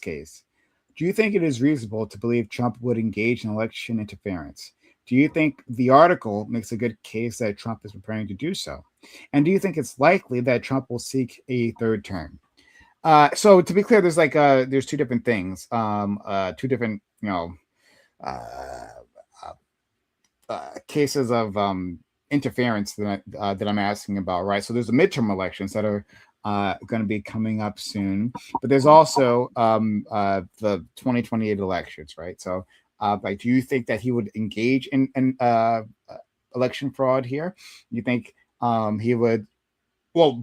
case. Do you think it is reasonable to believe Trump would engage in election interference? Do you think the article makes a good case that Trump is preparing to do so? And do you think it's likely that Trump will seek a third term? So to be clear, there's two different things, two different uh, cases of interference that I'm asking about, right? So there's the midterm elections that are going to be coming up soon, but there's also the 2028 elections, right? So, do you think that he would engage in election fraud here? You think he would? Well,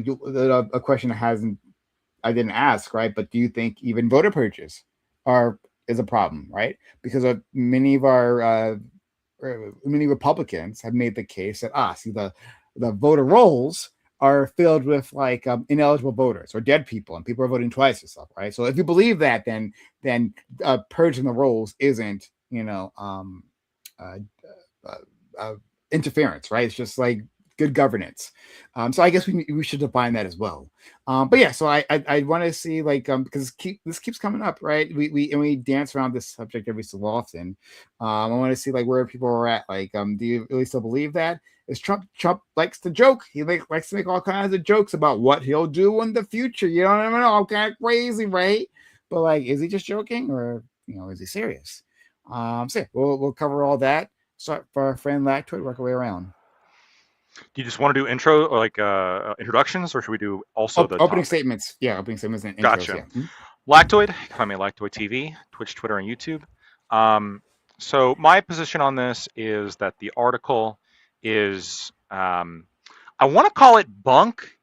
a question that hasn't I didn't ask, right? But do you think even voter purges are is a problem, right? Because many Republicans have made the case that see the voter rolls are filled with ineligible voters or dead people, and people are voting twice and stuff, right? So if you believe that, then purging the rolls isn't uh, uh, interference, right? It's just like good governance. So I guess we should define that as well. But yeah, so I want to see because this keeps coming up, right? We dance around this subject every so often. I want to see where people are at. Do you really still believe that? Is Trump likes to joke? He likes to make all kinds of jokes about what he'll do in the future. You know what I mean? All kind of crazy, right? But is he just joking, or is he serious? So yeah, we'll cover all that. Start for our friend Lactoid, work our way around. Do you just want to do intro or introductions, or should we do also the Opening topic? statements. Yeah, opening statements and intros. Gotcha. Yeah. Lactoid, you can find me at Lactoid TV, Twitch, Twitter, and YouTube. Um, so my position on this is that the article is, I want to call it bunk,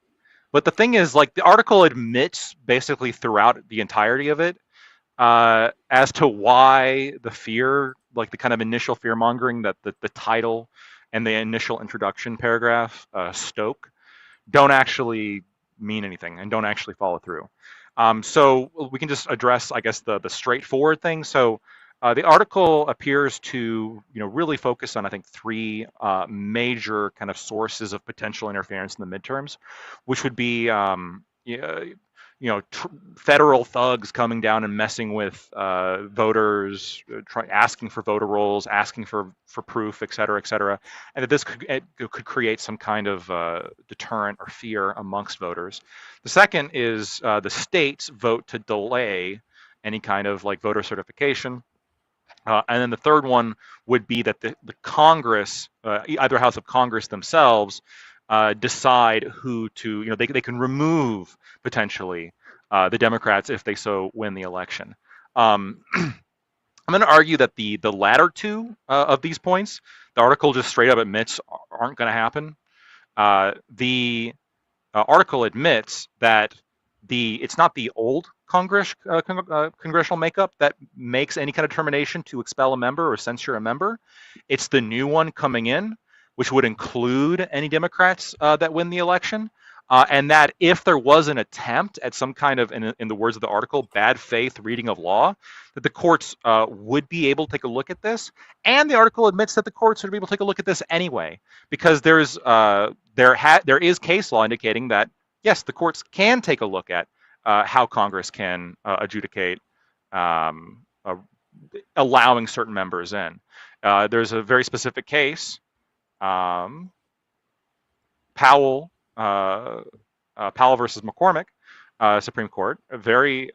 but the thing is, the article admits basically throughout the entirety of it as to why the fear, the kind of initial fear mongering that the title and the initial introduction paragraph stoke don't actually mean anything and don't actually follow through. So we can just address, I guess, the straightforward thing. So the article appears to, really focus on, I think, three major kind of sources of potential interference in the midterms, which would be, federal thugs coming down and messing with voters, asking for voter rolls, asking for proof, et cetera, and that this could create some kind of deterrent or fear amongst voters. The second is the states vote to delay any kind of voter certification. And then the third one would be that the Congress, either House of Congress themselves, decide who to, they can remove potentially the Democrats if they so win the election. I'm going to argue that the latter two of these points, the article just straight up admits aren't going to happen. The article admits that it's not the old congressional makeup that makes any kind of determination to expel a member or censure a member. It's the new one coming in, which would include any Democrats that win the election. And that if there was an attempt at some kind of, in the words of the article, bad faith reading of law, that the courts would be able to take a look at this. And the article admits that the courts would be able to take a look at this anyway, because there is case law indicating that, yes, the courts can take a look at how Congress can adjudicate allowing certain members in. There's a very specific case, Powell versus McCormick, Supreme Court, very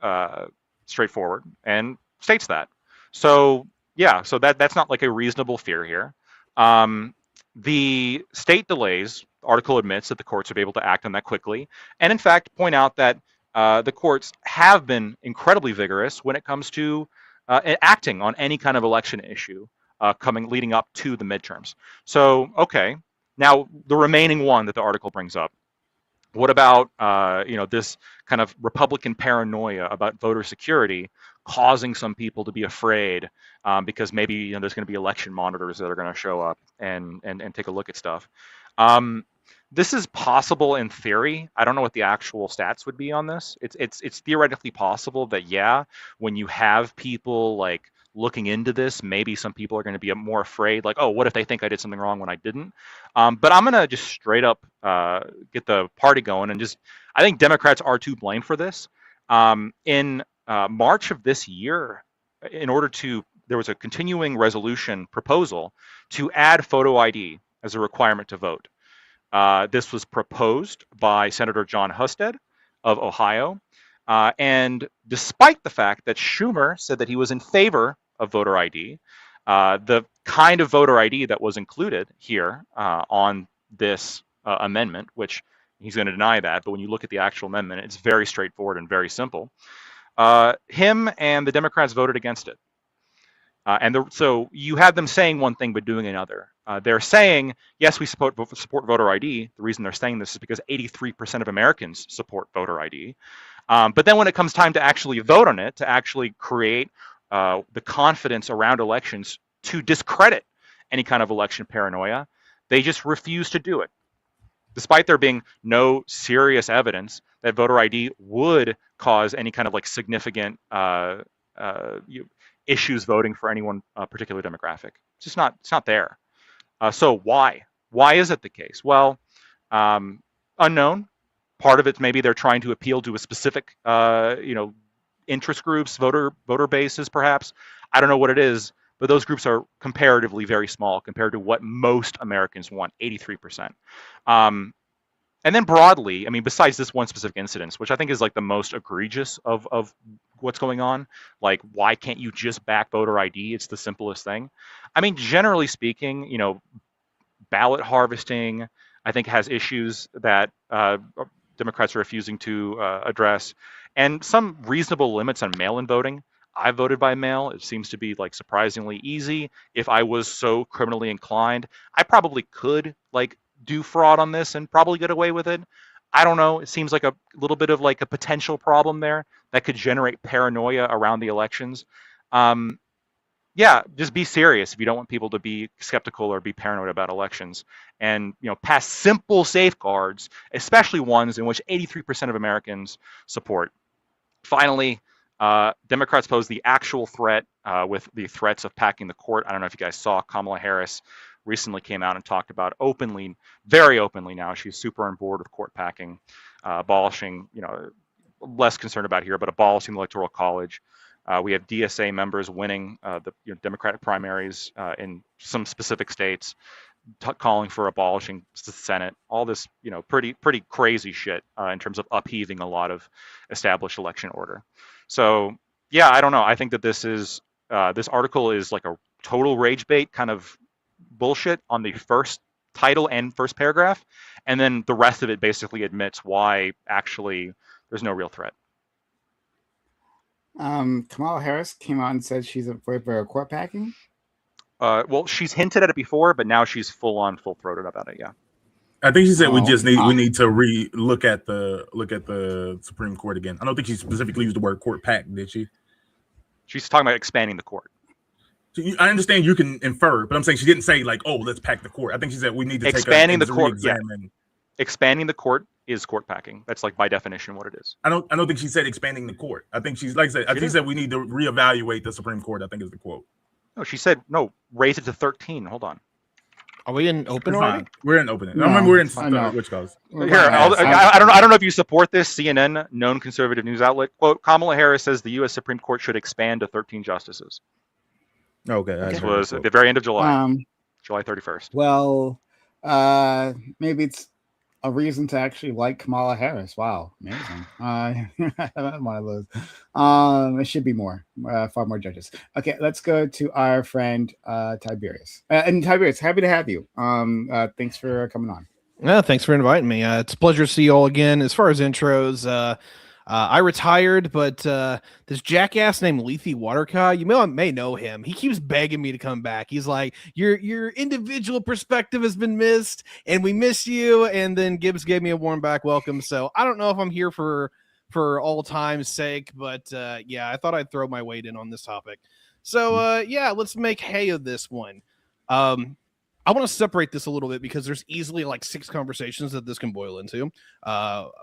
straightforward, and states that. So yeah, so that's not a reasonable fear here. The state delays, article admits that the courts would be able to act on that quickly, and in fact point out that the courts have been incredibly vigorous when it comes to acting on any kind of election issue leading up to the midterms. So okay, now the remaining one that the article brings up. What about this kind of Republican paranoia about voter security causing some people to be afraid because maybe there's going to be election monitors that are going to show up and take a look at stuff. This is possible in theory. I don't know what the actual stats would be on this. It's theoretically possible that, yeah, when you have people looking into this, maybe some people are going to be more afraid, oh, what if they think I did something wrong when I didn't? But I'm going to just straight up get the party going and I think Democrats are to blame for this. In March of this year, there was a continuing resolution proposal to add photo ID as a requirement to vote. This was proposed by Senator John Husted of Ohio. And despite the fact that Schumer said that he was in favor of voter ID, the kind of voter ID that was included here on this amendment, which he's going to deny that, but when you look at the actual amendment, it's very straightforward and very simple. Him and the Democrats voted against it. So you have them saying one thing but doing another. They're saying, yes, we support voter ID. The reason they're saying this is because 83% of Americans support voter ID. But then when it comes time to actually vote on it, to actually create the confidence around elections to discredit any kind of election paranoia, they just refuse to do it. Despite there being no serious evidence that voter ID would cause any kind of like significant issues voting for any one particular demographic. It's not there. So why? Why is it the case? Well, unknown. Part of it maybe they're trying to appeal to a specific interest groups, voter bases, perhaps. I don't know what it is, but those groups are comparatively very small compared to what most Americans want, 83%. And then broadly, I mean, besides this one specific incident, which I think is like the most egregious of what's going on, like why can't you just back voter ID? It's the simplest thing. I mean, generally speaking, ballot harvesting, I think, has issues that Democrats are refusing to address, and some reasonable limits on mail-in voting. I voted by mail. It seems to be like surprisingly easy. If I was so criminally inclined, I probably could like do fraud on this and probably get away with it. I don't know. It seems like a little bit of like a potential problem there that could generate paranoia around the elections. Yeah, just be serious if you don't want people to be skeptical or be paranoid about elections, and pass simple safeguards, especially ones in which 83% of Americans support. Finally, Democrats pose the actual threat with the threats of packing the court. I don't know if you guys saw Kamala Harris recently came out and talked about openly, very openly now, she's super on board with court packing, abolishing, less concerned about here, but abolishing the Electoral College. We have DSA members winning the Democratic primaries in some specific states, calling for abolishing the Senate. All this, pretty crazy shit in terms of upheaving a lot of established election order. So yeah, I don't know. I think that this article is like a total rage bait kind of bullshit on the first title and first paragraph, and then the rest of it basically admits why actually there's no real threat. Kamala Harris came out and said she's afraid for court packing. Well, she's hinted at it before, but now she's full-throated about it. Yeah, I think she said we need to look at the Supreme Court again. I don't think she specifically used the word court pack, did she? She's talking about expanding the court. So I understand you can infer, but I'm saying she didn't say like, "Oh, let's pack the court." I think she said we need to expanding the court. Yeah. Expanding the court is court packing. That's like by definition what it is. I don't think she said expanding the court. I think she's like I said. I think she said we need to reevaluate the Supreme Court. I think is the quote. No, she said no. Raise it to 13. Hold on. Are we in open already? We're in open. No, I remember we're in which cause. Here, I don't know if you support this. CNN, known conservative news outlet, quote: Kamala Harris says the U.S. Supreme Court should expand to 13 justices. Okay. This was at the very end of July, July 31st. Well, maybe it's a reason to actually like Kamala Harris. Wow, amazing. One of those. It should be far more judges. Okay, let's go to our friend Tiberius. And Tiberius, happy to have you. Thanks for coming on. Yeah, thanks for inviting me. It's a pleasure to see you all again. As far as intros, I retired, but this jackass named Lethe Waterka, you may know him. He keeps begging me to come back. He's like, your individual perspective has been missed, and we miss you. And then Gibbs gave me a warm back welcome. So I don't know if I'm here for all time's sake, but yeah, I thought I'd throw my weight in on this topic. So yeah, let's make hay of this one. I want to separate this a little bit because there's easily like 6 conversations that this can boil into. Ballot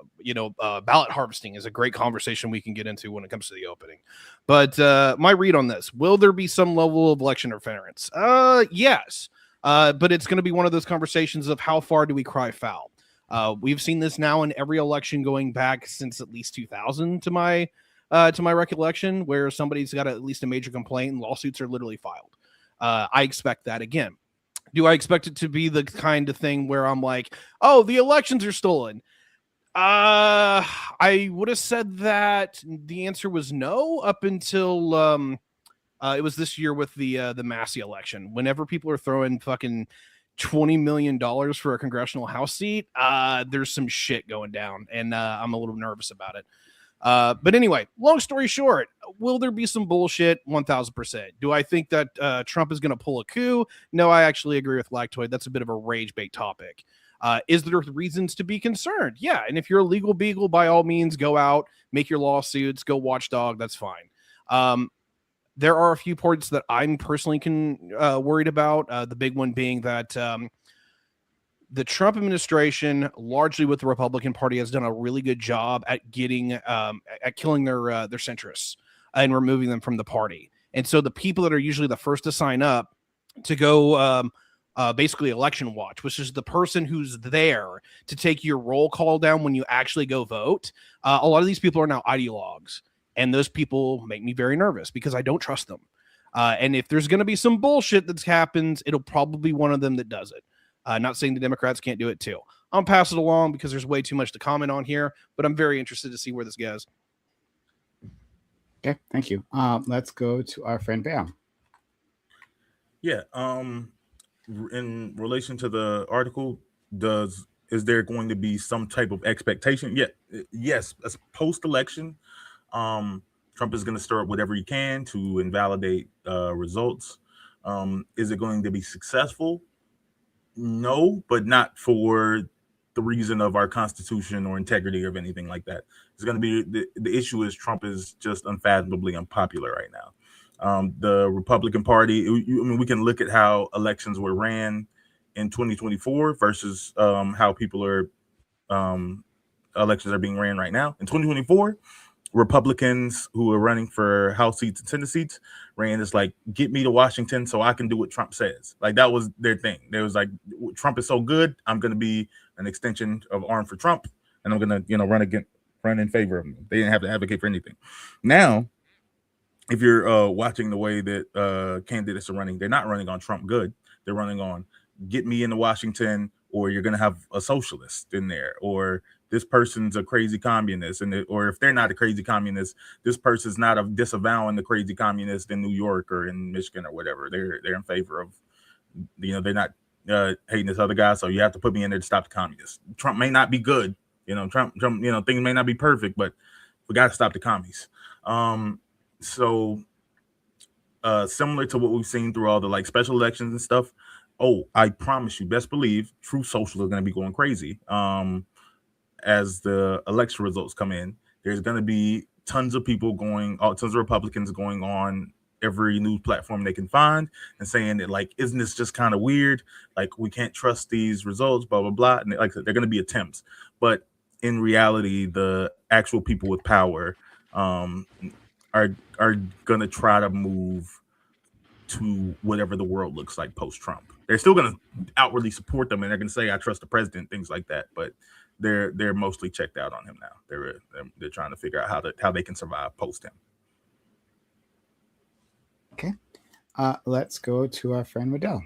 harvesting is a great conversation we can get into when it comes to the opening. But my read on this, will there be some level of election interference? Yes. But it's going to be one of those conversations of how far do we cry foul? We've seen this now in every election going back since at least 2000 to my to my recollection, where somebody's got at least a major complaint and lawsuits are literally filed. I expect that again. Do I expect it to be the kind of thing where I'm like, oh, the elections are stolen? I would have said that the answer was no up until it was this year with the Massey election. Whenever people are throwing fucking $20 million for a congressional House seat, there's some shit going down, and I'm a little nervous about it. But anyway, long story short, will there be some bullshit? 1000%. Do I think that Trump is going to pull a coup? No, I actually agree with Lactoid. That's a bit of a rage bait topic. Is there reasons to be concerned? Yeah. And if you're a legal beagle, by all means, go out, make your lawsuits, go watchdog. That's fine. There are a few parts that I'm personally worried about. The big one being that the Trump administration, largely with the Republican Party, has done a really good job at getting at killing their centrists and removing them from the party. And so the people that are usually the first to sign up to go basically election watch, which is the person who's there to take your roll call down when you actually go vote. A lot of these people are now ideologues, and those people make me very nervous because I don't trust them. And if there's going to be some bullshit that happens, it'll probably be one of them that does it. Not saying the Democrats can't do it too. I'll pass it along because there's way too much to comment on here, but I'm very interested to see where this goes. Okay, thank you. Let's go to our friend Bam. Yeah. In relation to the article, is there going to be some type of expectation? Yeah. Yes. As post-election, Trump is going to stir up whatever he can to invalidate results. Is it going to be successful? No, but not for the reason of our Constitution or integrity or anything like that. It's going to be the issue is Trump is just unfathomably unpopular right now. The Republican Party, I mean, we can look at how elections were ran in 2024 versus how elections are being ran right now. In 2024, Republicans who are running for House seats and Senate seats ran this like, get me to Washington so I can do what Trump says. Like that was their thing. They was like, Trump is so good, I'm going to be an extension of arm for Trump, and I'm going to, run in favor of him. They didn't have to advocate for anything. Now, if you're watching the way that candidates are running, they're not running on Trump good. They're running on get me into Washington, or you're going to have a socialist in there, or this person's a crazy communist, or if they're not a crazy communist, this person's not disavowing the crazy communist in New York or in Michigan or whatever. They're in favor of, they're not hating this other guy, so you have to put me in there to stop the communists. Trump may not be good, Trump, things may not be perfect, but we got to stop the commies. So similar to what we've seen through all the like special elections and stuff. Oh, I promise you, best believe true socialists are going to be going crazy. As the election results come in, there's going to be tons of Republicans going on every news platform they can find and saying that, like, isn't this just kind of weird? Like, we can't trust these results, blah, blah, blah. And like, they're going to be attempts. But in reality, the actual people with power are going to try to move to whatever the world looks like post-Trump. They're still going to outwardly support them, and they're going to say, I trust the president, things like that. But they're mostly checked out on him now. They're trying to figure out how they can survive post him. Okay. Let's go to our friend Waddell.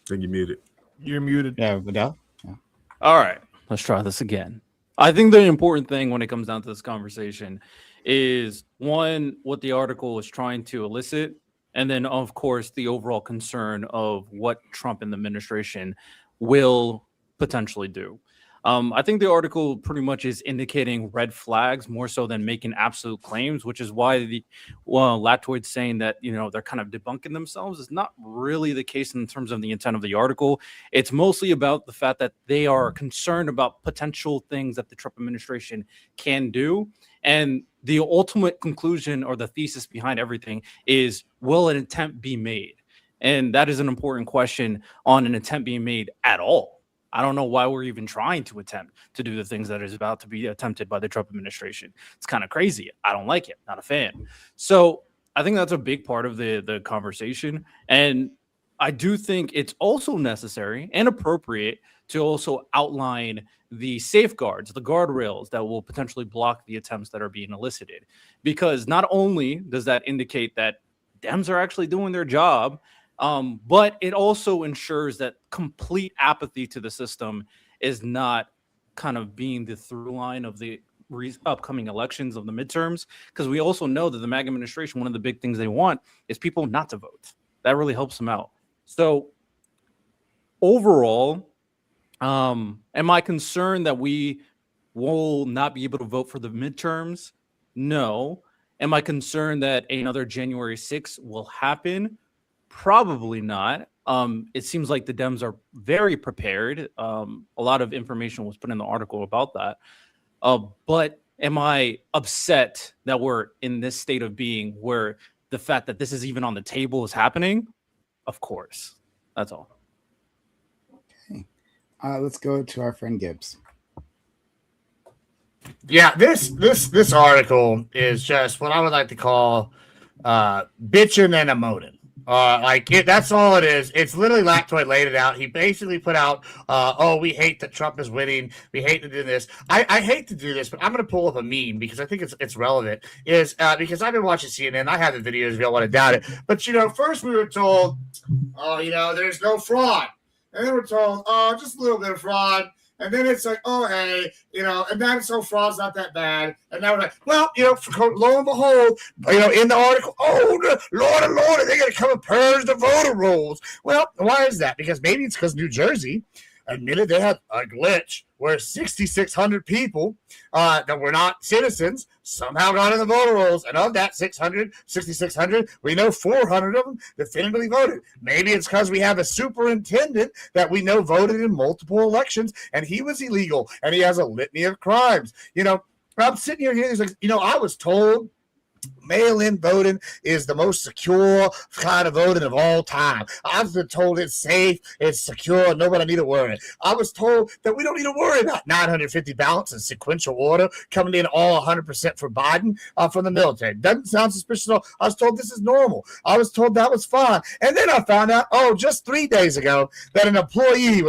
I think you're muted. You're muted. Yeah, Waddell. Yeah. All right, let's try this again. I think the important thing when it comes down to this conversation is, one, what the article is trying to elicit, and then, of course, the overall concern of what Trump and the administration will potentially do. I think the article pretty much is indicating red flags more so than making absolute claims, which is why Latoid's saying that, they're kind of debunking themselves. It's not really the case in terms of the intent of the article. It's mostly about the fact that they are concerned about potential things that the Trump administration can do. And the ultimate conclusion or the thesis behind everything is, will an attempt be made? And that is an important question on an attempt being made at all. I don't know why we're even trying to attempt to do the things that is about to be attempted by the Trump administration. It's kind of crazy. I don't like it. Not a fan. So I think that's a big part of the conversation. And I do think it's also necessary and appropriate to also outline the safeguards, the guardrails that will potentially block the attempts that are being elicited. Because not only does that indicate that Dems are actually doing their job, but it also ensures that complete apathy to the system is not kind of being the through line of the upcoming elections of the midterms. Because we also know that the MAGA administration, one of the big things they want is people not to vote. That really helps them out. So overall, am I concerned that we will not be able to vote for the midterms? No. Am I concerned that another January 6th will happen? Probably not. It seems like the Dems are very prepared. A lot of information was put in the article about that. But am I upset that we're in this state of being where the fact that this is even on the table is happening? Of course. That's all. Okay. Let's go to our friend Gibbs. Yeah, this article is just what I would like to call bitching and emoting. That's all it is. It's literally Lactoid laid it out. He basically put out, we hate that Trump is winning. We hate to do this. I hate to do this, but I'm going to pull up a meme because I think it's relevant. Because I've been watching CNN. I have the videos if you don't want to doubt it. But, first we were told, there's no fraud. And then we're told, just a little bit of fraud. And then it's like, hey, and then so fraud's not that bad. And now we're like, well, lo and behold, in the article, Lord, they're going to come and purge the voter rolls. Well, why is that? Because maybe it's because New Jersey admitted they had a glitch where 6,600 people that were not citizens somehow got in the voter rolls. And of that 6,600, we know 400 of them definitively voted. Maybe it's because we have a superintendent that we know voted in multiple elections, and he was illegal, and he has a litany of crimes. I'm sitting here, he's like, I was told mail-in voting is the most secure kind of voting of all time. I've been told it's safe, it's secure, nobody need to worry. I was told that we don't need to worry about 950 ballots in sequential order coming in all 100% for Biden from the military. Doesn't sound suspicious at all. I was told this is normal. I was told that was fine. And then I found out, just 3 days ago, that an employee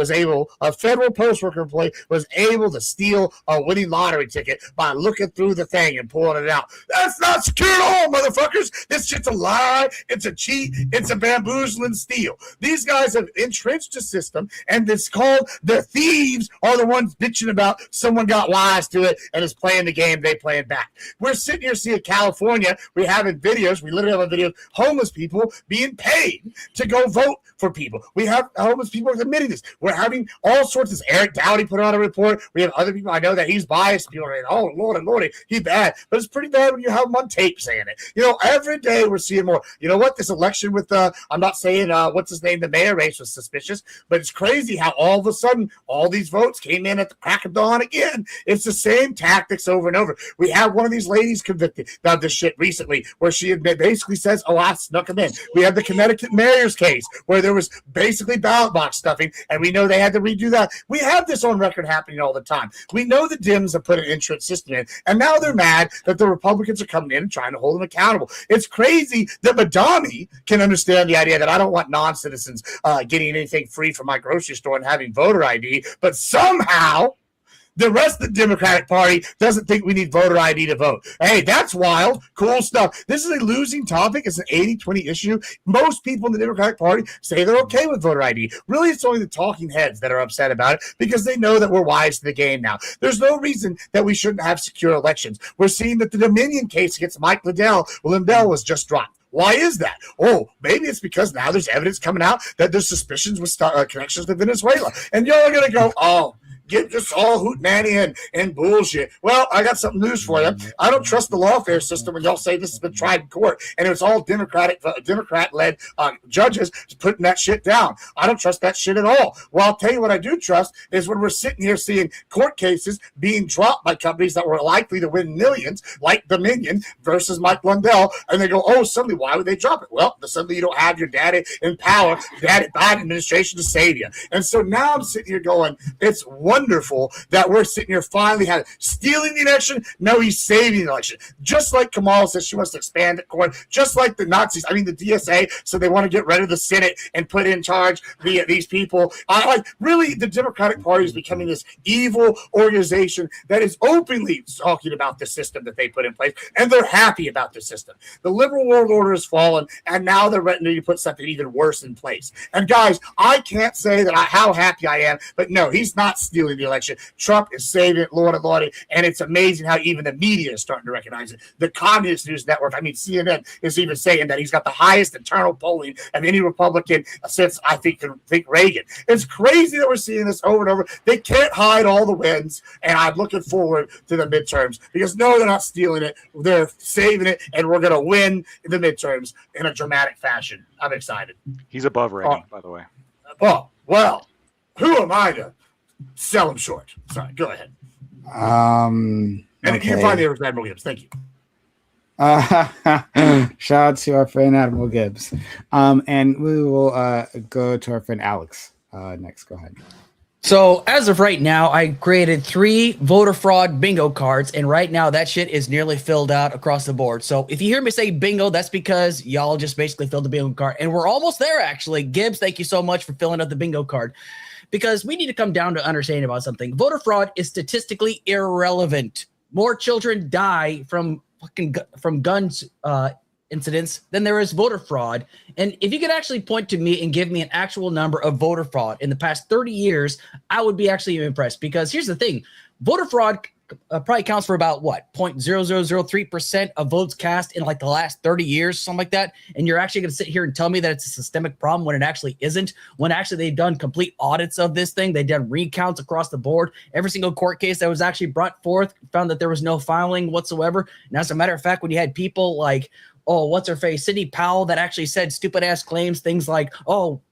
a federal post worker employee was able to steal a winning lottery ticket by looking through the thing and pulling it out. That's not secure at all, motherfuckers. This shit's a lie. It's a cheat. It's a bamboozling steal. These guys have entrenched the system, and it's called the thieves are the ones bitching about someone got wise to it and is playing the game they playing back. We're sitting here seeing California. We literally have a video, homeless people being paid to go vote for people. We have homeless people admitting this. We're having all sorts of, Eric Dowdy put out a report. We have other people. I know that he's biased. People are saying, oh, Lordy, he's bad. But it's pretty bad when you have him on tape saying it. Every day we're seeing more. You know what? This election with, I'm not saying, what's his name, the mayor race was suspicious, but it's crazy how all of a sudden all these votes came in at the crack of dawn again. It's the same tactics over and over. We have one of these ladies convicted of this shit recently where she basically says, I snuck them in. We have the Connecticut mayor's case where there was basically ballot box stuffing, and we know they had to redo that. We have this on record happening all the time. We know the Dems have put an entrance system in, and now they're mad that the Republicans are coming in and trying to hold them accountable. It's crazy that Madani can understand the idea that I don't want non-citizens getting anything free from my grocery store and having voter ID, but somehow the rest of the Democratic Party doesn't think we need voter ID to vote. Hey, that's wild. Cool stuff. This is a losing topic. It's an 80-20 issue. Most people in the Democratic Party say they're okay with voter ID. Really, it's only the talking heads that are upset about it because they know that we're wise to the game now. There's no reason that we shouldn't have secure elections. We're seeing that the Dominion case against Mike Lindell was just dropped. Why is that? Maybe it's because now there's evidence coming out that there's suspicions with connections to Venezuela. And y'all are going to go, get just all hootenanny and bullshit. Well, I got some news for you. I don't trust the lawfare system when y'all say this has been tried in court, and it was all Democrat-led judges putting that shit down. I don't trust that shit at all. Well, I'll tell you what I do trust is when we're sitting here seeing court cases being dropped by companies that were likely to win millions, like Dominion versus Mike Lindell, and they go, suddenly, why would they drop it? Well, suddenly you don't have your daddy in power, Biden administration to save you. And so now I'm sitting here going, it's one wonderful that we're sitting here finally having stealing the election. No, he's saving the election. Just like Kamala says she wants to expand the court, just like the Nazis, the DSA, so they want to get rid of the Senate and put in charge these people. Really, the Democratic Party is becoming this evil organization that is openly talking about the system that they put in place, and they're happy about the system. The liberal world order has fallen, and now they're ready to put something even worse in place. And guys, I can't say that how happy I am, but no, he's not stealing the election. Trump is saving it, Lord and Lordy, and it's amazing how even the media is starting to recognize it. The Communist News Network, CNN, is even saying that he's got the highest internal polling of any Republican since, I think Reagan. It's crazy that we're seeing this over and over. They can't hide all the wins, and I'm looking forward to the midterms because no, they're not stealing it. They're saving it, and we're going to win the midterms in a dramatic fashion. I'm excited. He's above Reagan, by the way. Oh, well, who am I to sell him short? Sorry, go ahead. And Okay. you can find the Admiral Gibbs. Thank you. Shout out to our friend Admiral Gibbs. And we will go to our friend Alex next. Go ahead. So as of right now, I created 3 voter fraud bingo cards, and right now that shit is nearly filled out across the board. So if you hear me say bingo, that's because y'all just basically filled the bingo card, and we're almost there actually. Gibbs, thank you so much for filling out the bingo card, because we need to come down to understanding about something. Voter fraud is statistically irrelevant. More children die from guns incidents than there is voter fraud. And if you could actually point to me and give me an actual number of voter fraud in the past 30 years, I would be actually impressed. Because here's the thing, voter fraud probably counts for about 0.0003% of votes cast in the last 30 years, something like that. And you're actually going to sit here and tell me that it's a systemic problem when it actually isn't, when actually they've done complete audits of this thing. They've done recounts across the board. Every single court case that was actually brought forth found that there was no filing whatsoever. And as a matter of fact, when you had people like, what's her face, Sidney Powell, that actually said stupid ass claims, things like,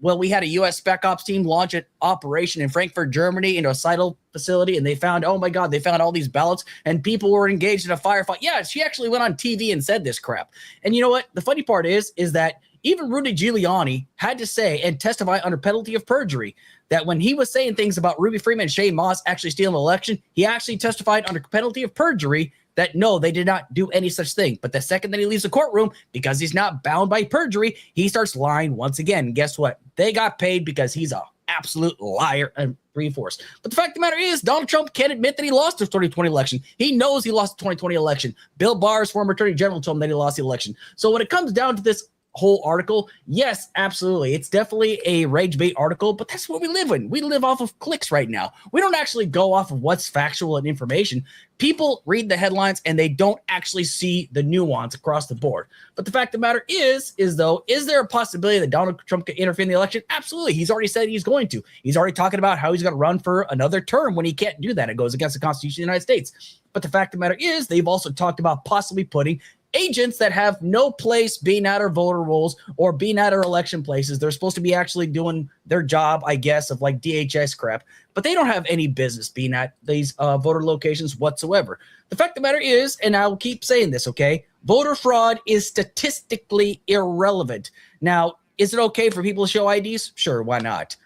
we had a U.S. Spec Ops team launch an operation in Frankfurt, Germany, into a Seidel facility, and they found, oh my God, they found all these ballots, and people were engaged in a firefight. Yeah, she actually went on TV and said this crap. And you know what? The funny part is that even Rudy Giuliani had to say and testify under penalty of perjury that when he was saying things about Ruby Freeman and Shane Moss actually stealing the election, he actually testified under penalty of perjury that no, they did not do any such thing. But the second that he leaves the courtroom, because he's not bound by perjury, he starts lying once again. And guess what? They got paid because he's an absolute liar and reinforced. But the fact of the matter is, Donald Trump can't admit that he lost the 2020 election. He knows he lost the 2020 election. Bill Barr's former attorney general told him that he lost the election. So when it comes down to this whole article, yes, absolutely, it's definitely a rage bait article, but that's what we live in. We live off of clicks right now. We don't actually go off of what's factual and information. People read the headlines and they don't actually see the nuance across the board. But the fact of the matter is there a possibility that Donald Trump could interfere in the election? Absolutely. He's already said he's going to. He's already talking about how he's going to run for another term when he can't do that. It goes against the Constitution of the United States. But the fact of the matter is, they've also talked about possibly putting agents that have no place being at our voter rolls or being at our election places. They're supposed to be actually doing their job, I guess, of DHS crap, but they don't have any business being at these voter locations whatsoever. The fact of the matter is, and I'll keep saying this, okay, voter fraud is statistically irrelevant. Now, is it okay for people to show IDs? Sure, why not?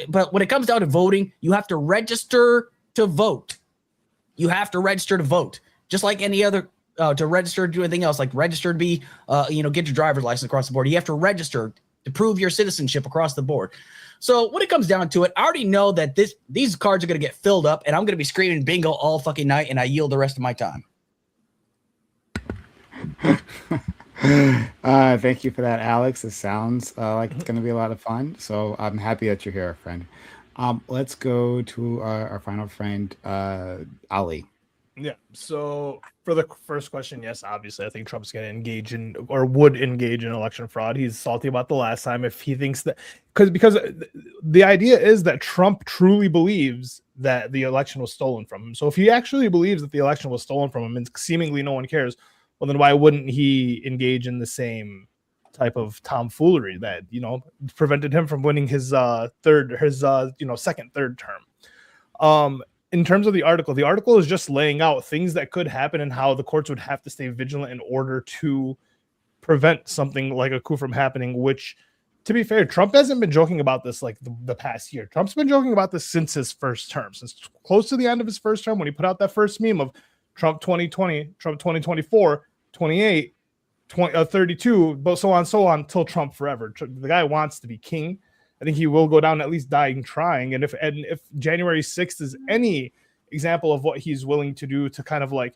But when it comes down to voting, you have to register to vote. You have to register to vote, just like any other to register to do anything else, like register to be, get your driver's license across the board. You have to register to prove your citizenship across the board. So when it comes down to it, I already know that these cards are going to get filled up, and I'm going to be screaming bingo all fucking night, and I yield the rest of my time. Thank you for that, Alex. It sounds like it's going to be a lot of fun. So I'm happy that you're here, friend. Let's go to our final friend, Ali. Yeah. So for the first question, yes, obviously, I think Trump's going to engage in or would engage in election fraud. He's salty about the last time if he thinks that because the idea is that Trump truly believes that the election was stolen from him. So if he actually believes that the election was stolen from him and seemingly no one cares, well, then why wouldn't he engage in the same type of tomfoolery that, prevented him from winning his second, third term? In terms of the article is just laying out things that could happen and how the courts would have to stay vigilant in order to prevent something like a coup from happening, which to be fair, Trump hasn't been joking about this like the past year. Trump's been joking about this since his first term, since close to the end of his first term, when he put out that first meme of Trump 2020, Trump 2024, 28, 32, but so on till Trump forever. The guy wants to be king. I think he will go down at least dying trying. And if January 6th is any example of what he's willing to do to kind of like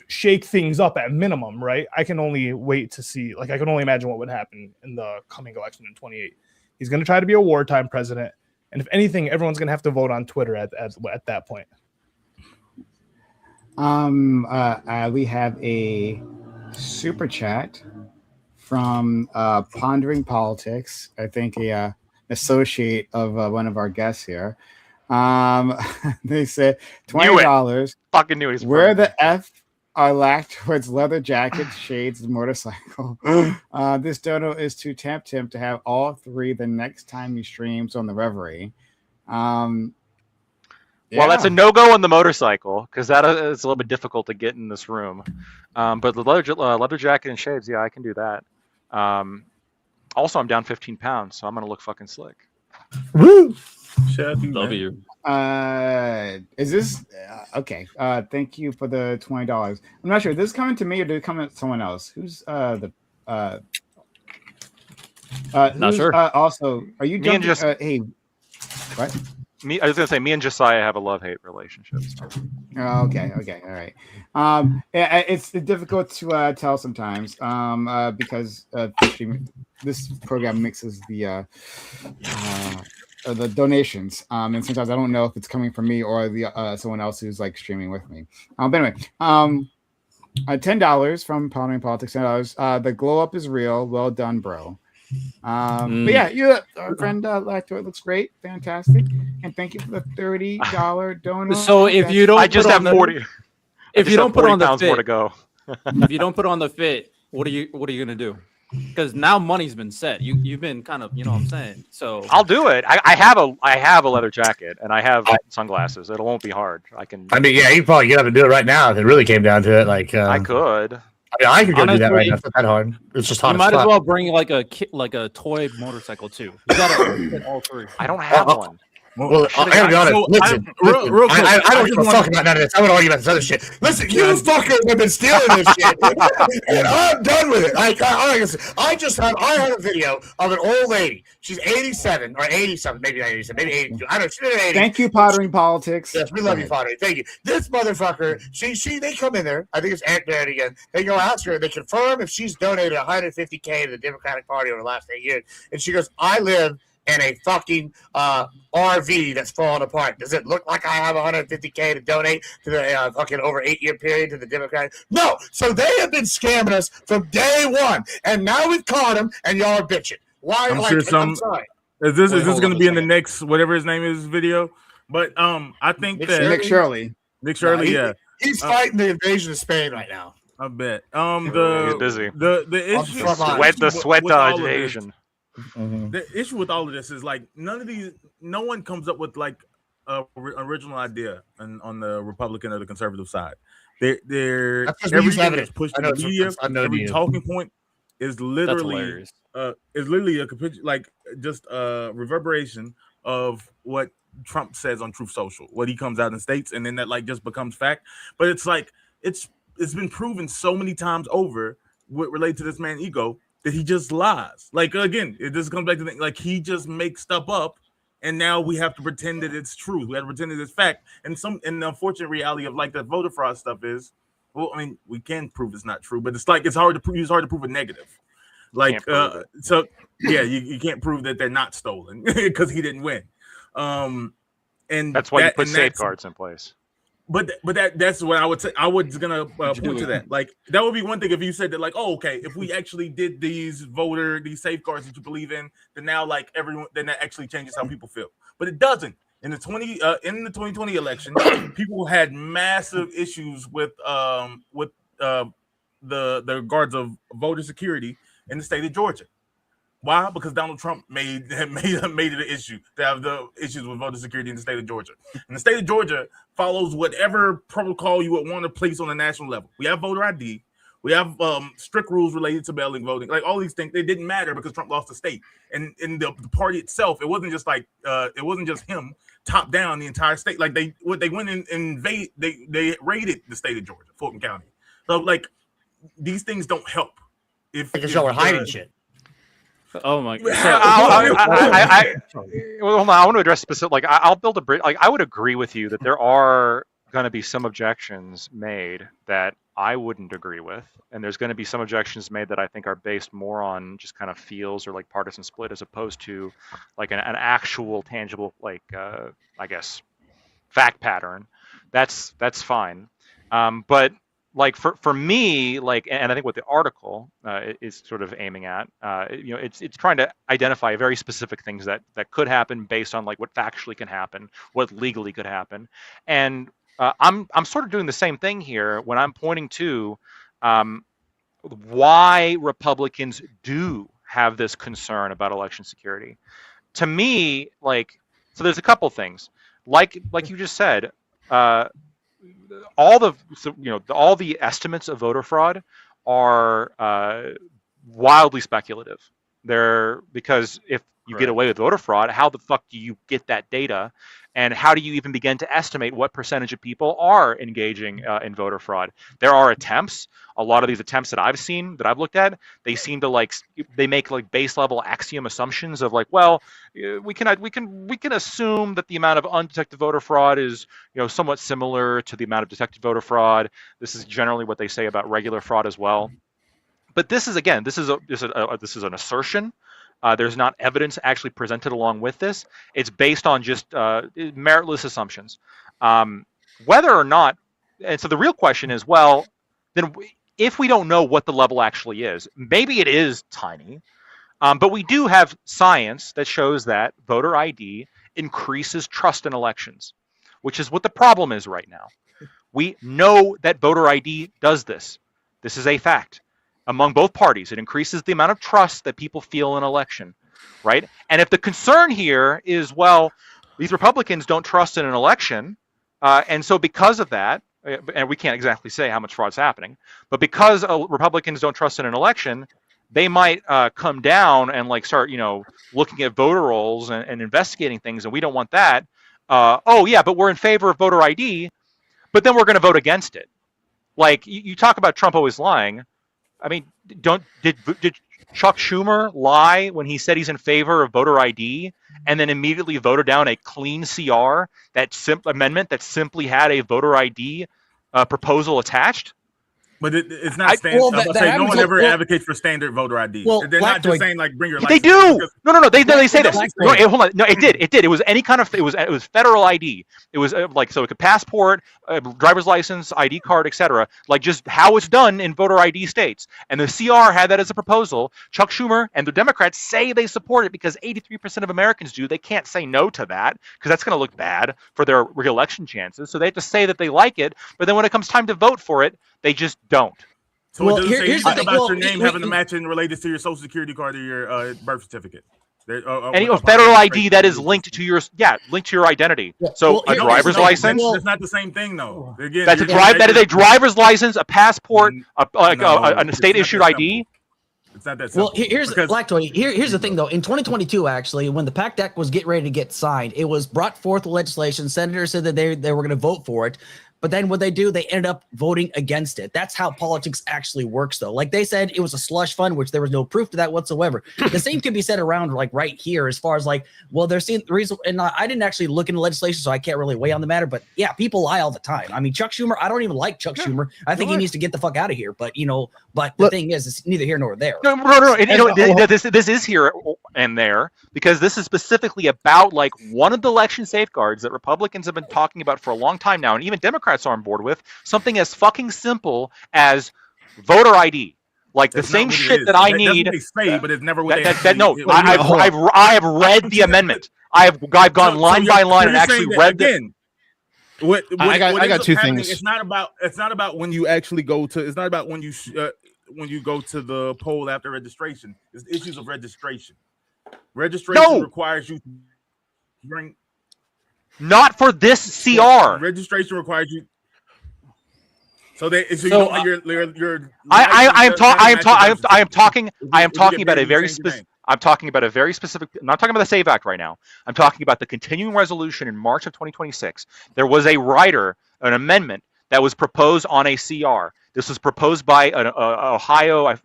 shake things up at minimum, right? I can only wait to see. Like, I can only imagine what would happen in the coming election in 28. He's going to try to be a wartime president, and if anything, everyone's going to have to vote on Twitter at that point. We have a super chat from Pondering Politics. I think a associate of one of our guests here. They said $20. Fucking knew it. Where the F are lacked towards leather jackets, shades, and motorcycle. This dono is to tempt him to have all three the next time he streams on the Reverie. Well, that's a no-go on the motorcycle, because that is a little bit difficult to get in this room. But the leather jacket and shades, yeah, I can do that. Also, I'm down 15 pounds, so I'm going to look fucking slick. Woo! Love you. Is this okay? Thank you for the $20. I'm not sure. Is this coming to me or did it come to someone else? Who's Not sure. Also, are you Me and jumping? Hey, what? I was gonna say, me and Josiah have a love-hate relationship. So. Oh, okay, all right. It's difficult to tell sometimes because this program mixes the donations, and sometimes I don't know if it's coming from me or the someone else who's like streaming with me. But anyway, $10 from Pondering Politics. $10. The glow up is real. Well done, bro. But yeah, our friend Lactoid looks great, fantastic, and thank you for the $30 donor. So if you don't, I just have 40. If you don't put on the more to fit, go. if you don't put on the fit, what are you gonna do? Because now money's been set. You've been kind of, you know what I'm saying. So I'll do it. I have a leather jacket and I have sunglasses. It won't be hard. I mean, yeah, you could probably get up and do it right now if it really came down to it. Like I could. I could go do that right Honestly, now. It's not that hard. It's just hot. you might as well bring like a toy motorcycle too. You gotta get all three. I don't have one. Well, I gotta be honest. Listen, real quick, I don't give a fuck about none of this. I want to argue about this other shit. Listen, you fuckers have been stealing this shit, and I'm done with it. I had a video of an old lady. She's 87 or 87, maybe not 87, maybe 82. I don't know. She's 80. Thank you, Pottering Politics. Yes, we love you, Pottering. Thank you. This motherfucker, they come in there. I think it's Aunt Barrett again. They go out to her. They confirm if she's donated $150K to the Democratic Party over the last 8 years, and she goes, "I live in a fucking RV that's falling apart. Does it look like I have $150K to donate to the fucking over 8-year period to the Democratic?" No. So they have been scamming us from day one, and now we've caught them, and y'all are bitching. Why? I'm sure I'm sorry. Is this going to be in the next whatever his name is video? But I think Nick Shirley. Nick Shirley, yeah, he's fighting the invasion of Spain right now. I bet. He's busy. The issue, the sweat invasion. Mm-hmm. The issue with all of this is like no one comes up with like a original idea on the Republican or the conservative side. They're everything that's pushed in the media, every talking point is literally a reverberation of what Trump says on Truth Social, what he comes out and states, and then that like just becomes fact. But it's like it's been proven so many times over what relate to this man's ego that he just lies. Like again, it just comes back to like he just makes stuff up, and now we have to pretend that it's true. We have to pretend that it's fact. And the unfortunate reality of like the voter fraud stuff is, well, I mean, we can prove it's not true, but it's like it's hard to prove. It's hard to prove a negative. Like so, yeah, you can't prove that they're not stolen because he didn't win. And that's why you put safeguards in place. But that's what I would say. I was gonna point to that. Like that would be one thing if you said that, like, oh, okay, if we actually did these safeguards that you believe in, then now like everyone, then that actually changes how people feel. But it doesn't. In the 2020 election, people had massive issues with the regards of voter security in the state of Georgia. Why? Because Donald Trump made it an issue to have the issues with voter security in the state of Georgia. And the state of Georgia follows whatever protocol you would want to place on a national level. We have voter ID. We have strict rules related to mail-in voting. Like all these things, they didn't matter because Trump lost the state. And in the party itself, it wasn't just like it wasn't just him top down the entire state. Like they went and invade. They raided the state of Georgia, Fulton County. So like these things don't help. Because y'all were hiding shit. Oh my god. Well, hold on. I want to address specific. Like, I'll build a bridge. Like, I would agree with you that there are going to be some objections made that I wouldn't agree with, and there's going to be some objections made that I think are based more on just kind of feels or like partisan split, as opposed to like an actual tangible, like I guess, fact pattern. That's fine. But like for me, like, and I think what the article is sort of aiming at, it's trying to identify very specific things that could happen based on like what factually can happen, what legally could happen, and I'm sort of doing the same thing here when I'm pointing to why Republicans do have this concern about election security. To me, like, so there's a couple things, like you just said. All the estimates of voter fraud are wildly speculative. They're because if you get away with voter fraud, how the fuck do you get that data? And how do you even begin to estimate what percentage of people are engaging in voter fraud? There are attempts. A lot of these attempts that I've seen, that I've looked at, they seem to they make like base level axiom assumptions of like, well, we can assume that the amount of undetected voter fraud is somewhat similar to the amount of detected voter fraud. This is generally what they say about regular fraud as well. But this is an assertion. There's not evidence actually presented along with this. It's based on just meritless assumptions. Whether or not, and so the real question is, well, then if we don't know what the level actually is, maybe it is tiny, but we do have science that shows that voter ID increases trust in elections, which is what the problem is right now. We know that voter ID does this. This is a fact. Among both parties, it increases the amount of trust that people feel in an election, right? And if the concern here is, well, these Republicans don't trust in an election, and so because of that, and we can't exactly say how much fraud's happening, but because Republicans don't trust in an election, they might come down and like start, looking at voter rolls and investigating things, and we don't want that. Oh yeah, but we're in favor of voter ID, but then we're going to vote against it. Like you talk about Trump always lying. I mean, did Chuck Schumer lie when he said he's in favor of voter ID and then immediately voted down a clean CR, amendment that simply had a voter ID proposal attached? But it's not standard. No one ever advocates for standard voter ID. Well, they're not just saying like bring your they license. do. No. They say this. No, hold on. No, it did. It was any kind of. It was federal ID. It was like so. It could passport, driver's license, ID card, etc. Like just how it's done in voter ID states. And the CR had that as a proposal. Chuck Schumer and the Democrats say they support it because 83% of Americans do. They can't say no to that because that's going to look bad for their re-election chances. So they have to say that they like it. But then when it comes time to vote for it, they just don't. So it doesn't say anything about your name having a match in related to your social security card or your birth certificate. Any federal ID that is linked to your identity. So a driver's license. That's not the same thing, though. Again, that is a driver's license, a passport, a state issued ID. It's not that simple. Well, here's the thing, though. In 2022, actually, when the PACT Act was getting ready to get signed, it was brought forth legislation. Senators said that they were going to vote for it. But then what they do, they ended up voting against it. That's how politics actually works, though. Like they said, it was a slush fund, which there was no proof to that whatsoever. The same can be said around like right here as far as like, well, they're seeing the reason. And I didn't actually look into legislation, so I can't really weigh on the matter. But yeah, people lie all the time. I mean, Chuck Schumer, I don't even like Chuck Schumer. I think he needs to get the fuck out of here. But the thing is, it's neither here nor there. No. This is here and there because this is specifically about like one of the election safeguards that Republicans have been talking about for a long time now, and even Democrats are on board with, something as fucking simple as voter ID. Like that's the same shit that I need. Say, but it's never what I have read the amendment. I've gone line by line and actually read again. I got two things. It's not about when you actually go to. It's not about when you go to the poll after registration. It's issues of registration. Registration requires you to bring. Not for this CR. Registration requires you. So they. So, So, you're. I am talking about a very specific. specific. I'm talking about a very specific. I'm not talking about the SAVE Act right now. I'm talking about the continuing resolution in March of 2026. There was a rider, an amendment that was proposed on a CR. This was proposed by an Ohio. I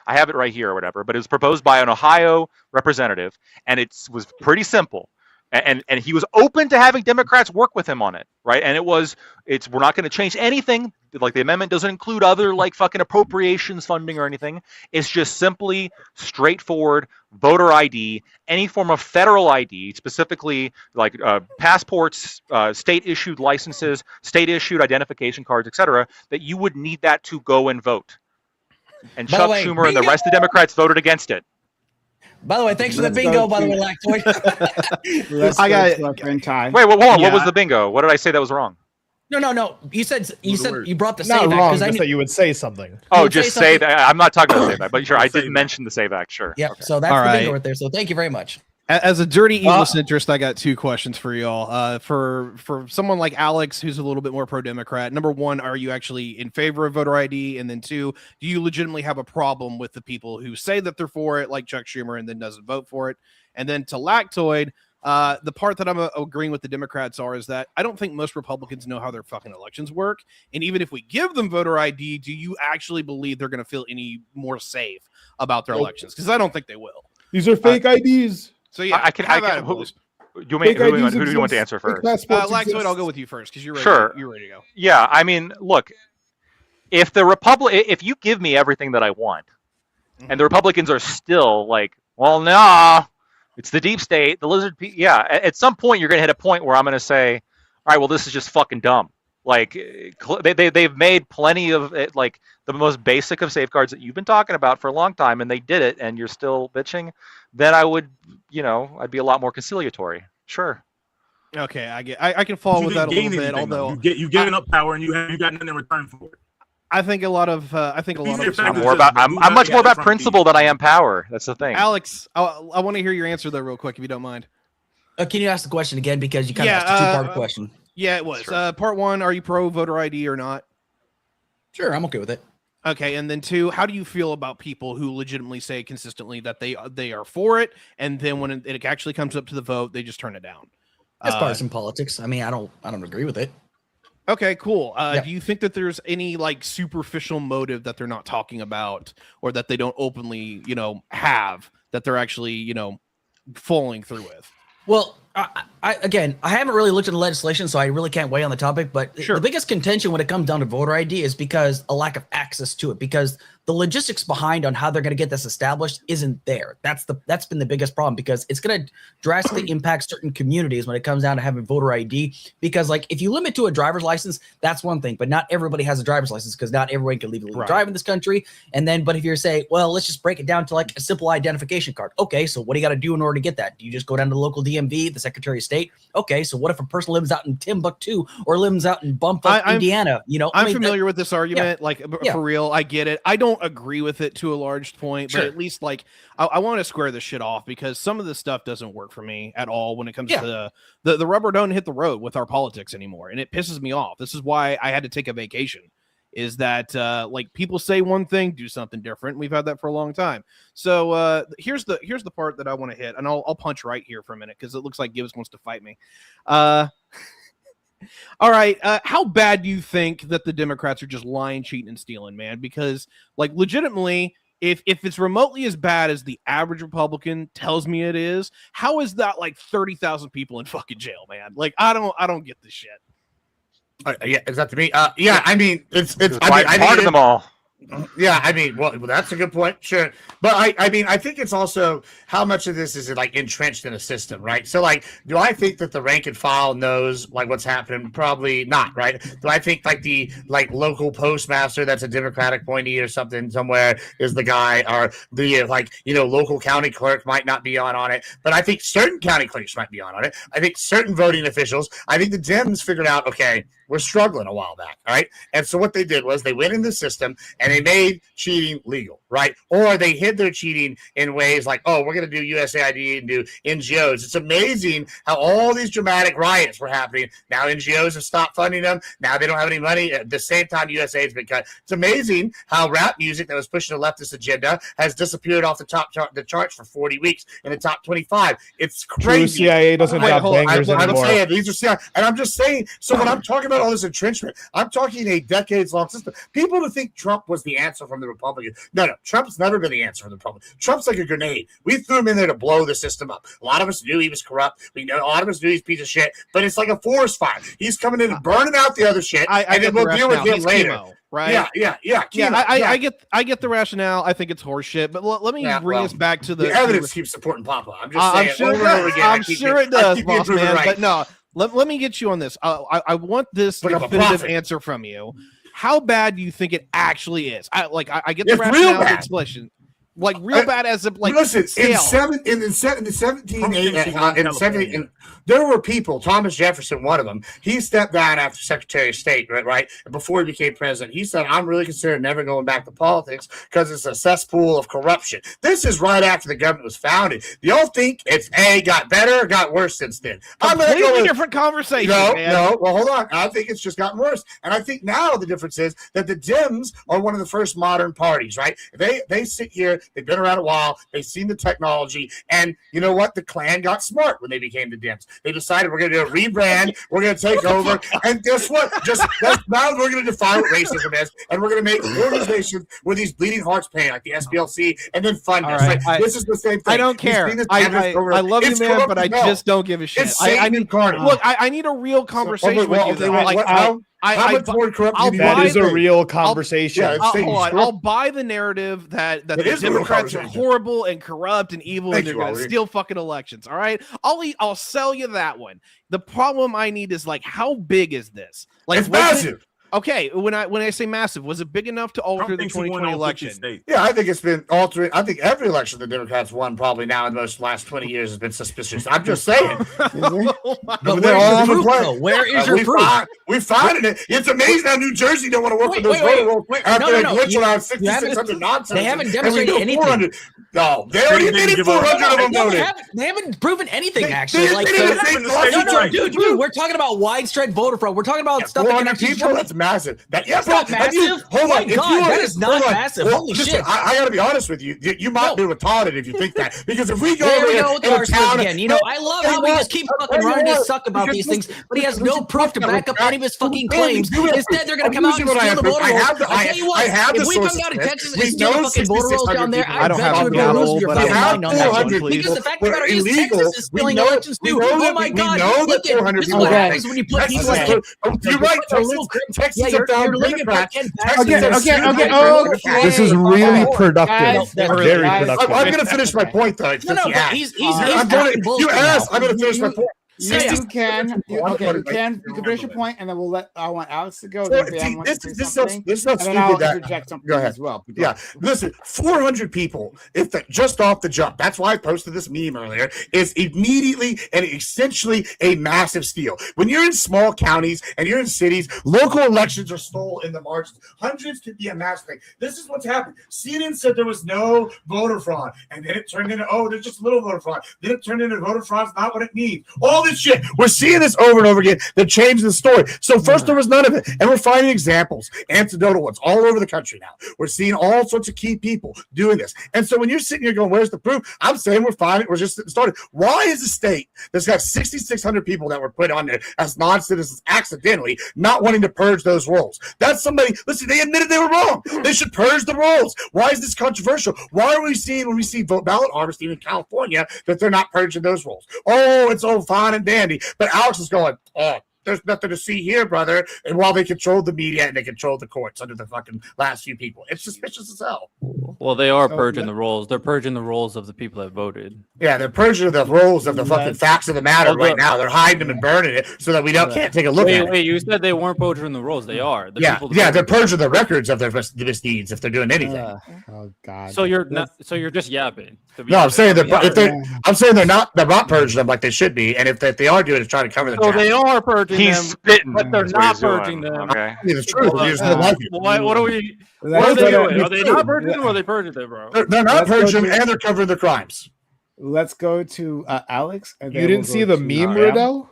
have it right here or whatever, but it was proposed by an Ohio representative, and it was pretty simple. And he was open to having Democrats work with him on it, right? And we're not going to change anything. Like the amendment doesn't include other like fucking appropriations funding or anything. It's just simply straightforward voter ID, any form of federal ID, specifically like passports, state issued licenses, state issued identification cards, etc. That you would need that to go and vote. And By the Chuck way, Schumer and the rest of the Democrats voted against it. By the way, thanks for the bingo. By the way, Lactoid. I got in time. Wait, hold on. Yeah. What was the bingo? What did I say that was wrong? No. You said word? you brought the Not save act wrong, because I just knew. that you would say something. Oh, would say just say something- that. I'm not talking about the SAVE Act, but sure, I Save did Act. mention the SAVE Act. Sure. Yep. Okay. So that's All the right. bingo right there. So thank you very much. As a dirty evil centrist, I got two questions for y'all. For someone like Alex, who's a little bit more pro-Democrat, number one, are you actually in favor of voter ID? And then two, do you legitimately have a problem with the people who say that they're for it, like Chuck Schumer, and then doesn't vote for it? And then to Lactoid, the part that I'm agreeing with the Democrats is that I don't think most Republicans know how their fucking elections work. And even if we give them voter ID, do you actually believe they're going to feel any more safe about their elections? Because I don't think they will. These are fake IDs. So yeah, I can. Who do you want to answer first? Lactoid, I'll go with you first because you're ready. Sure. You're ready to go. Yeah, I mean, look, if you give me everything that I want, and the Republicans are still like, well, nah, it's the deep state, the lizard. Yeah, at some point you're going to hit a point where I'm going to say, all right, well, this is just fucking dumb. Like they've made plenty of it, like the most basic of safeguards that you've been talking about for a long time, and they did it, and you're still bitching. Then I would, I'd be a lot more conciliatory. Sure. Okay, I can follow with that a little bit. Although you've given up power and you got nothing in return for it. I think a lot of I'm much more about principle than I am power. That's the thing. Alex, I want to hear your answer though, real quick, if you don't mind. Can you ask the question again because you kind of asked a two-part question? Yeah, it was. Sure. Part one, are you pro voter ID or not? Sure, I'm okay with it. Okay, and then two, how do you feel about people who legitimately say consistently that they are for it, and then when it actually comes up to the vote, they just turn it down? That's partisan politics. I mean, I don't agree with it. Okay, cool. Yeah. Do you think that there's any like superficial motive that they're not talking about, or that they don't openly, have that they're actually, falling through with? Well, I haven't really looked at the legislation, so I really can't weigh on the topic. But Sure. The biggest contention when it comes down to voter ID is because a lack of access to it, because the logistics behind on how they're going to get this established isn't there. That's been the biggest problem, because it's going to drastically impact certain communities when it comes down to having voter ID. Because like if you limit to a driver's license, that's one thing, but not everybody has a driver's license because not everyone can legally drive in this country. And then, but if you're saying, well, let's just break it down to like a simple identification card. Okay, so what do you got to do in order to get that? Do you just go down to the local DMV, the Secretary of State? Okay, so what if a person lives out in Timbuktu or lives out in Bumfuck, Indiana? I'm familiar with this argument. For real, I get it. I don't agree with it to a large point, but at least like I want to square this shit off, because some of this stuff doesn't work for me at all when it comes to the rubber don't hit the road with our politics anymore, and it pisses me off. This is why I had to take a vacation. Is that like people say one thing, do something different. We've had that for a long time. So here's the part that I want to hit, and I'll punch right here for a minute because it looks like Gibbs wants to fight me. All right. How bad do you think that the Democrats are just lying, cheating, and stealing, man? Because like legitimately, if it's remotely as bad as the average Republican tells me it is, how is that like 30,000 people in fucking jail, man? Like I don't get this shit. Yeah, is that to me? Yeah, I mean, it's part of them all. Yeah, I mean, well, that's a good point, sure. But I mean, I think it's also how much of this is like entrenched in a system, right? So, like, do I think that the rank and file knows like what's happening? Probably not, right? Do I think like the local postmaster that's a Democratic appointee or something somewhere is the guy, or the local county clerk might not be on it? But I think certain county clerks might be on it. I think certain voting officials. I think the Dems figured out, okay, were struggling a while back. All right. And so what they did was they went in the system and they made cheating legal, right? Or they hid their cheating in ways like, oh, we're going to do USAID and do NGOs. It's amazing how all these dramatic riots were happening. Now NGOs have stopped funding them. Now they don't have any money. At the same time, USA has been cut. It's amazing how rap music that was pushing the leftist agenda has disappeared off the charts for 40 weeks in the top 25. It's crazy. True CIA doesn't have bangers I'm anymore. saying these are CIA, and I'm just saying. So when I'm talking about all this entrenchment, I'm talking a decades-long system. People who think Trump was the answer from the Republicans, no, Trump's never been the answer from the Republicans. Trump's like a grenade. We threw him in there to blow the system up. A lot of us knew he was corrupt. We know a lot of us knew he's a piece of shit. But it's like a forest fire. He's coming in and burning out the other shit, and then we'll deal with him later. Chemo, right? Yeah. I get the rationale. I think it's horseshit. But let me bring us back to the evidence keeps supporting Papa. I'm just saying. I'm sure it does, boss man. Right. But no, let me get you on this. I want this definitive answer from you. How bad do you think it actually is? I get the rationale explanation. Like real bad as a like. Listen, in 17, there were people. Thomas Jefferson, one of them. He stepped down after Secretary of State, right? Before he became president, he said, "I'm really considering never going back to politics because it's a cesspool of corruption." This is right after the government was founded. Do y'all think it's got better or got worse since then? Completely different conversation. No. Well, hold on. I think it's just gotten worse, and I think now the difference is that the Dems are one of the first modern parties, right? They sit here. They've been around a while. They've seen the technology. And you know what? The Klan got smart when they became the Dems. They decided we're going to do a rebrand. We're going to take over. And guess what? Now we're going to define what racism is. And we're going to make organizations where these bleeding hearts pay, like the SPLC, and then fund us. Right. This is the same thing. I don't care. I love you, man, but I just don't give a shit. I need a real conversation with you. How much more corrupt? That is a real conversation. I'll buy the narrative that the Democrats are horrible and corrupt and evil and they're going to steal fucking elections. All right, I'll sell you that one. The problem I need is like, how big is this? Like, it's massive. Okay, when I say massive, was it big enough to alter the 2020 election? Yeah, I think it's been altering. I think every election the Democrats won probably now in the last 20 years has been suspicious. I'm just saying. But where is your proof? We're finding it. It's amazing how New Jersey don't want to work with those voter rolls after they glitch around 6,600 nonsense. They haven't demonstrated anything. No, they already admitted 400 of them voted. They haven't proven anything, actually. Dude, we're talking about widespread voter fraud. We're talking about stuff that can actually people. That's massive. That's not massive. Hold on. That is not massive. Holy shit. I got to be honest with you. You might be retarded if you think that. Because if we go again, I love how we just keep fucking running his suck about these things, but he has no proof to back up any of his fucking claims. Instead, they're going to come out and steal the voter rolls. I tell you what, if we come down to Texas and steal the fucking voter rolls down there, I bet you would go lose your fucking mind on that one. Because the fact of the matter is, Texas is stealing elections too. Oh my God. Look at this is what happens when you put people like you're right. Texas are found Democrats. This is really productive. Very productive. I'm going to finish my point, though. No, but he's I'm going to finish my point. Yes, you can. You can finish your point, and then I want Alex to go. This is not stupid. Interject something go ahead as well. Yeah, listen, 400 people, just off the jump. That's why I posted this meme earlier. Is immediately and essentially a massive steal. When you're in small counties and you're in cities, local elections are stolen in the margins. Hundreds could be a massive thing. This is what's happened. CNN said there was no voter fraud, and then it turned into there's just little voter fraud. Then it turned into voter fraud's not what it means. All this shit. We're seeing this over and over again. They're changing the story. So first there was none of it. And we're finding examples, anecdotal ones, all over the country now. We're seeing all sorts of key people doing this. And so when you're sitting here going, where's the proof? I'm saying we're finding we're just started. Why is a state that's got 6,600 people that were put on there as non-citizens accidentally not wanting to purge those rolls? That's somebody, listen, they admitted they were wrong. They should purge the rolls. Why is this controversial? Why are we seeing when we see ballot harvesting in California that they're not purging those rolls? Oh, it's all fine and dandy. But Alex is going, there's nothing to see here, brother. And while they controlled the media and they controlled the courts under the fucking last few people, it's suspicious as hell. Well, they are purging the rolls. They're purging the rolls of the people that voted. Yeah, they're purging the rolls of the fucking facts of the matter right now. They're hiding them and burning it so that we can't take a look at it. Wait, you said they weren't purging the rolls. They are. They're purging the records of their misdeeds if they're doing anything. Oh God. So you're not. So you're just yapping. No, I'm saying they're not purging them like they should be, and if they are doing it, trying to cover the. So they are purging purging He's them, spitting. but they're That's what not he's doing, purging them. Okay. I mean, the truth. You just don't like it. What are we? What Let's are they go to- doing? Are they not purging them or are they purging them, bro? They're not Let's go purging to- and they're covering their crimes. Let's go to Alex. And You then didn't we'll see go the to meme, Bam. Riddell?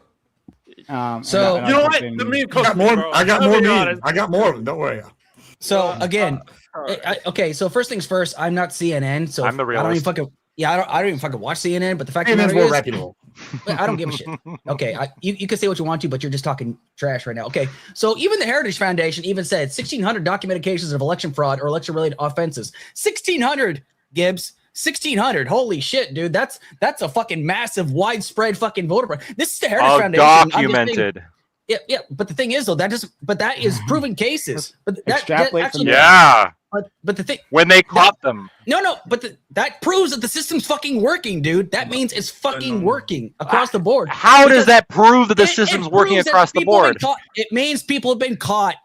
So- and You know I'll what? jump in. The meme I cooked got me, more. bro. I got I'll more be memes. honest. I got more of them. Don't worry. So again, All right. okay. So first things first, I'm not CNN, so I'm the I don't even realist. fucking I don't even fucking watch CNN. But the fact of the CNN's matter more is, reputable. I don't give a shit. Okay, you can say what you want to, but you're just talking trash right now. Okay, so even the Heritage Foundation even said 1,600 documented cases of election fraud or election-related offenses. 1,600, Gibbs. 1,600. Holy shit, dude. That's a fucking massive, widespread fucking voter fraud. This is the Heritage Foundation. I'm just saying- Documented. Yeah. But the thing is, though, that is proven cases. But that Extrapolate from actually, there. Yeah. But the thing, When they caught them. no, but that proves that the system's fucking working, dude. That means it's fucking working across the board. How does Because that prove that the it system's proves working that across the people have been board? caught. It means people have been caught.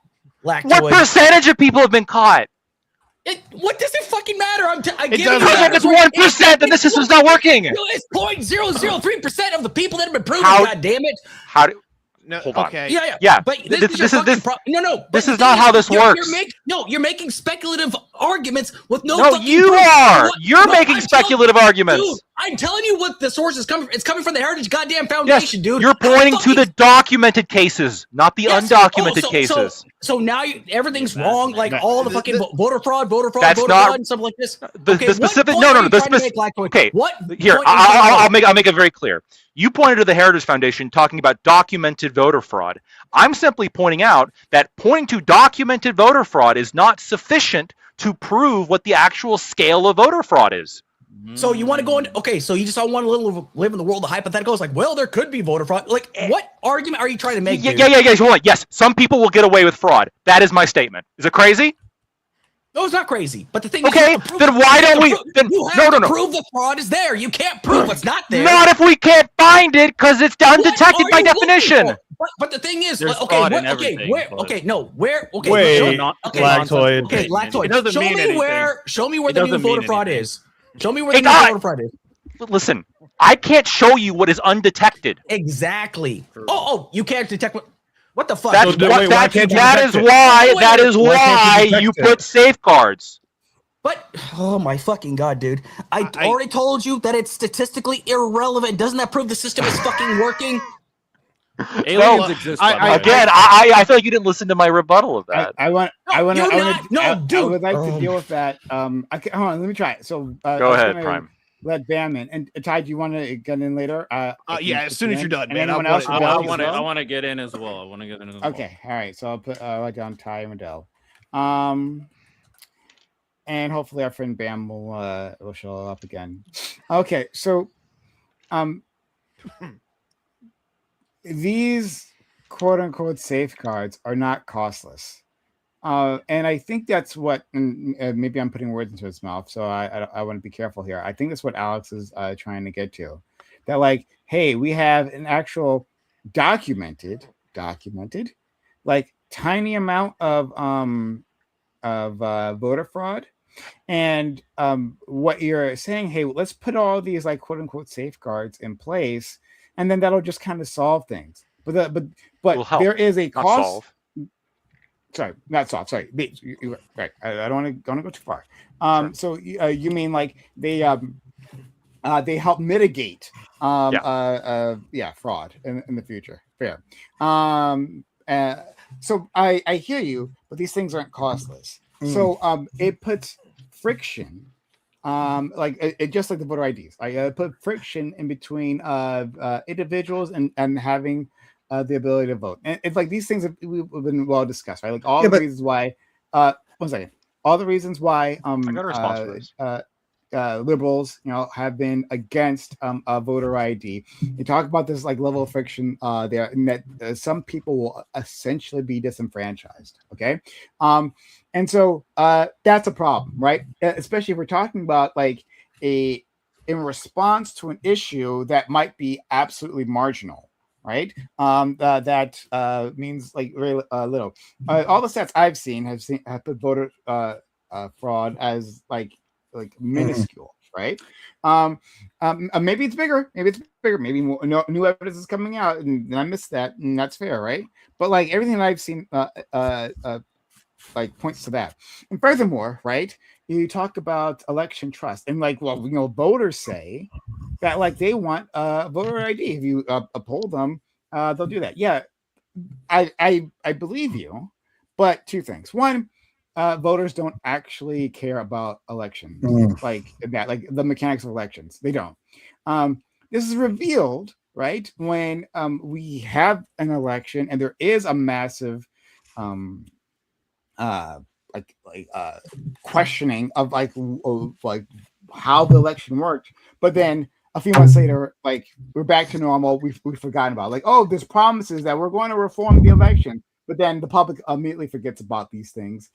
What Lactoid. percentage of people have been caught? What does it fucking matter? I get doesn't it. Because if it's 1%, then the system's not working. It's 0.003% of the people that have been proven. How- God damn it! How do? No, Hold on. okay. Yeah. But This your is- fucking this- no. but this the is thing not how this you're works. You're making speculative arguments with no. No, fucking you proof. are. What- You're no, making I'm speculative telling- arguments. Dude, I'm telling you what the source is coming. It's coming from the Heritage Goddamn Foundation, dude. You're I'm pointing to fucking- the documented cases, not the Yes. undocumented Oh, cases. So now everything's wrong. Like all the fucking voter fraud, That's voter not- fraud, and stuff like this. The what specific. point No, are no, you the trying to specific. make, Lactoid? Okay, What? here point are you trying to I'll make it very clear. You pointed to the Heritage Foundation talking about documented voter fraud. I'm simply pointing out that pointing to documented voter fraud is not sufficient to prove what the actual scale of voter fraud is. So you want to go in? Okay, so you just don't want to live in the world of hypotheticals. Like, well, there could be voter fraud. Like, what argument are you trying to make? Dude? Yeah. Hold on. Yes, some people will get away with fraud. That is my statement. Is it crazy? No, it's not crazy. But the thing Okay, is, you have to prove- then why you have don't to we- prove- then- you have no. to prove the fraud is there. You can't prove what's not there. Not if we can't find it because it's What undetected are by you looking definition. for? But the thing is, There's okay, fraud where, in okay, everything, where, but- okay, no, where, okay, Wait, show, okay, Lactoid. okay, Lactoid. It doesn't Show mean me anything. where It the new doesn't voter mean fraud anything. is. Show me where the It new does. voter fraud is. Listen, I can't show you what is undetected. Exactly. Oh, you can't detect what the fuck? That's So, what, wait, why that, can't you that detect is it? why Wait, that is why can't why you detect you it? put safeguards. But oh my fucking god, dude! I I- already told you that it's statistically irrelevant. Doesn't that prove the system is fucking working? Aliens exist. by the way. Again, I feel like you didn't listen to my rebuttal of that. I want you're to not. No, I dude. would like to deal with that. Hold on, let me try it. So I Go was ahead, gonna Prime. Let Bam in. And Ty, do you want to get in later? Yeah, as soon as you're done, And man. anyone I'll else? put it- Rebel I as want to. well? I want to get in as well. I want to get in as well. Okay, all right. So I'll put write down Ty and Riddell. And hopefully our friend Bam will show up again. Okay, so these quote unquote safeguards are not costless. And I think that's what, and maybe I'm putting words into his mouth, so I want to be careful here. I think that's what Alex is trying to get to. That like, hey, we have an actual documented, like tiny amount of voter fraud. And what you're saying, hey, let's put all these like quote unquote safeguards in place, and then that'll just kind of solve things. But Will help, there is a not cost. solve. Sorry, not solve. Sorry, you're right. I don't want to go too far. So you mean like they help mitigate fraud in the future. Fair. So I hear you, but these things aren't costless. So it puts friction, it just like the voter IDs. I put friction in between individuals and having the ability to vote. And it's like these things we've been well discussed, right? Like all the reasons why. 1 second. All the reasons why I got a response for this. liberals, have been against a voter ID. You talk about this like level of friction there, and that some people will essentially be disenfranchised. Okay, and so that's a problem, right? Especially if we're talking about like in response to an issue that might be absolutely marginal. Right. That means like very little. All the stats I've seen have put voter fraud as like minuscule. right? Maybe it's bigger. Maybe new evidence is coming out, and I missed that, and that's fair, right? But like everything that I've seen, like points to that. And furthermore, right, you talk about election trust, and like, well, voters say that like they want voter ID. If you uphold them, they'll do that. Yeah, I believe you, but two things. One, voters don't actually care about elections like that, like the mechanics of elections. They don't. This is revealed, right, when we have an election and there is a massive questioning of like how the election worked, but then a few months later, like we're back to normal. We've forgotten about like, oh, there's promises that we're going to reform the election, but then the public immediately forgets about these things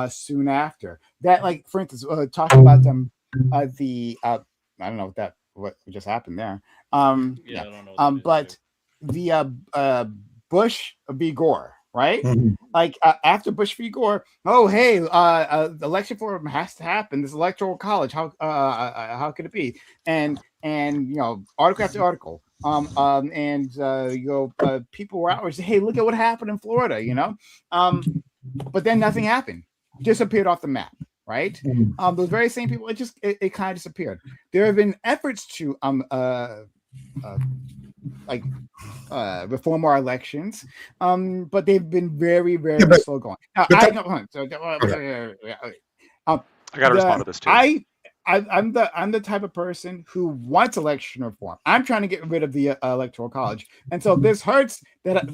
soon after that. Like for instance, talking about the I don't know what just happened there. I don't know but the Bush v. Gore. Right, like after Bush v. Gore, oh hey, the election reform has to happen. This electoral college, how could it be? And article after article, people were outraged. Hey, look at what happened in Florida, but then nothing happened, disappeared off the map. Right, those very same people, it kind of disappeared. There have been efforts to reform our elections, but they've been very, very slow going. Now, I got to respond to this too. I'm the type of person who wants election reform. I'm trying to get rid of the electoral college, and so this hurts that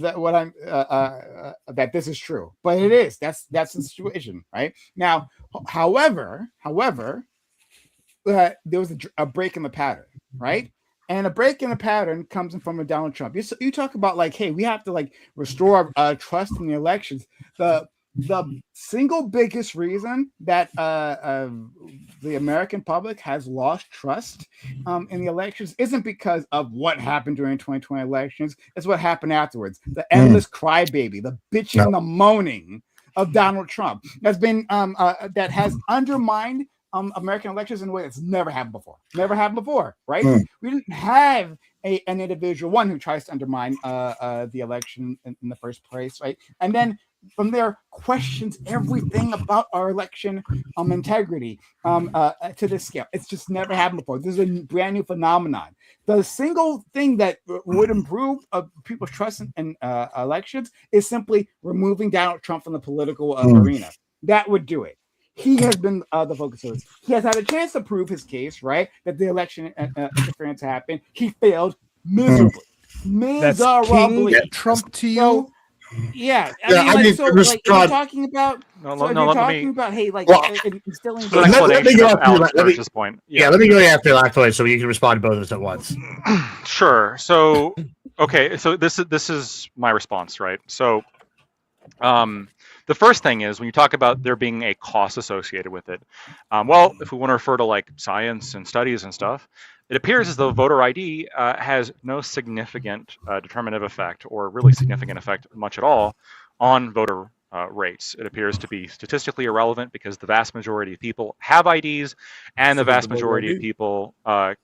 this is true, but it is. That's the situation, right? Now, however, there was a break in the pattern, right? And a break in the pattern comes from Donald Trump. You talk about like, hey, we have to like restore trust in the elections. The single biggest reason that the American public has lost trust in the elections isn't because of what happened during 2020 elections. It's what happened afterwards. The endless crybaby, the bitching, the moaning of Donald Trump has been that has undermined American elections in a way that's never happened before. Right? We didn't have an individual one who tries to undermine the election in the first place, right? And then from there, questions everything about our election integrity to this scale. It's just never happened before. This is a brand new phenomenon. The single thing that would improve people's trust in elections is simply removing Donald Trump from the political arena. That would do it. He has been the focus of this. He has had a chance to prove his case, right? That the election interference happened. He failed miserably. That's King Trump to you. So, yeah, you're talking about. Hey, like instilling. Let me go after this point. Let me go after Lactoid so you can respond to both of us at once. Sure. So, okay. So this is my response, right? So, the first thing is when you talk about there being a cost associated with it. Well, if we want to refer to like science and studies and stuff, it appears as though voter ID has no significant determinative effect or really significant effect much at all on voter rates. It appears to be statistically irrelevant because the vast majority of people have IDs and the vast majority of people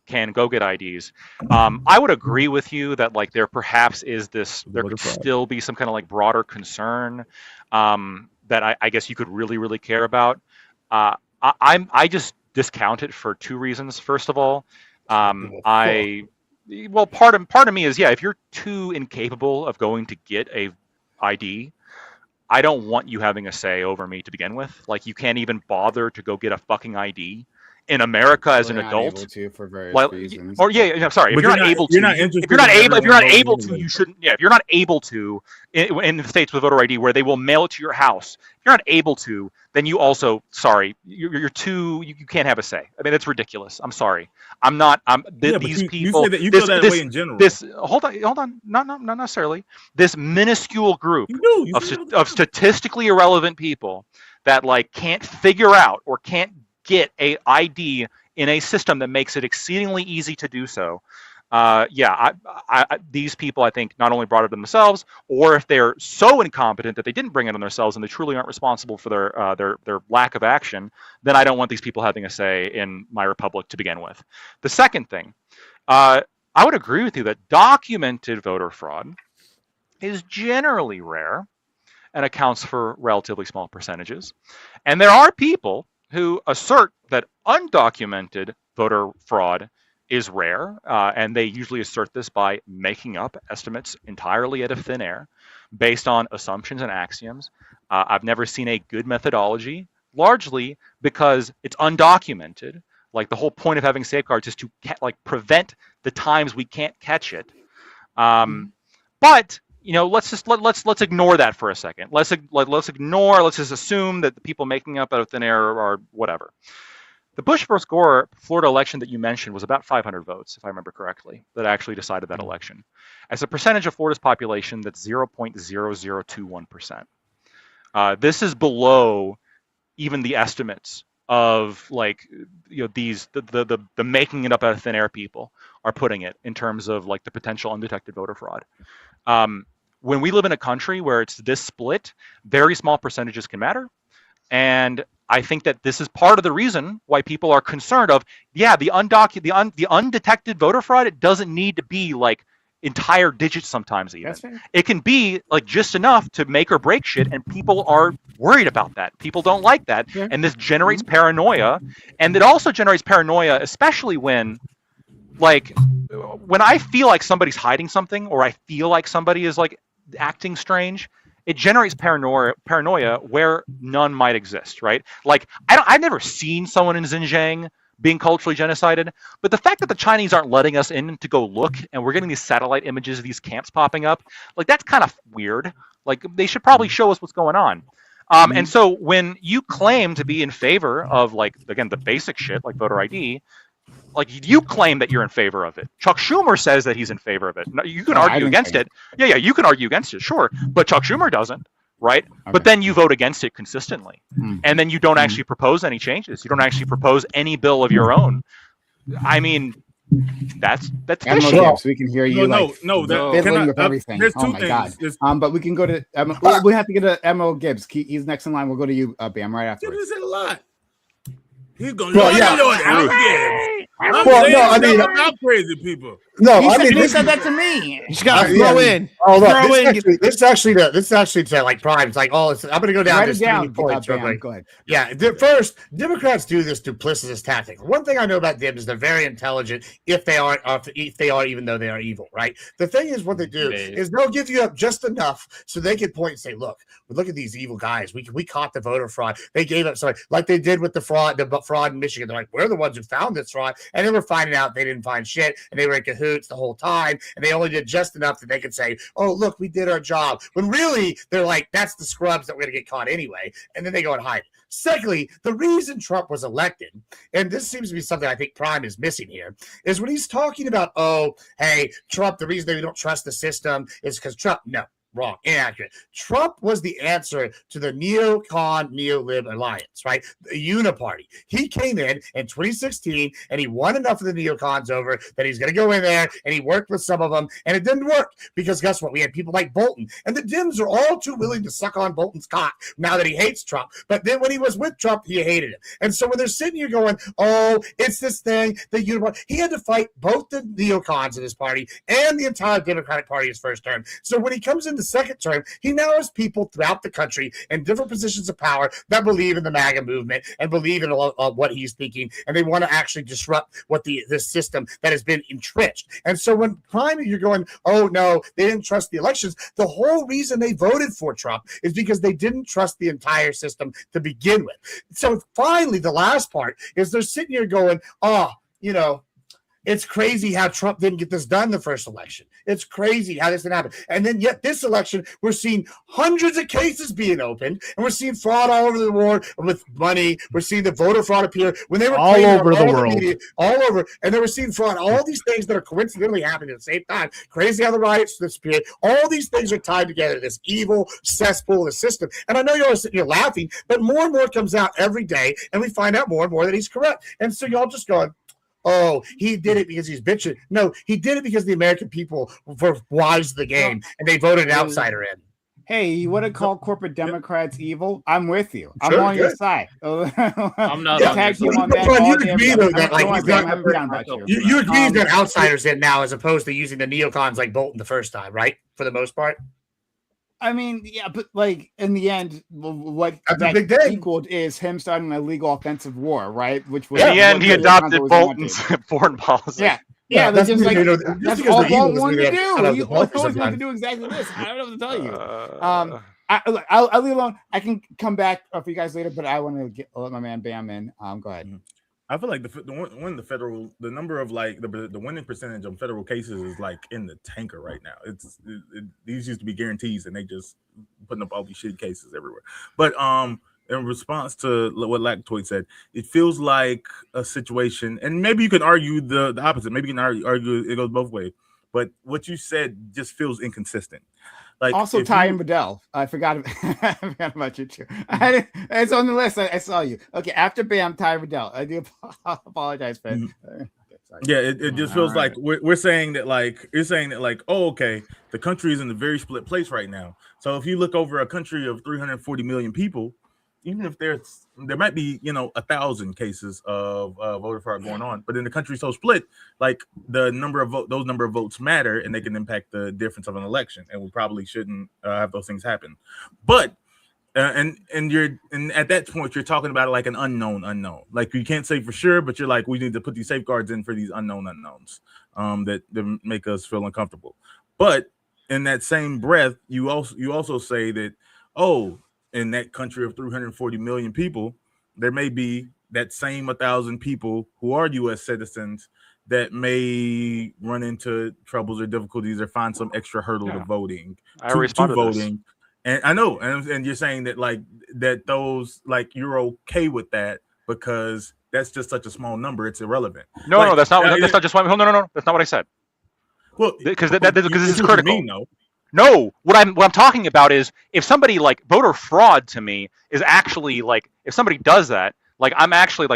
can go get IDs. I would agree with you that like there perhaps is there could still be some kind of like broader concern that I guess you could really care about. I just discount it for two reasons. First of all, part of me is, if you're too incapable of going to get a ID, I don't want you having a say over me to begin with. Like, you can't even bother to go get a fucking ID in America as an adult. Able to for various reasons. Or sorry. If you're not able to, you shouldn't. Yeah, if you're not able to in the states with voter ID where they will mail it to your house, if you're not able to, then you also, sorry, you're too. You can't have a say. I mean, that's ridiculous. I'm sorry. I'm not. These people. You say that you feel that way in general. Hold on. Not necessarily. This minuscule group of statistically irrelevant people that like can't figure out or can't get a ID in a system that makes it exceedingly easy to do so. these people, I think, not only brought it on themselves, or if they're so incompetent that they didn't bring it on themselves and they truly aren't responsible for their lack of action, then I don't want these people having a say in my republic to begin with. The second thing, I would agree with you that documented voter fraud is generally rare and accounts for relatively small percentages. And there are people who assert that undocumented voter fraud is rare, and they usually assert this by making up estimates entirely out of thin air based on assumptions and axioms. I've never seen a good methodology, largely because it's undocumented. Like, the whole point of having safeguards is to prevent the times we can't catch it. But let's ignore that for a second. Let's just assume that the people making up out of thin air are whatever. The Bush versus Gore Florida election that you mentioned was about 500 votes, if I remember correctly, that actually decided that election. As a percentage of Florida's population, that's 0.0021%. This is below even the estimates of the making it up out of thin air people are putting it in terms of the potential undetected voter fraud. When we live in a country where it's this split, very small percentages can matter. And I think that this is part of the reason why people are concerned of, the undetected voter fraud. It doesn't need to be entire digits sometimes even. It can be just enough to make or break shit, and people are worried about that. People don't like that. Yeah. And this generates paranoia. And it also generates paranoia, especially when I feel like somebody's hiding something, or I feel like somebody is acting strange, it generates paranoia where none might exist, right? I've never seen someone in Xinjiang being culturally genocided, but the fact that the Chinese aren't letting us in to go look, and we're getting these satellite images of these camps popping up, that's kind of weird. They should probably show us what's going on. And so when you claim to be in favor of, again, the basic shit like voter ID, you claim that you're in favor of it. Chuck Schumer says that he's in favor of it. You can argue against it. Yeah, you can argue against it, sure. But Chuck Schumer doesn't, right? Okay. But then you vote against it consistently. And then you don't actually propose any changes. You don't actually propose any bill of your own. I mean, that's fishy. So we can hear you fiddling with everything. There's two things. God. But we can go to we have to get to Emerald Gibbs. He's next in line. We'll go to you, Bam, right after. This is a lot. He's going about crazy people. No, he said that to me. You just gotta throw in. Oh, look, this is actually to Prime. It's I'm going to go down this points. Go ahead. Yeah, first, Democrats do this duplicitous tactic. One thing I know about them is they're very intelligent if they are, even though they are evil, right? The thing is, what they do is they'll give you up just enough so they can point and say, look at these evil guys. We caught the voter fraud. They gave up, like they did with the fraud in Michigan. They're like, we're the ones who found this fraud. And they were finding out they didn't find shit, and they were in cahoots the whole time, and they only did just enough that they could say, oh, look, we did our job, when really they're like, that's the scrubs that we're going to get caught anyway, and then they go and hide. Secondly, the reason Trump was elected, and this seems to be something I think Prime is missing here, is when he's talking about, oh, hey, Trump, the reason that we don't trust the system is because Trump, no. Wrong, inaccurate. Trump was the answer to the neocon, neo-lib alliance, right? The uniparty. He came in 2016, and he won enough of the neocons over that he's going to go in there, and he worked with some of them, and it didn't work because guess what? We had people like Bolton, and the Dems are all too willing to suck on Bolton's cock now that he hates Trump. But then when he was with Trump, he hated him. And so when they're sitting here going, oh, it's this thing, the uniparty, he had to fight both the neocons in his party and the entire Democratic Party his first term. So when he comes into second term, he now has people throughout the country in different positions of power that believe in the MAGA movement and believe in what he's thinking, and they want to actually disrupt what the system that has been entrenched. And so when Prime, you're going, oh no, they didn't trust the elections. The whole reason they voted for Trump is because they didn't trust the entire system to begin with. So finally, the last part is they're sitting here going, it's crazy how Trump didn't get this done the first election. It's crazy how this didn't happen. And then yet this election, we're seeing hundreds of cases being opened, and we're seeing fraud all over the world with money. We're seeing the voter fraud appear when they were all over the world. Media, all over. And then we're seeing fraud, all these things that are coincidentally happening at the same time. Crazy how the riots disappeared. All these things are tied together, this evil cesspool of the system. And I know y'all are sitting here laughing, but more and more comes out every day, and we find out more and more that he's correct. And so y'all just going, oh, he did it because he's bitching. No, he did it because the American people were wise to the game and they voted an outsider in. Hey, you want to call corporate Democrats evil? I'm with you. I'm Sure, on your good. side. I'm not Yeah, on tag your team side. on that. But all you damn agree, day. though, that, like, Don't he's worry, not- I'm down about you. You agree he's got outsiders in now as opposed to using the neocons like Bolton the first time, right? For the most part. I mean, yeah, but like in the end, what That's a that big thing. equaled is him starting a legal offensive war, right? Which was In the end, what he the neocons adopted always Bolton's wanted. foreign policy. Yeah, that's just like just that's because all they're evil Bolton doesn't wanted mean to they have do. to He help always you wanted to sometimes. do exactly this. I don't know what to tell you. Uh, I'll leave alone. I can come back for you guys later, but I want to let my man Bam in. Go ahead. I feel like the number of like the winning percentage of federal cases is like in the tanker right now. These used to be guarantees, and they just putting up all these shitty cases everywhere. But in response to what Lactoid said, it feels like a situation, and maybe you can argue the opposite. Maybe you can argue it goes both ways. But what you said just feels inconsistent. Like Also, Ty and Bedell. I forgot about you too. It's on the list. I saw you. Okay, after Bam, Ty Bedell. I do apologize, Ben. Yeah, it just feels like we're saying that, like, you're saying that, like, oh, okay, the country is in a very split place right now. So if you look over a country of 340 million people, even if there might be 1,000 cases of voter fraud going on, but in the country so split, like the number of those number of votes matter, and they can impact the difference of an election, and we probably shouldn't have those things happen. But and at that point you're talking about like an unknown. Like you can't say for sure, but you're like, we need to put these safeguards in for these unknown unknowns that make us feel uncomfortable. But in that same breath, you also say that, oh, in that country of 340 million people, there may be that same 1,000 people who are U.S. citizens that may run into troubles or difficulties or find some extra hurdle to voting. To voting. And I know, and you're saying that that those you're okay with that because that's just such a small number, it's irrelevant. No, that's not just why. No, that's not what I said. Well, because this is critical. Mean, though. No, what I'm talking about is if somebody voter fraud to me is actually if somebody does that, I'm actually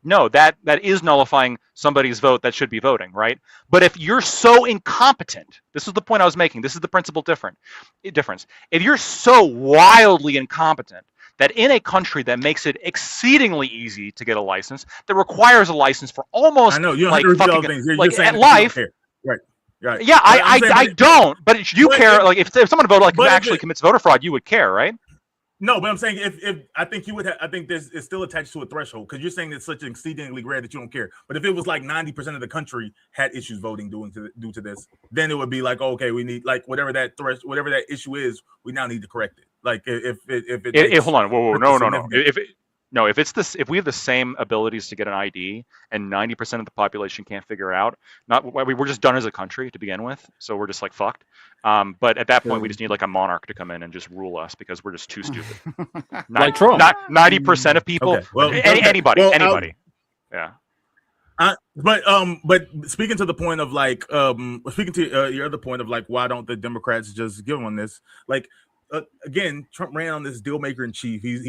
no, that is nullifying somebody's vote that should be voting, right? But if you're so incompetent, this is the point I was making. This is the principal difference. If you're so wildly incompetent that in a country that makes it exceedingly easy to get a license, that requires a license for almost I know you don't have to repeat all things. You're saying at life. Right. Right. Yeah, I don't. But you care. If someone voted actually commits voter fraud, you would care, right? No, but I'm saying if I think you would have, I think it's still attached to a threshold because you're saying it's such an exceedingly rare that you don't care. But if it was 90% of the country had issues voting due to this, then it would be okay, we need whatever that issue is, we now need to correct it. Hold on, whoa, no. If we have the same abilities to get an ID and 90% of the population can't figure out, we're just done as a country to begin with, so we're just fucked. But at that point, we just need a monarch to come in and just rule us because we're just too stupid. Like Trump. Not 90% of people. Okay. Well, anybody. Yeah. But speaking to the point of speaking to your other point of why don't the Democrats just give on this? Again, Trump ran on this deal maker in chief. He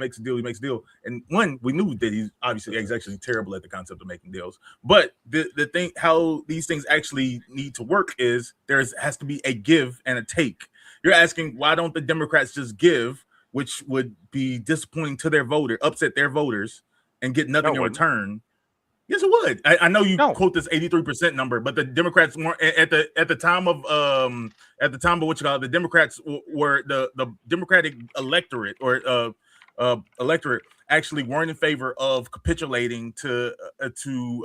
makes a deal. He makes a deal. And we knew that he's actually terrible at the concept of making deals. But the thing, how these things actually need to work is has to be a give and a take. You're asking why don't the Democrats just give, which would be disappointing to their upset their voters, and get nothing in return. Yes, it would. I know you quote this 83% number, but the Democrats weren't at the time of what you call it, the Democrats were the Democratic electorate or electorate actually weren't in favor of capitulating to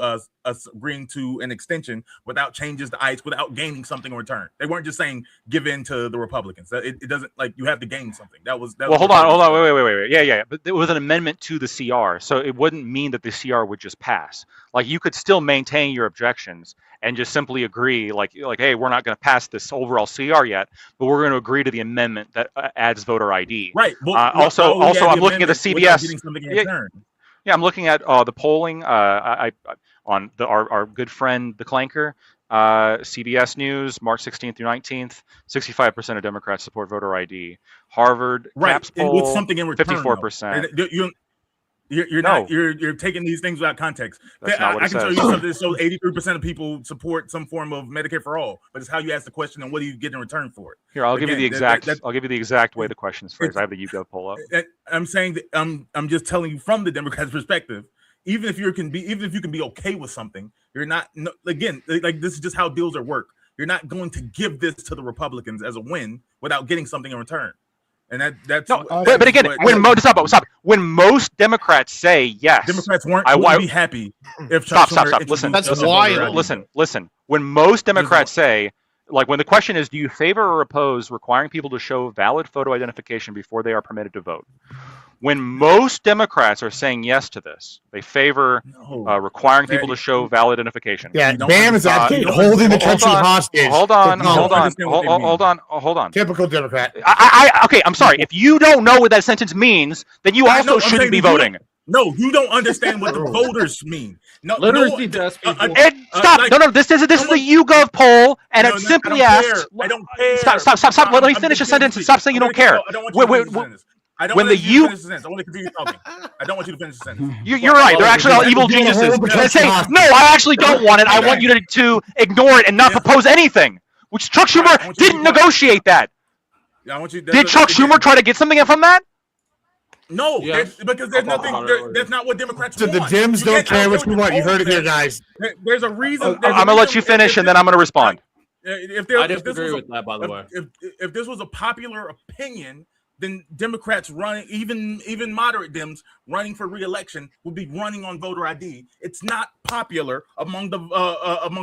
us agreeing to an extension without changes to ICE, without gaining something in return. They weren't just saying give in to the Republicans. It doesn't you have to gain something. Hold on. Wait. Yeah. But it was an amendment to the CR, so it wouldn't mean that the CR would just pass. You could still maintain your objections and just simply agree, hey, we're not going to pass this overall CR yet, but we're going to agree to the amendment that adds voter ID. Right. Also, I'm looking at the CBS. I'm looking at the polling on our good friend the Clanker, CBS News, March 16th through 19th. 65% of Democrats support voter ID. Harvard Caps poll, with something in return, 54%. You're No. not. You're taking these things without context. That's not what I it can show says. you something that shows 83% of people support some form of Medicare for all, but it's how you ask the question and what do you get in return for it. Here, I'll give you the Again, exact. I'll give you the exact way the question is phrased. I have the YouGov pull up. I'm saying that I'm just telling you from the Democrats' perspective. Even if you can be okay with something, you're not. Again, like this is just how deals are work. You're not going to give this to the Republicans as a win without getting something in return. And that's no, but again, stop. When most Democrats say yes, Democrats wouldn't be happy if stop. Listen, that's wild. Listen. When most Democrats say, like, when the question is, do you favor or oppose requiring people to show valid photo identification before they are permitted to vote? When most Democrats are saying yes to this, they favor requiring people to show valid identification. Yeah, Bam is advocating holding the country hostage. Hold on. Typical Democrat. Okay, I'm sorry. If you don't know what that sentence means, then you also shouldn't be voting. No, you don't understand what the voters mean. No, Literacy tests people. Stop! No. This is a YouGov poll, and it simply asks. I don't care. Stop! Let me finish a sentence and stop saying you don't care. I don't want you to finish the sentence. I don't want you to finish the sentence. I want to continue talking. I don't want you to finish the sentence. You're right. They're actually all evil geniuses. They say, no, I actually don't want it. I want you to ignore it and not propose anything. Which Chuck Schumer didn't negotiate that. Did Chuck Schumer try to get something from that? No, because there's nothing. That's not what Democrats want. The Dems don't care what you want. You heard it here, guys. There's a reason. I'm gonna let you finish, and then I'm gonna respond. I disagree with that, by the way. If this was a popular opinion, then Democrats running, even moderate Dems running for re-election would be running on voter ID. It's not popular among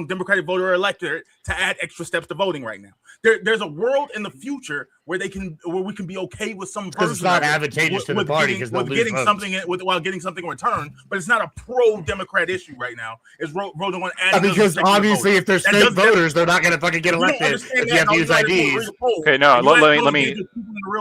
Democratic voter electorate to add extra steps to voting right now. There's a world in the future where we can be okay with some version. It's not advantageous to the party while getting something in return, but it's not a pro-Democrat issue right now. It's voting on adding because obviously, if they're state voters, they're not going to fucking get elected if you have to use IDs. Okay, no, let me.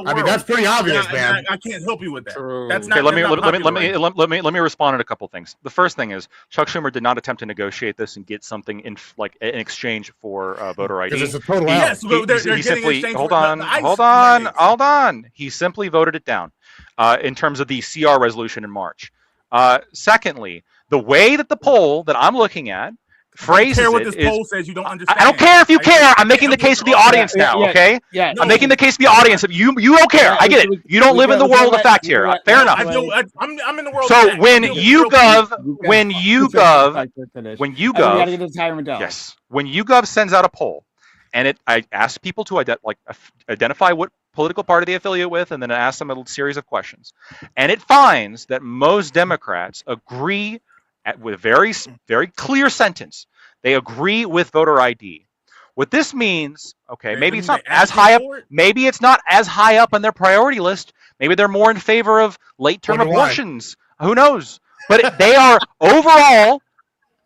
I mean, that's pretty obvious, man. I can't help you with that. True. That's okay, not. let me respond on a couple things. The first thing is Chuck Schumer did not attempt to negotiate this and get something in exchange for voter ID. Because it's a total out. He simply hold on. He simply voted it down in terms of the CR resolution in March. Secondly, the way that the poll that I'm looking at phrases I don't care it what this is, poll says. You don't understand. I don't care if you care. I'm making the case to the audience now. Okay. Yeah. I'm making the case to the audience. You don't care. I get it. You don't live in the world of fact here. Fair enough. I'm in the world. So when YouGov yes, when YouGov sends out a poll, and I ask people to identify what political party they affiliate with, and then it asks them a series of questions, and it finds that most Democrats agree with a very, very clear sentence. They agree with voter ID. What this means, okay, maybe it's not as high up. Maybe it's not as high up on their priority list. Maybe they're more in favor of late-term abortions. Who knows? But they are overall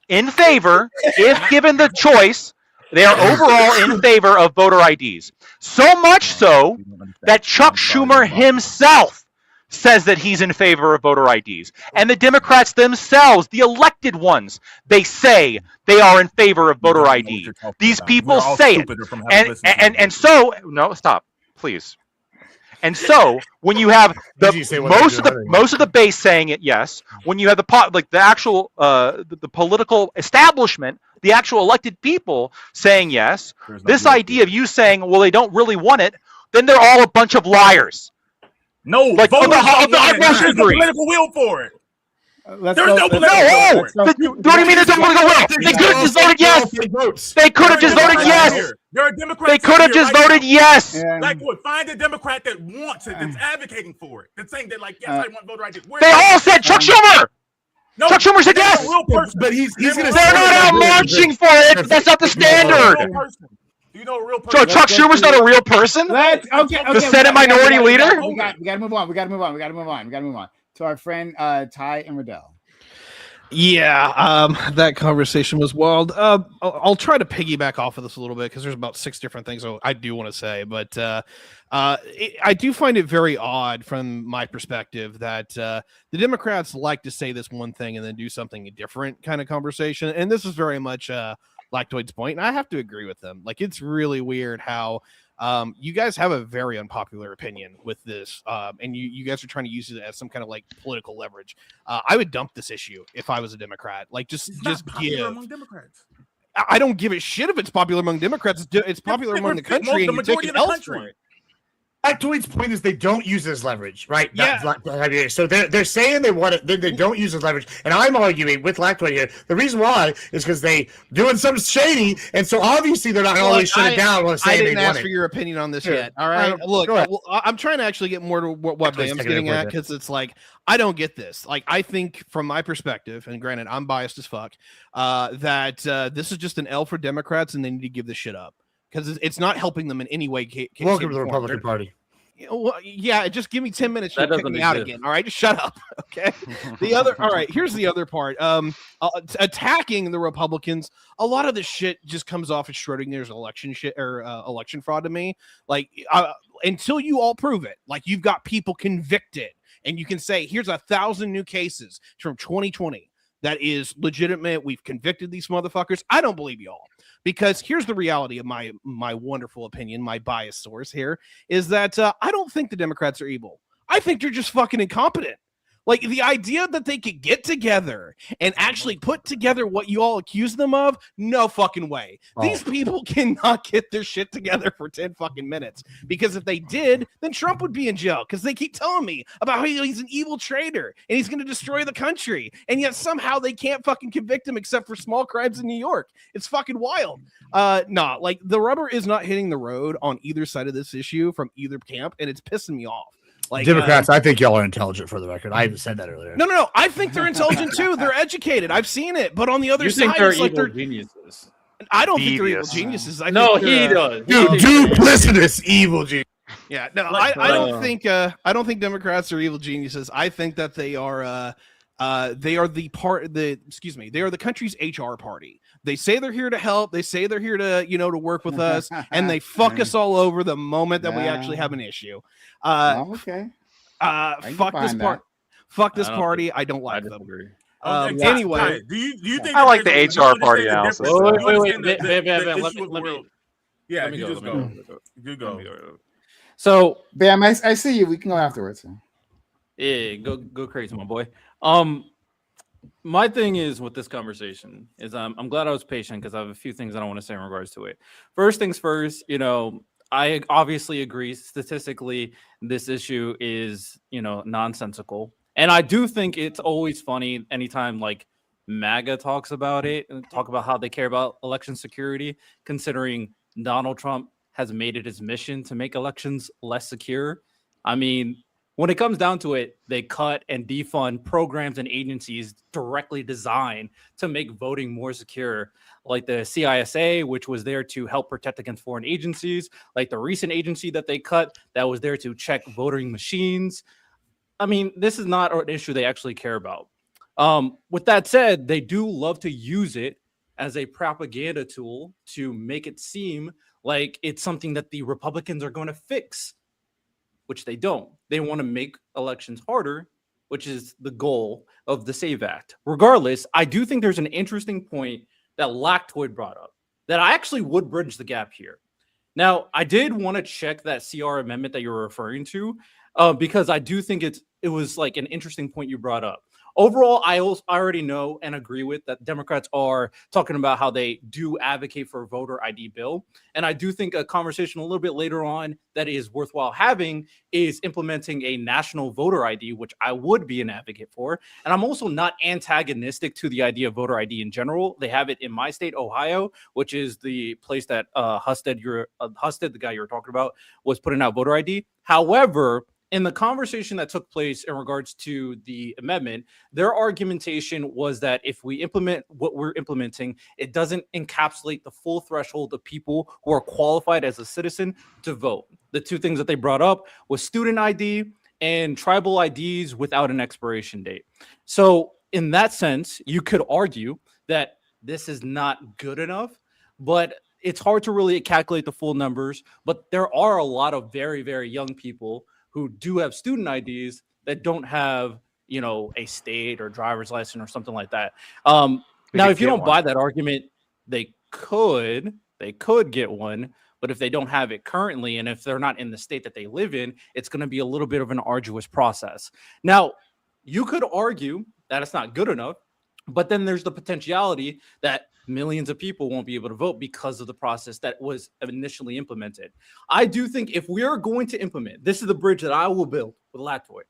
in favor, if given the choice. They are overall in favor of voter IDs. So much so that Chuck Schumer himself says that he's in favor of voter IDs. And the Democrats themselves, the elected ones, they say they are in favor of voter ID. These people say it. And so, no, stop, please. And so, when you have most of the base saying it, yes. When you have the actual the political establishment, the actual elected people saying yes, this idea of you saying, well, they don't really want it, then they're all a bunch of liars. No, like there's no political will for it. There's no political will. What do you mean there's no political will? They could have just voted yes. They could have just voted yes. You're a Democrat. They could have just voted yes. Like what? Find a Democrat that wants it, that's advocating for it, that's saying that, like, yes, I want voter ID. They all said Chuck Schumer. No, Chuck Schumer said yes. But he's going to. They're not out marching for it. That's not the standard. Do you know a real person? So Chuck Schumer's not a real person? The Senate Minority Leader? We got to move on. We got to move on. To our friend Ty and Riddell. Yeah, that conversation was wild. I'll try to piggyback off of this a little bit because there's about 6 different things I do want to say, but I do find it very odd from my perspective that the Democrats like to say this one thing and then do something different kind of conversation, and this is very much Lactoid's point, and I have to agree with them. Like, it's really weird how You guys have a very unpopular opinion with this, and you guys are trying to use it as some kind of like political leverage. I would dump this issue if I was a Democrat. Like, just popular among Democrats. I don't give a shit if it's popular among Democrats. It's popular among the country, and you're taking L's for it. Tweet's point is they don't use it as leverage, right? Yeah. So they're saying they want it, they don't use it as leverage, and I'm arguing with Lactoid here. The reason why is because they doing something shady, and so obviously they're not going to always shut it down. When I didn't ask for your opinion on this yet. All right, look, well, I'm trying to actually get more to what Bam's getting at, because it's like I don't get this. Like, I think from my perspective, and granted I'm biased as fuck, that this is just an L for Democrats, and they need to give this shit up. Because it's not helping them in any way. Welcome to the Republican Party. Well, yeah, just give me 10 minutes to kick me out again. All right, just shut up. Okay. All right, here's the other part. Attacking the Republicans, a lot of this shit just comes off as Schrodinger's election shit or election fraud to me. Like, until you all prove it, like you've got people convicted, and you can say, here's 1,000 new cases from 2020. That is legitimate. We've convicted these motherfuckers. I don't believe y'all, because here's the reality of my wonderful opinion. My biased source here is that I don't think the Democrats are evil. I think they're just fucking incompetent. Like, the idea that they could get together and actually put together what you all accuse them of, no fucking way. These people cannot get their shit together for 10 fucking minutes. Because if they did, then Trump would be in jail. Because they keep telling me about how he's an evil traitor and he's going to destroy the country. And yet somehow they can't fucking convict him except for small crimes in New York. It's fucking wild. Like, the rubber is not hitting the road on either side of this issue from either camp, and it's pissing me off. Like, Democrats, I think y'all are intelligent, for the record. I even said that earlier. No. I think they're intelligent too. They're educated. I've seen it. But on the other side, they're it's like evil geniuses. I don't think they're evil geniuses. I No, think he does. Dude, duplicitous evil genius. Yeah, no, I don't think Democrats are evil geniuses. I think that they are the country's HR party. They say they're here to help. They say they're here to, to work with us, and they fuck us all over the moment that we actually have an issue. Okay. Fuck this part. Fuck this party. I don't like them. Anyway, do you think I like the HR party analysis? Wait. Let me go. You go. So, Bam, I see you. We can go afterwards. Yeah, go crazy, my boy. My thing is with this conversation is I'm glad I was patient, because I have a few things that I want to say in regards to it. First things first, I obviously agree statistically this issue is, nonsensical. And I do think it's always funny anytime like MAGA talks about it and talk about how they care about election security, considering Donald Trump has made it his mission to make elections less secure. I mean, when it comes down to it, they cut and defund programs and agencies directly designed to make voting more secure, like the CISA, which was there to help protect against foreign agencies, like the recent agency that they cut that was there to check voting machines. I mean, this is not an issue they actually care about. With that said, they do love to use it as a propaganda tool to make it seem like it's something that the Republicans are going to fix, which they don't. They want to make elections harder, which is the goal of the SAVE Act. Regardless, I do think there's an interesting point that Lactoid brought up that I actually would bridge the gap here. Now, I did want to check that CR amendment that you were referring to, because I do think it was like an interesting point you brought up. Overall, I already know and agree with that Democrats are talking about how they do advocate for a voter ID bill. And I do think a conversation a little bit later on that is worthwhile having is implementing a national voter ID, which I would be an advocate for. And I'm also not antagonistic to the idea of voter ID in general. They have it in my state, Ohio, which is the place that Husted, the guy you were talking about, was putting out voter ID. However, in the conversation that took place in regards to the amendment, their argumentation was that if we implement what we're implementing, it doesn't encapsulate the full threshold of people who are qualified as a citizen to vote. The two things that they brought up was student ID and tribal IDs without an expiration date. So in that sense, you could argue that this is not good enough, but it's hard to really calculate the full numbers. But there are a lot of very, very young people who do have student IDs that don't have, a state or driver's license or something like that. Now, if you don't buy that argument, they could get one, But if they don't have it currently, and if they're not in the state that they live in, it's going to be a little bit of an arduous process. Now, you could argue that it's not good enough, but then there's the potentiality that millions of people won't be able to vote because of the process that was initially implemented. I do think if we are going to implement, this is the bridge that I will build with Latoid.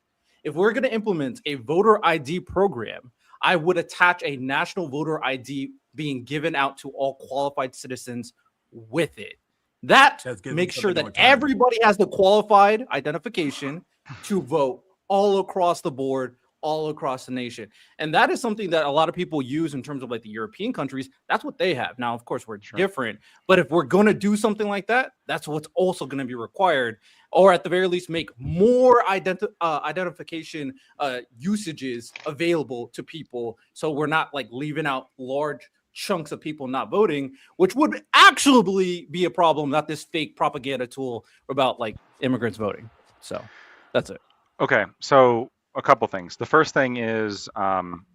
If we're going to implement a voter ID program, I would attach a national voter ID being given out to all qualified citizens with it. That makes sure that everybody has the qualified identification to vote all across the board, all across the nation. And that is something that a lot of people use in terms of like the European countries. That's what they have. Now, of course, we're different, but if we're going to do something like that, that's what's also going to be required, or at the very least make more identification usages available to people. So we're not like leaving out large chunks of people not voting, which would actually be a problem, not this fake propaganda tool about like immigrants voting. So that's it. Okay, so a couple things. The first thing is, I'm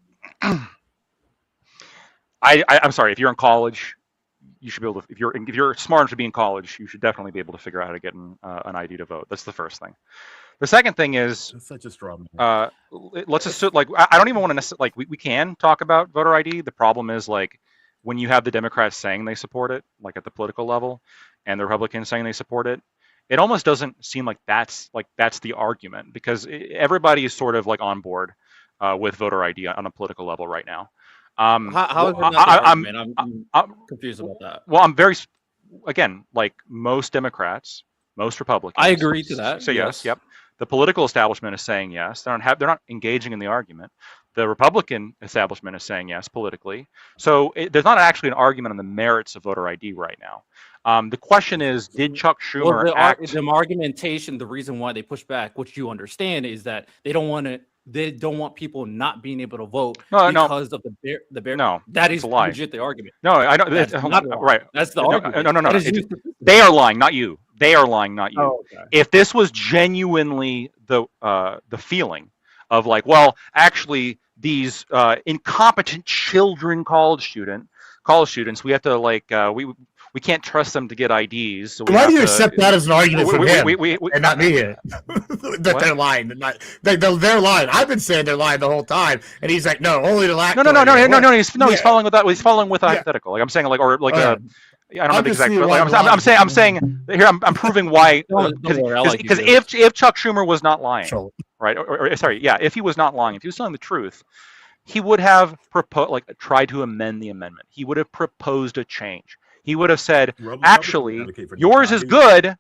sorry. If you're in college, you should be able to. If you're smart enough to be in college, you should definitely be able to figure out how to get an ID to vote. That's the first thing. The second thing is, That's such a straw man. let's assume like I don't even want to necessarily like we can talk about voter ID. The problem is like when you have the Democrats saying they support it, like at the political level, and the Republicans saying they support it. It almost doesn't seem like that's the argument, because everybody is sort of like on board with voter ID on a political level right now. How is that the argument? I'm confused about that. Well, I'm very, again, like most Democrats, most Republicans. I agree to that. So yes, yep. The political establishment is saying yes. They're not engaging in the argument. The Republican establishment is saying yes politically. So there's not actually an argument on the merits of voter ID right now. The question is, did Chuck Schumer the argumentation, the reason why they push back, which you understand, is that they don't want people not being able to vote because of the bear. No, that is a lie. Legit the argument. No, I don't. That's not right. That's the argument. No. They are lying, not you. They are lying, not you. Oh, okay. If this was genuinely the feeling of like, well, actually, these incompetent children, college students, we have to like we can't trust them to get IDs. So why do you accept that as an argument from him and not me here? That they're lying. They're lying. I've been saying they're lying the whole time, and he's like, no, only the last. No. He's following with that. He's following with a hypothetical. Like I'm saying, like or like I don't know the exact. Like, I'm saying here. I'm proving why. Because if Chuck Schumer was not lying, right? If he was not lying, if he was telling the truth, he would have tried to amend the amendment. He would have proposed a change. He would have said, actually, yours is good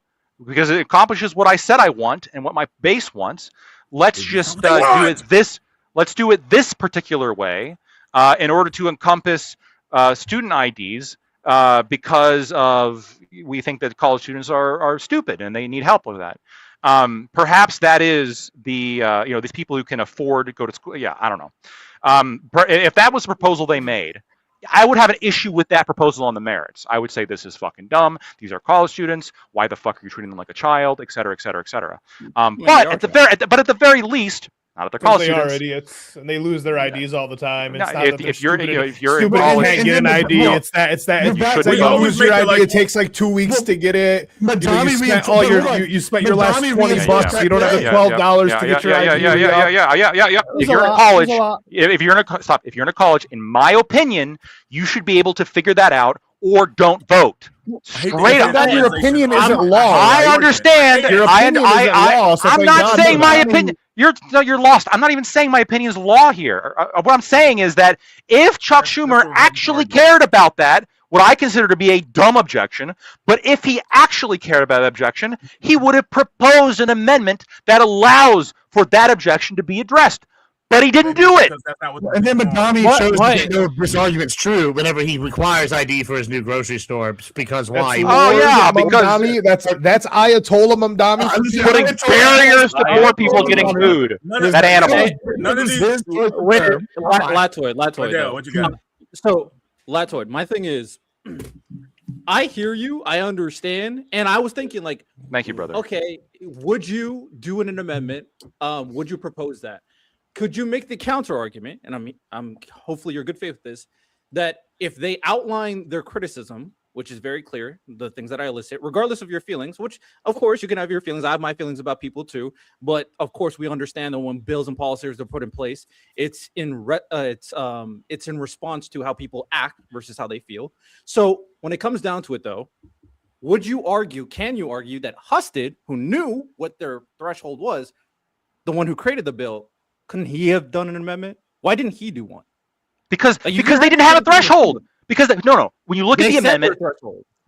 because it accomplishes what I said I want and what my base wants. Let's just do it this. Let's do it this particular way in order to encompass student IDs because we think that college students are stupid and they need help with that. Perhaps that is the these people who can afford to go to school. Yeah, I don't know. If that was the proposal they made, I would have an issue with that proposal on the merits. I would say this is fucking dumb. These are college students. Why the fuck are you treating them like a child, et cetera, et cetera, et cetera. But at the very least, not that they're college students. They are idiots and they lose their IDs all the time. It's not if you're in college, can't get an ID. It's that. You lose your ID. It takes like 2 weeks to get it. But you spent your last $20. You don't have the $12 to get your ID. If you're in college, if you're in a college, in my opinion, you should be able to figure that out or don't vote. Straight up. Your opinion isn't law. I understand. Your opinion isn't law. I'm not saying my opinion. You're lost. I'm not even saying my opinion is law here. What I'm saying is that if Chuck Schumer actually cared about that, what I consider to be a dumb objection, but if he actually cared about that objection, he would have proposed an amendment that allows for that objection to be addressed. But he didn't do it. And then Madami shows that this argument's true whenever he requires ID for his new grocery store. Because why? Because that's Ayatollah Mamdani putting barriers to poor people getting food. That animal. None of these. Latoid. What you got? So Latoid, my thing is, I hear you, I understand, and I was thinking like, thank you, brother. Okay, would you do an amendment? Would you propose that? Could you make the counter argument, and I'm hopefully you're good faith with this, that if they outline their criticism which is very clear, the things that I elicit, regardless of your feelings, which of course you can have your feelings. I have my feelings about people too, but of course we understand that when bills and policies are put in place, it's in response to how people act versus how they feel. So when it comes down to it, though, can you argue that Husted, who knew what their threshold was, the one who created the bill, couldn't he have done an amendment? Why didn't he do one? Because they didn't have a threshold. Because no. When you look at the amendment,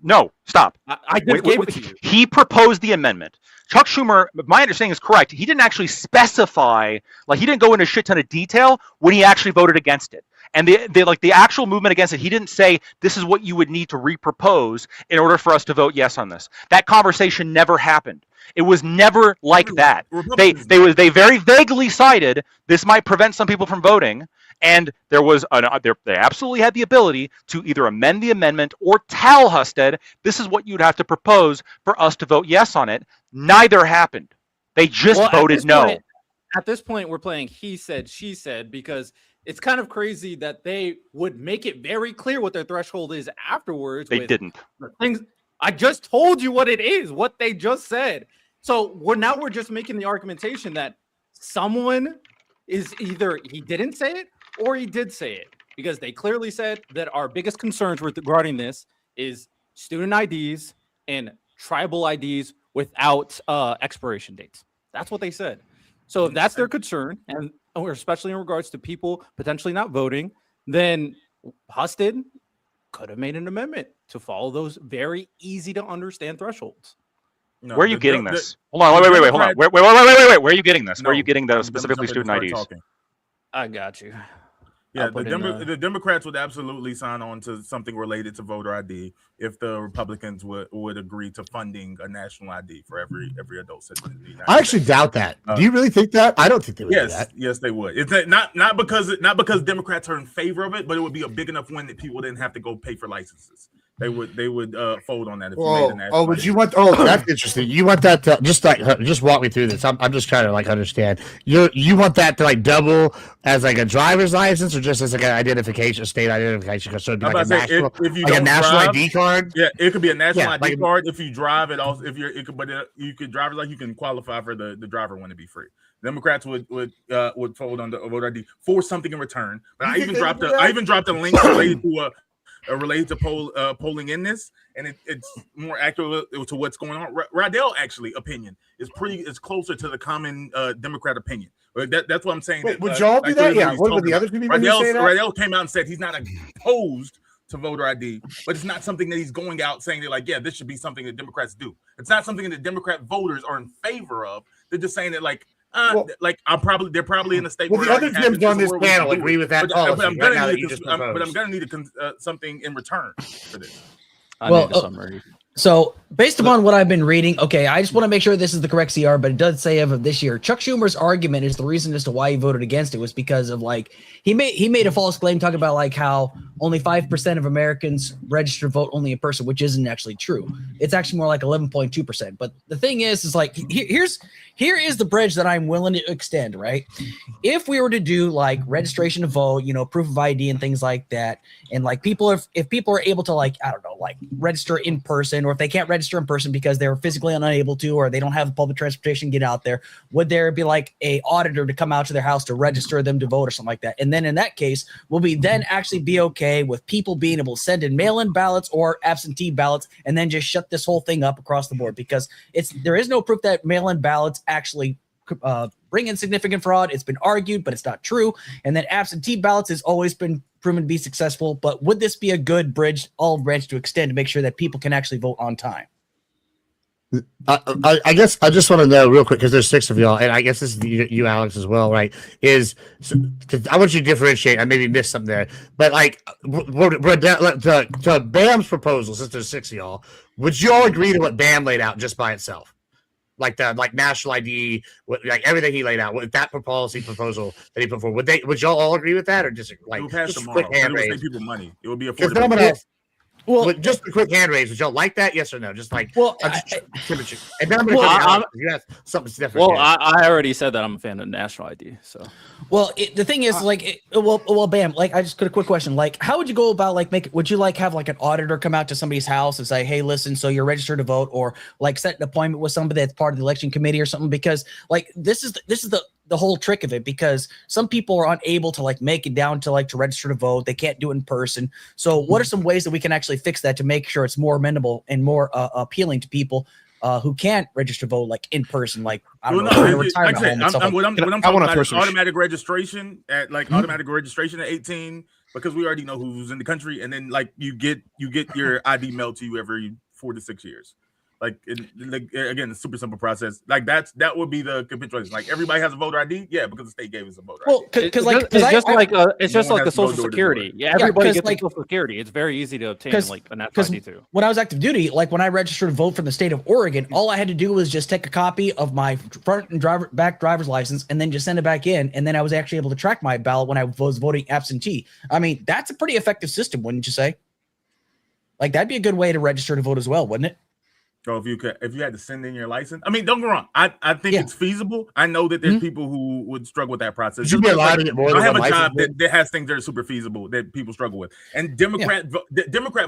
no, stop. I just gave it to you. He proposed the amendment. Chuck Schumer, my understanding is correct. He didn't actually specify, like he didn't go into a shit ton of detail when he actually voted against it. And the actual movement against it, he didn't say this is what you would need to repropose in order for us to vote yes on this. That conversation never happened. It was never like that. They very vaguely cited this might prevent some people from voting, and they absolutely had the ability to either amend the amendment or tell Husted this is what you'd have to propose for us to vote yes on it. Neither happened. They just voted no. At this point, we're playing he said, she said, because it's kind of crazy that they would make it very clear what their threshold is afterwards. They didn't. Things I just told you what it is, what they just said. So we're just making the argumentation that someone is either he didn't say it or he did say it, because they clearly said that our biggest concerns regarding this is student IDs and tribal IDs without expiration dates. That's what they said. So if that's their concern, and especially in regards to people potentially not voting, then Husted could have made an amendment to follow those very easy to understand thresholds. No, where are you getting this? Hold on, wait, hold on. Wait. Where are you getting this? Where are you getting the specifically student IDs? I got you. Yeah, the Democrats would absolutely sign on to something related to voter ID if the Republicans would agree to funding a national ID for every adult citizen. I actually doubt that. Do you really think that? I don't think they would do that. Yes, they would. It's not because Democrats are in favor of it, but it would be a big enough win that people didn't have to go pay for licenses. They would fold on that if you made the national. Would you want? Oh, that's interesting. You want that to just walk me through this. I'm just trying to understand. You want that to double as a driver's license, or just as an identification, state identification? So it'd be a national ID card. Yeah, it could be a national ID card if you drive it. Also, you could drive it you can qualify for the driver one to be free. Democrats would fold on the voter ID for something in return. But I even dropped a link related to polling in this, and it's more accurate to what's going on. Radell opinion is closer to the common Democrat opinion. That's what I'm saying. Wait, would y'all do that? Yeah. What would the other two people say that? Radell came out and said he's not opposed to voter ID, but it's not something that he's going out saying that this should be something that Democrats do. It's not something that Democrat voters are in favor of. They're just saying that they're probably in a state. Well, the other Tims on this panel agree with that policy. But I'm going to need something in return for this. I need a summary. So based upon what I've been reading, okay, I just want to make sure this is the correct CR, but it does say of this year, Chuck Schumer's argument is the reason as to why he voted against it was because of he made a false claim talking about how only 5% of Americans register to vote only in person, which isn't actually true. It's actually more like 11.2%. But the thing is here is the bridge that I'm willing to extend, right? If we were to do registration to vote, proof of ID and things like that, and if people are able to register in person, or if they can't register in person because they're physically unable to, or they don't have public transportation get out there, would there be a auditor to come out to their house to register them to vote or something like that? And then in that case, will we then actually be okay with people being able to send in mail-in ballots or absentee ballots and then just shut this whole thing up across the board? Because there is no proof that mail-in ballots actually bring in significant fraud. It's been argued, but it's not true. And then absentee ballots has always been proven to be successful. But would this be a good bridge, all branch to extend to make sure that people can actually vote on time? I guess I just want to know real quick, because there's 6 of y'all, and I guess this is you, Alex, as well, right? I want you to differentiate. I maybe missed something there, but to Bam's proposal, since there's 6 of y'all, would you all agree to what Bam laid out just by itself? The national ID, everything he laid out with that policy proposal that he put forward, would y'all all agree with that, or just it would pass tomorrow? Quick hand it would raise? save people money. It would be affordable. Well, just a quick hand raise. Would y'all like that? Yes or no? Just like, well, and then I'm going to you have something different. Well, I already said that I'm a fan of national ID. So, well, the thing is, like, well, bam. Like, I just got a quick question. Like, how would you go about would you like have like an auditor come out to somebody's house and say, hey, listen, so you're registered to vote, or like set an appointment with somebody that's part of the election committee or something? Because like this is the whole trick of it, because some people are unable to like make it down to like to register to vote. They can't do it in person. So what are some ways that we can actually fix that to make sure it's more amenable and more appealing to people who can't register to vote like in person? Like, I don't know, in a retirement home and stuff like what I'm talking about is automatic registration at automatic registration at 18, because we already know who's in the country, and then like you get your ID mailed to you every 4 to 6 years. Like, again, it's a super simple process. Like that would be the capitulation. Like everybody has a voter ID, yeah, because the state gave us a voter ID. Well, because like it's just like the Social Security. Yeah, everybody gets like Social Security. It's very easy to obtain like a national ID too. When I was active duty, like when I registered to vote for the state of Oregon, all I had to do was just take a copy of my front and back driver's license and then just send it back in, and then I was actually able to track my ballot when I was voting absentee. I mean, that's a pretty effective system, wouldn't you say? Like that'd be a good way to register to vote as well, wouldn't it? So if you had to send in your license, I mean, don't get me wrong. I think it's feasible. I know that there's people who would struggle with that process. Should be allowed to get more. I have a job that has things that are super feasible that people struggle with, and Democrat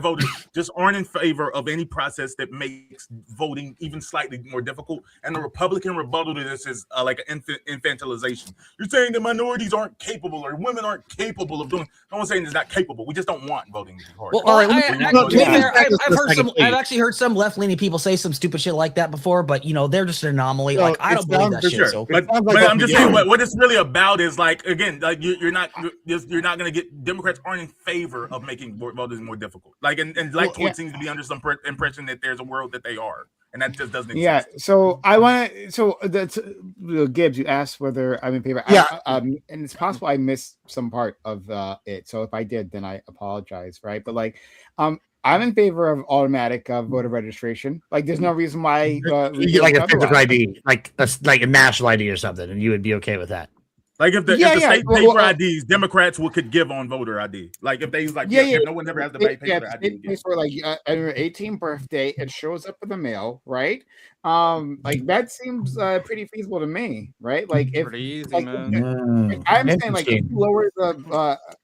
voters just aren't in favor of any process that makes voting even slightly more difficult. And the Republican rebuttal to this is like an infantilization. You're saying that minorities aren't capable or women aren't capable of doing. No one's saying it's not capable. We just don't want voting to be hard. Well, all right. I've actually heard some left-leaning people say some stupid shit like that before, but you know, they're just an anomaly. Like I don't believe that shit. Sure. So. But I'm just saying what it's really about is like, again, like you're not going to get, Democrats aren't in favor of making voting more difficult. Like and like Twit seems to be under some impression that there's a world that they are, and that just doesn't exist. Yeah. So I want to. So that's Gibbs. You asked whether I'm in favor. Yeah. And it's possible I missed some part of it. So if I did, then I apologize. Right. But like, I'm in favor of automatic voter registration. Like, there's no reason why you get like a physical ID, like a national ID or something, and you would be okay with that. Like if the state paid for IDs, Democrats could give on voter ID. Like if they like, no one ever has to pay for ID. For like on your 18th birthday, it shows up in the mail, right? Like that seems pretty feasible to me, right? Like if pretty easy, like, man. I'm saying like if you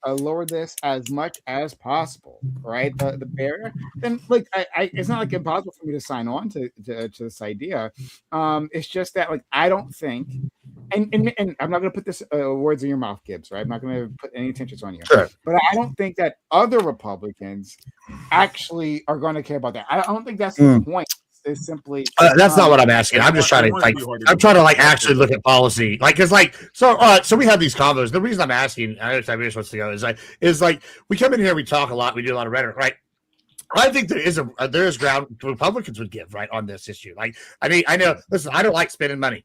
lower this as much as possible, right? The barrier, then like I it's not like impossible for me to sign on to this idea. It's just that like I don't think. And I'm not going to put this words in your mouth, Gibbs, right? I'm not going to put any intentions on you. Sure. But I don't think that other Republicans actually are going to care about that. I don't think that's the point. It's simply that's not what I'm asking. I'm just trying to actually look at policy, like because like so we have these combos. The reason I'm asking, I know Tiberius wants to go, is like we come in here, we talk a lot, we do a lot of rhetoric, right? I think there is ground Republicans would give right on this issue. Like I mean, I know. Listen, I don't like spending money.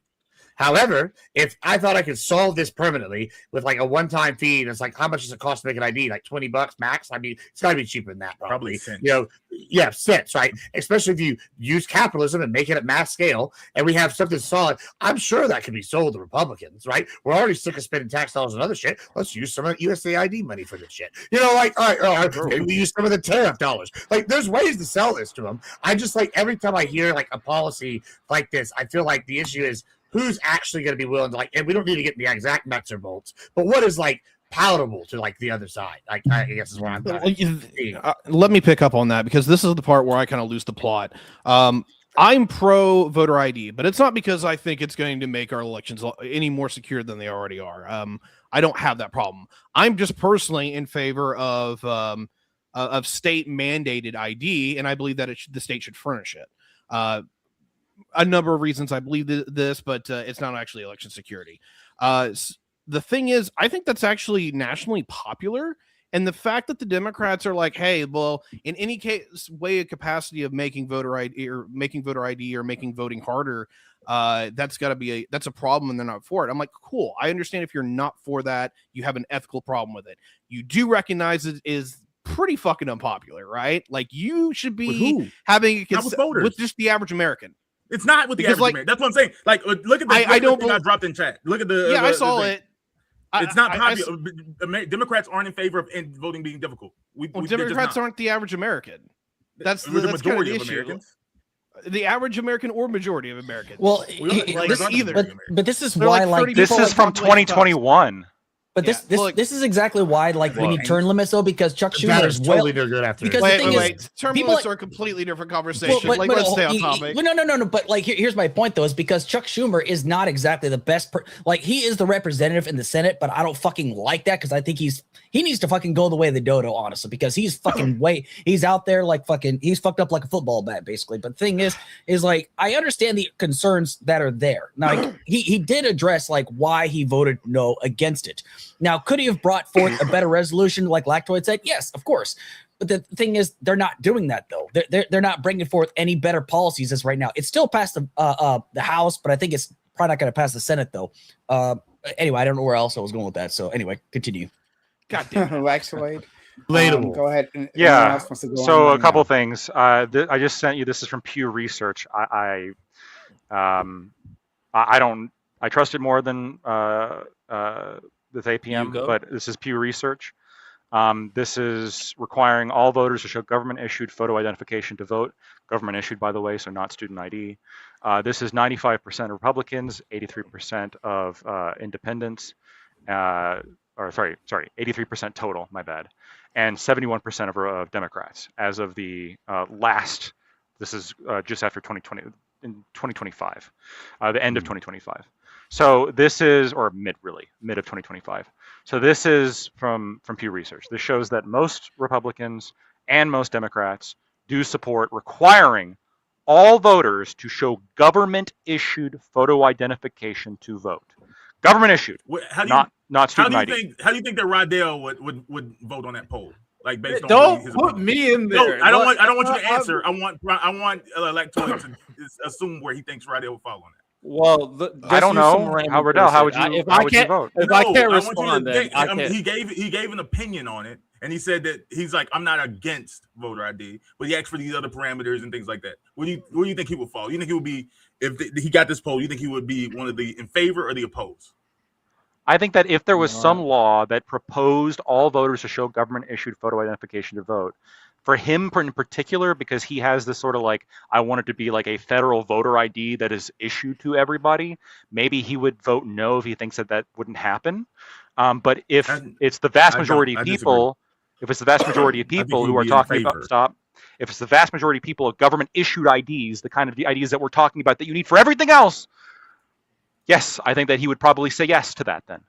However, if I thought I could solve this permanently with like a one-time fee, and it's like, how much does it cost to make an ID? Like $20 max? I mean, it's got to be cheaper than that, probably. Cents. You know, yeah, cents, right? Especially if you use capitalism and make it at mass scale, and we have something solid. I'm sure that could be sold to Republicans, right? We're already sick of spending tax dollars on other shit. Let's use some of USAID money for this shit. You know, like, all right, maybe we use some of the tariff dollars. Like, there's ways to sell this to them. I just like every time I hear like a policy like this, I feel like the issue is who's actually going to be willing to like, and we don't need to get the exact nuts or bolts, but what is like palatable to like the other side? Like, I guess is where I'm let me pick up on that, because this is the part where I kind of lose the plot. I'm pro voter ID, but it's not because I think it's going to make our elections any more secure than they already are. I don't have that problem. I'm just personally in favor of state mandated ID, and I believe that the state should furnish it. A number of reasons I believe this, but it's not actually election security. The thing is, I think that's actually nationally popular. And the fact that the Democrats are like, hey, well, in any case, way of capacity of making voter ID or making voting harder, that's a problem, and they're not for it. I'm like, cool. I understand if you're not for that, you have an ethical problem with it. You do recognize it is pretty fucking unpopular, right? Like you should be having with just the average American. It's not with the average American. That's what I'm saying. Like, look at the thing I dropped in chat. Look at the. I saw it. It's not popular. Democrats aren't in favor of voting being difficult. Democrats aren't the average American. That's the kind majority the of issue. Americans. The average American or majority of Americans. Well, Like, this not either. but this is They're why like 30 This people is in from population class. 2021. But Yeah, look- this is exactly why like we need term limits though, because Chuck That Schumer is is totally good after because this. the thing is, Term people limits like- are a completely different conversation. But let's stay on he- topic. No. But like, here's my point though, is because Chuck Schumer is not exactly the best. Like, he is the representative in the Senate, but I don't fucking like that because I think he needs to fucking go the way of the dodo, honestly, because he's fucking he's out there like fucking, he's fucked up like a football bat, basically. But the thing is like, I understand the concerns that are there. Now, like, he did address like why he voted no against it. Now, could he have brought forth a better resolution like Lactoid said? Yes, of course. But the thing is, they're not doing that though. They're not bringing forth any better policies as right now. It's still passed the House, but I think it's probably not going to pass the Senate though. Anyway, I don't know where else I was going with that. So anyway, continue. God damn. Lactoid. Relatable. Go ahead. Anyone Yeah. else wants to go So on a right couple now? things. I just sent you. This is from Pew Research. I trust it more than this APM, Hugo? but this is Pew Research. This is requiring all voters to show government-issued photo identification to vote. Government issued, by the way, so not student ID. This is 95% Republicans, 83% of independents, 83% total, my bad, and 71% of Democrats as of the last. This is just after 2020, in 2025, the end of 2025. So this is, or mid of 2025. So this is from Pew Research. This shows that most Republicans and most Democrats do support requiring all voters to show government-issued photo identification to vote. Government issued, not student ID. How do you think that Rydell would vote on that poll? Like, based on Don't his put opinion? me in there. No, I don't want you to answer. I want Lactoid to assume where he thinks Rydell will fall on that. Well, I don't know. How Riddell? How would you? If how I would you can't, vote? if No, I can't want you respond, to then think- I can't. He gave an opinion on it, and he said that he's like, I'm not against voter ID, but he asked for these other parameters and things like that. Where do you think he would fall? You think he would be, if he got this poll? You think he would be one of the in favor or the opposed? I think that if there was some law that proposed all voters to show government-issued photo identification to vote, for him in particular, because he has this sort of like, I want it to be like a federal voter ID that is issued to everybody, maybe he would vote no if he thinks that wouldn't happen. But if it's the vast majority of people, if it's the vast majority of people who are talking about, if it's the vast majority of people of government-issued IDs, the kind of the IDs that we're talking about that you need for everything else, yes, I think that he would probably say yes to that then.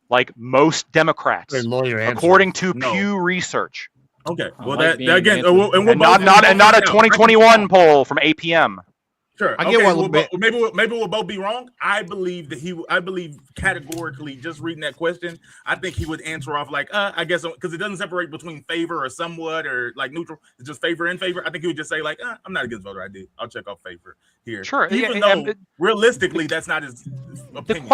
Like most Democrats, according to Pew Research. Okay, well like that again, and not a 2021 poll from APM. Sure. I get maybe we'll both be wrong. I believe that I believe categorically, just reading that question, I think he would answer off like, I guess, because it doesn't separate between favor or somewhat or like neutral. It's just favor and favor. I think he would just say like, I'm not against voter ID. I'll check off favor here. Sure. Even though realistically, that's not his opinion.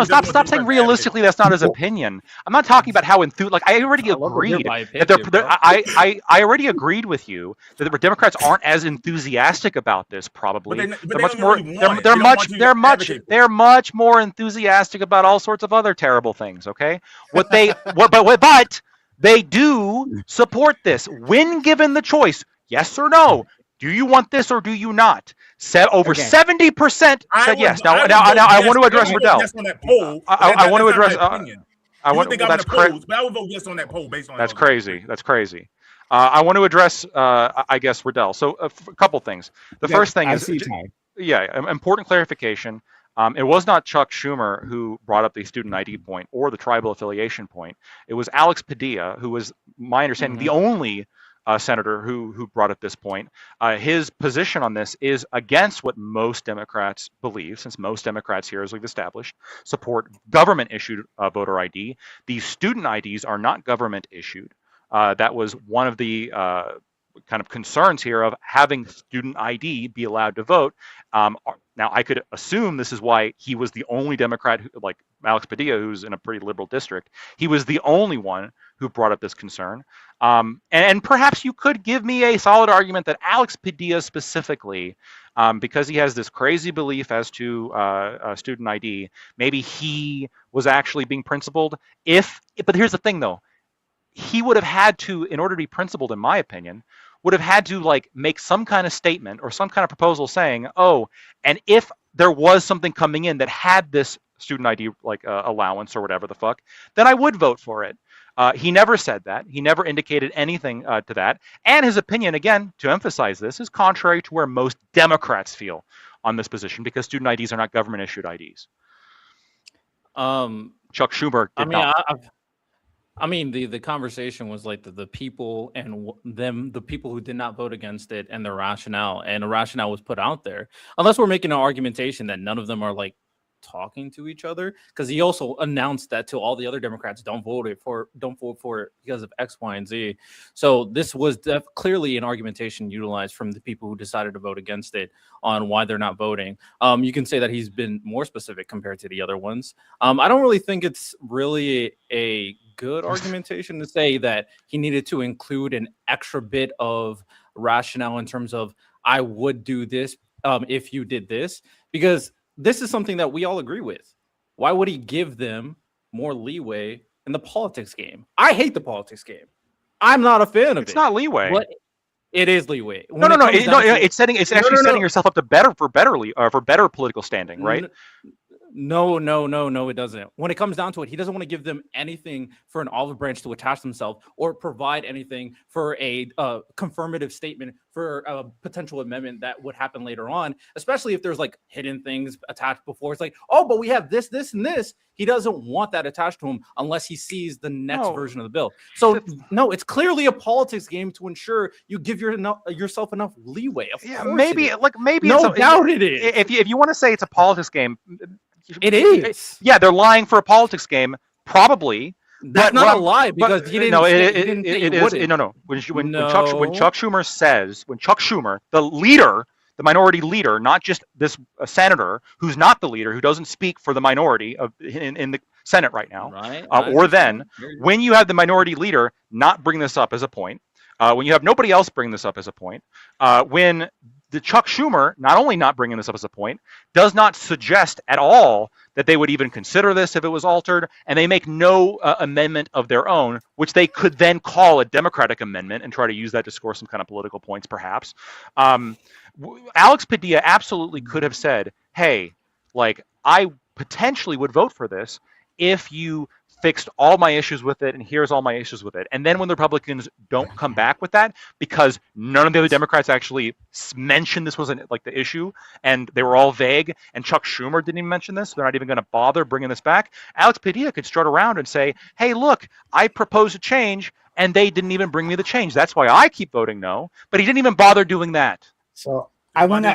Stop saying realistically that's not his opinion. I'm not talking about how like I already agreed that I already agreed with you that the Democrats aren't as enthusiastic about this probably. They're much more enthusiastic about all sorts of other terrible things. Okay, but they do support this when given the choice. Yes or no? Do you want this or do you not? Over 70% said yes. Now I want to address Riddell. I want to address. I would vote yes on that poll based on. That's crazy. That's crazy. I want to address, I guess, Riddell. So a couple things. The first thing is, important clarification. It was not Chuck Schumer who brought up the student ID point or the tribal affiliation point. It was Alex Padilla, who was, my understanding, the only senator who brought up this point. His position on this is against what most Democrats believe, since most Democrats here, as we've established, support government-issued voter ID. These student IDs are not government-issued. That was one of the kind of concerns here of having student ID be allowed to vote. Now, I could assume this is why he was the only Democrat, like Alex Padilla, who's in a pretty liberal district. He was the only one who brought up this concern. And perhaps you could give me a solid argument that Alex Padilla specifically, because he has this crazy belief as to student ID, maybe he was actually being principled. But here's the thing, though. He would have had to, in order to be principled, in my opinion, would have had to like make some kind of statement or some kind of proposal saying, oh, and if there was something coming in that had this student ID like allowance or whatever the fuck, then I would vote for it. He never said that. He never indicated anything to that. And his opinion, again, to emphasize this, is contrary to where most Democrats feel on this position, because student IDs are not government issued IDs. Chuck Schumer did not. I mean, the conversation was like the people and the people who did not vote against it and the rationale was put out there. Unless we're making an argumentation that none of them are like talking to each other, because he also announced that to all the other Democrats, don't vote for it because of X, Y, and Z. So this was clearly an argumentation utilized from the people who decided to vote against it on why they're not voting. You can say that he's been more specific compared to the other ones. I don't really think it's really a good argumentation to say that he needed to include an extra bit of rationale in terms of I would do this if you did this, because this is something that we all agree with. Why would he give them more leeway in the politics game? I hate the politics game. I'm not a fan of it. It's not leeway. But it is leeway. No. It's actually setting yourself up to for better political standing, right? No, it doesn't. When it comes down to it, he doesn't want to give them anything for an olive branch to attach themselves or provide anything for a confirmative statement for a potential amendment that would happen later on, especially if there's like hidden things attached before. It's like, oh, but we have this, and this. He doesn't want that attached to him unless he sees the next version of the bill. So no, it's clearly a politics game to ensure you give yourself enough leeway. Maybe no doubt it is. If you want to say it's a politics game, it is. Yeah, they're lying for a politics game, probably. That's not a lie, because he didn't. It is. No. When Chuck Schumer, the leader, the minority leader, not just this senator who's not the leader, who doesn't speak for the minority in the Senate right now, when you have the minority leader not bring this up as a point, when you have nobody else bring this up as a point, when the Chuck Schumer, not only not bringing this up as a point, does not suggest at all that they would even consider this if it was altered, and they make no amendment of their own, which they could then call a Democratic amendment and try to use that to score some kind of political points, perhaps. Alex Padilla absolutely could have said, hey, like, I potentially would vote for this if you fixed all my issues with it, and here's all my issues with it. And then when the Republicans don't come back with that, because none of the other Democrats actually mentioned this wasn't like the issue, and they were all vague, and Chuck Schumer didn't even mention this, so they're not even going to bother bringing this back, Alex Padilla could strut around and say, hey, look, I proposed a change, and they didn't even bring me the change. That's why I keep voting no. But he didn't even bother doing that. So I want to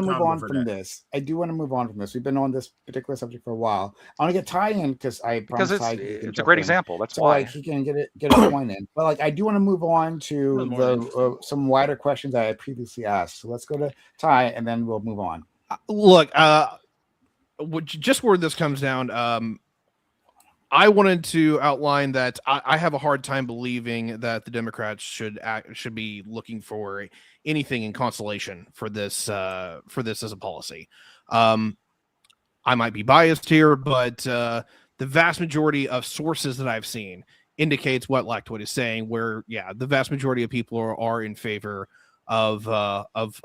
move on from this. I do want to move on from this. We've been on this particular subject for a while. I want to get Ty in because it's a great example. That's why like he can get a point in. But like I do want to move on to the some wider questions I had previously asked. So let's go to Ty and then we'll move on. Look, just where this comes down, I wanted to outline that I have a hard time believing that the Democrats should be looking for anything in consolation for this as a policy. I might be biased here, but the vast majority of sources that I've seen indicates what Lactoid is saying, where the vast majority of people are in favor of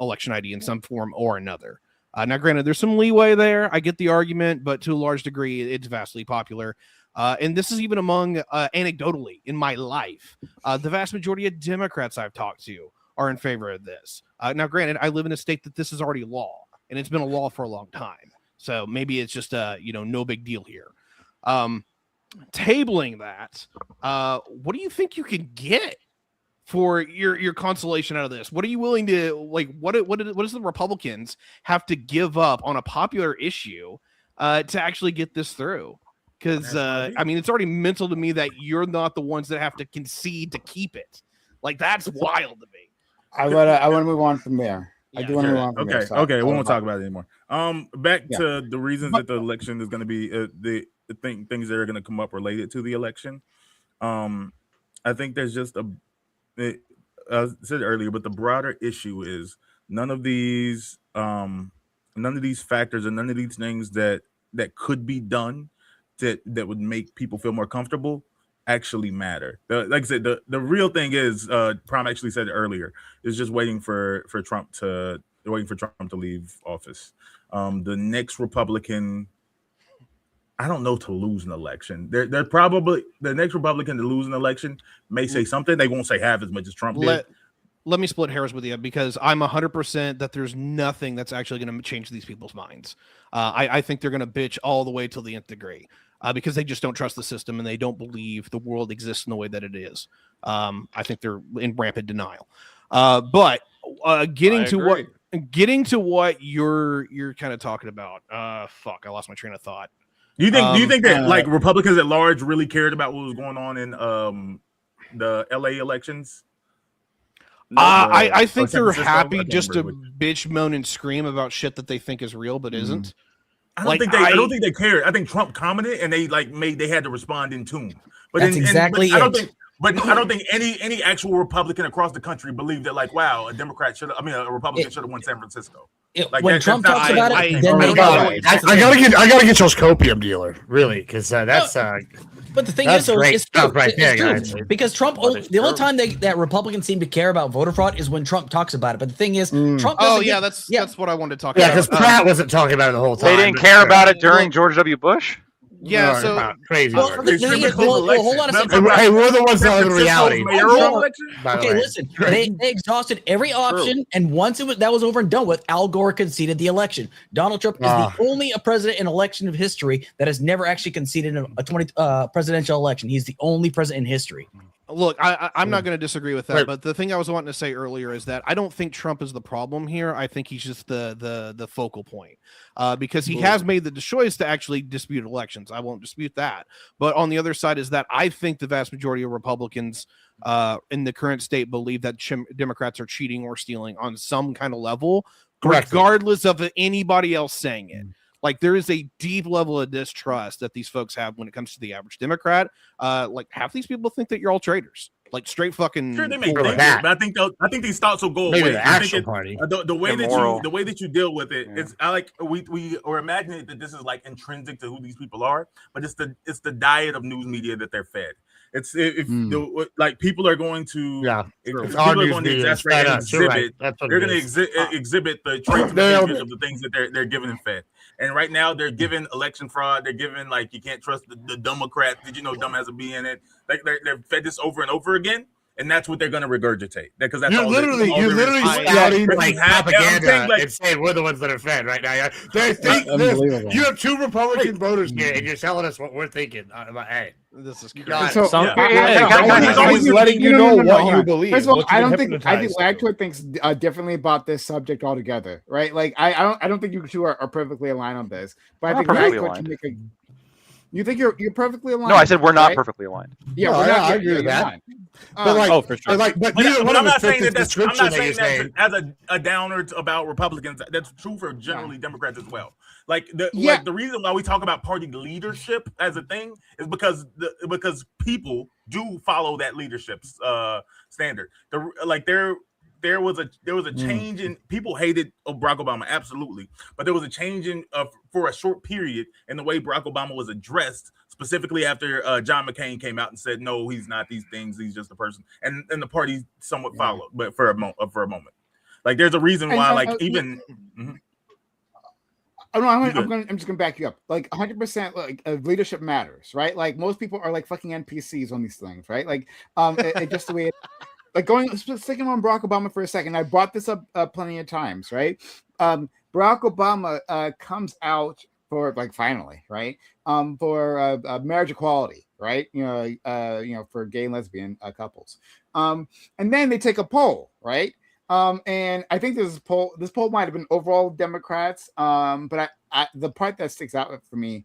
election ID in some form or another. Now, granted, there's some leeway there. I get the argument, but to a large degree, it's vastly popular. And this is even among, anecdotally, in my life, the vast majority of Democrats I've talked to are in favor of this. Now, granted, I live in a state that this is already law, and it's been a law for a long time. So maybe it's just, no big deal here. Tabling that, what do you think you can get for your consolation out of this? What are you willing to, like, what does the Republicans have to give up on a popular issue to actually get this through? Because, it's already mental to me that you're not the ones that have to concede to keep it. Like, that's wild to me. I want to move on from there. I do want to move on from there. Okay, we won't talk about it anymore. Back to the reasons that the election is going to be, the things that are going to come up related to the election. I think there's just I said earlier, but the broader issue is none of these factors and none of these things that could be done that would make people feel more comfortable actually matter. Like I said, the real thing is, Prom actually said it earlier, is just waiting for Trump to leave office. The next Republican, I don't know, to lose an election. They're probably the next Republican to lose an election may say something. They won't say half as much as Trump did. Let me split hairs with you because I'm 100% that there's nothing that's actually going to change these people's minds. I think they're going to bitch all the way till the nth degree because they just don't trust the system and they don't believe the world exists in the way that it is. I think they're in rampant denial. But getting to what you're kind of talking about. Fuck, I lost my train of thought. Do you think that like Republicans at large really cared about what was going on in the LA elections? I think they're happy just to bitch, moan, and scream about shit that they think is real but isn't. I don't think they cared. I think Trump commented and they had to respond in tune. But that's exactly it. But I don't think any actual Republican across the country believed that, like, wow, a Republican should have won San Francisco. When Trump talks about it, then I gotta get y'all's copium dealer, really, because that's. But the thing is, so great it's true. stuff right there, It's guys. true. Because Trump, the only time that Republicans seem to care about voter fraud is when Trump talks about it. But the thing is, Trump. That's what I wanted to talk about. Yeah, because Pratt wasn't talking about it the whole time. They didn't care about it during George W. Bush. Yeah, so crazy. Well, hold on a second. Hey, we're the ones telling the reality. Okay, listen. They exhausted every option, and once that was over and done with, Al Gore conceded the election. Donald Trump is the only president in election of history that has never actually conceded a presidential election. He's the only president in history. Look, I'm not going to disagree with that, but the thing I was wanting to say earlier is that I don't think Trump is the problem here. I think he's just the focal point because he has made the choice to actually dispute elections. I won't dispute that. But on the other side is that I think the vast majority of Republicans in the current state believe that Democrats are cheating or stealing on some kind of level, regardless of anybody else saying it. Like there is a deep level of distrust that these folks have when it comes to the average Democrat. Like half these people think that you're all traitors, like straight fucking. Sure, they may think that, but I think these thoughts will go away. The actual party. The way that you deal with it, it's we are imagining that this is like intrinsic to who these people are, but it's the diet of news media that they're fed. It's like people are going to people are going to exasperate and exhibit. They're going to exhibit the traits and behaviors of the things that they're given and fed. And right now they're giving election fraud. They're giving like you can't trust the Democrat. Did you know dumb has a B in it? Like they're fed this over and over again. And that's what they're going to regurgitate. Because that's you're literally spouting like propaganda and saying we're the ones that are fed right now. They think you have two Republican voters here, and you're telling us what we're thinking. Hey, this is he's always letting you know what you believe. First of all, I think Lactoid thinks differently about this subject altogether, right? Like I don't think you two are perfectly aligned on this, but I think Lactoid can make a. You think you're perfectly aligned? No, I said we're not perfectly aligned. Yeah, I agree with that. But for sure. But I'm not saying that as a downer about Republicans. That's true for generally Democrats as well. Like the reason why we talk about party leadership as a thing is because people do follow that leadership's standard. There was a change in people hated Barack Obama, absolutely, but there was a change in for a short period in the way Barack Obama was addressed, specifically after John McCain came out and said, no, he's not these things, he's just a person, and the party somewhat followed, but for a moment, like there's a reason why, I'm just gonna back you up. Like 100%, like leadership matters, right? Like most people are like fucking NPCs on these things, right? Like it just the way. Like sticking on Barack Obama for a second, I brought this up plenty of times, right? Barack Obama comes out for finally, right? For marriage equality, right? For gay and lesbian couples. And then they take a poll, right? And I think this poll might have been overall Democrats, but the part that sticks out for me,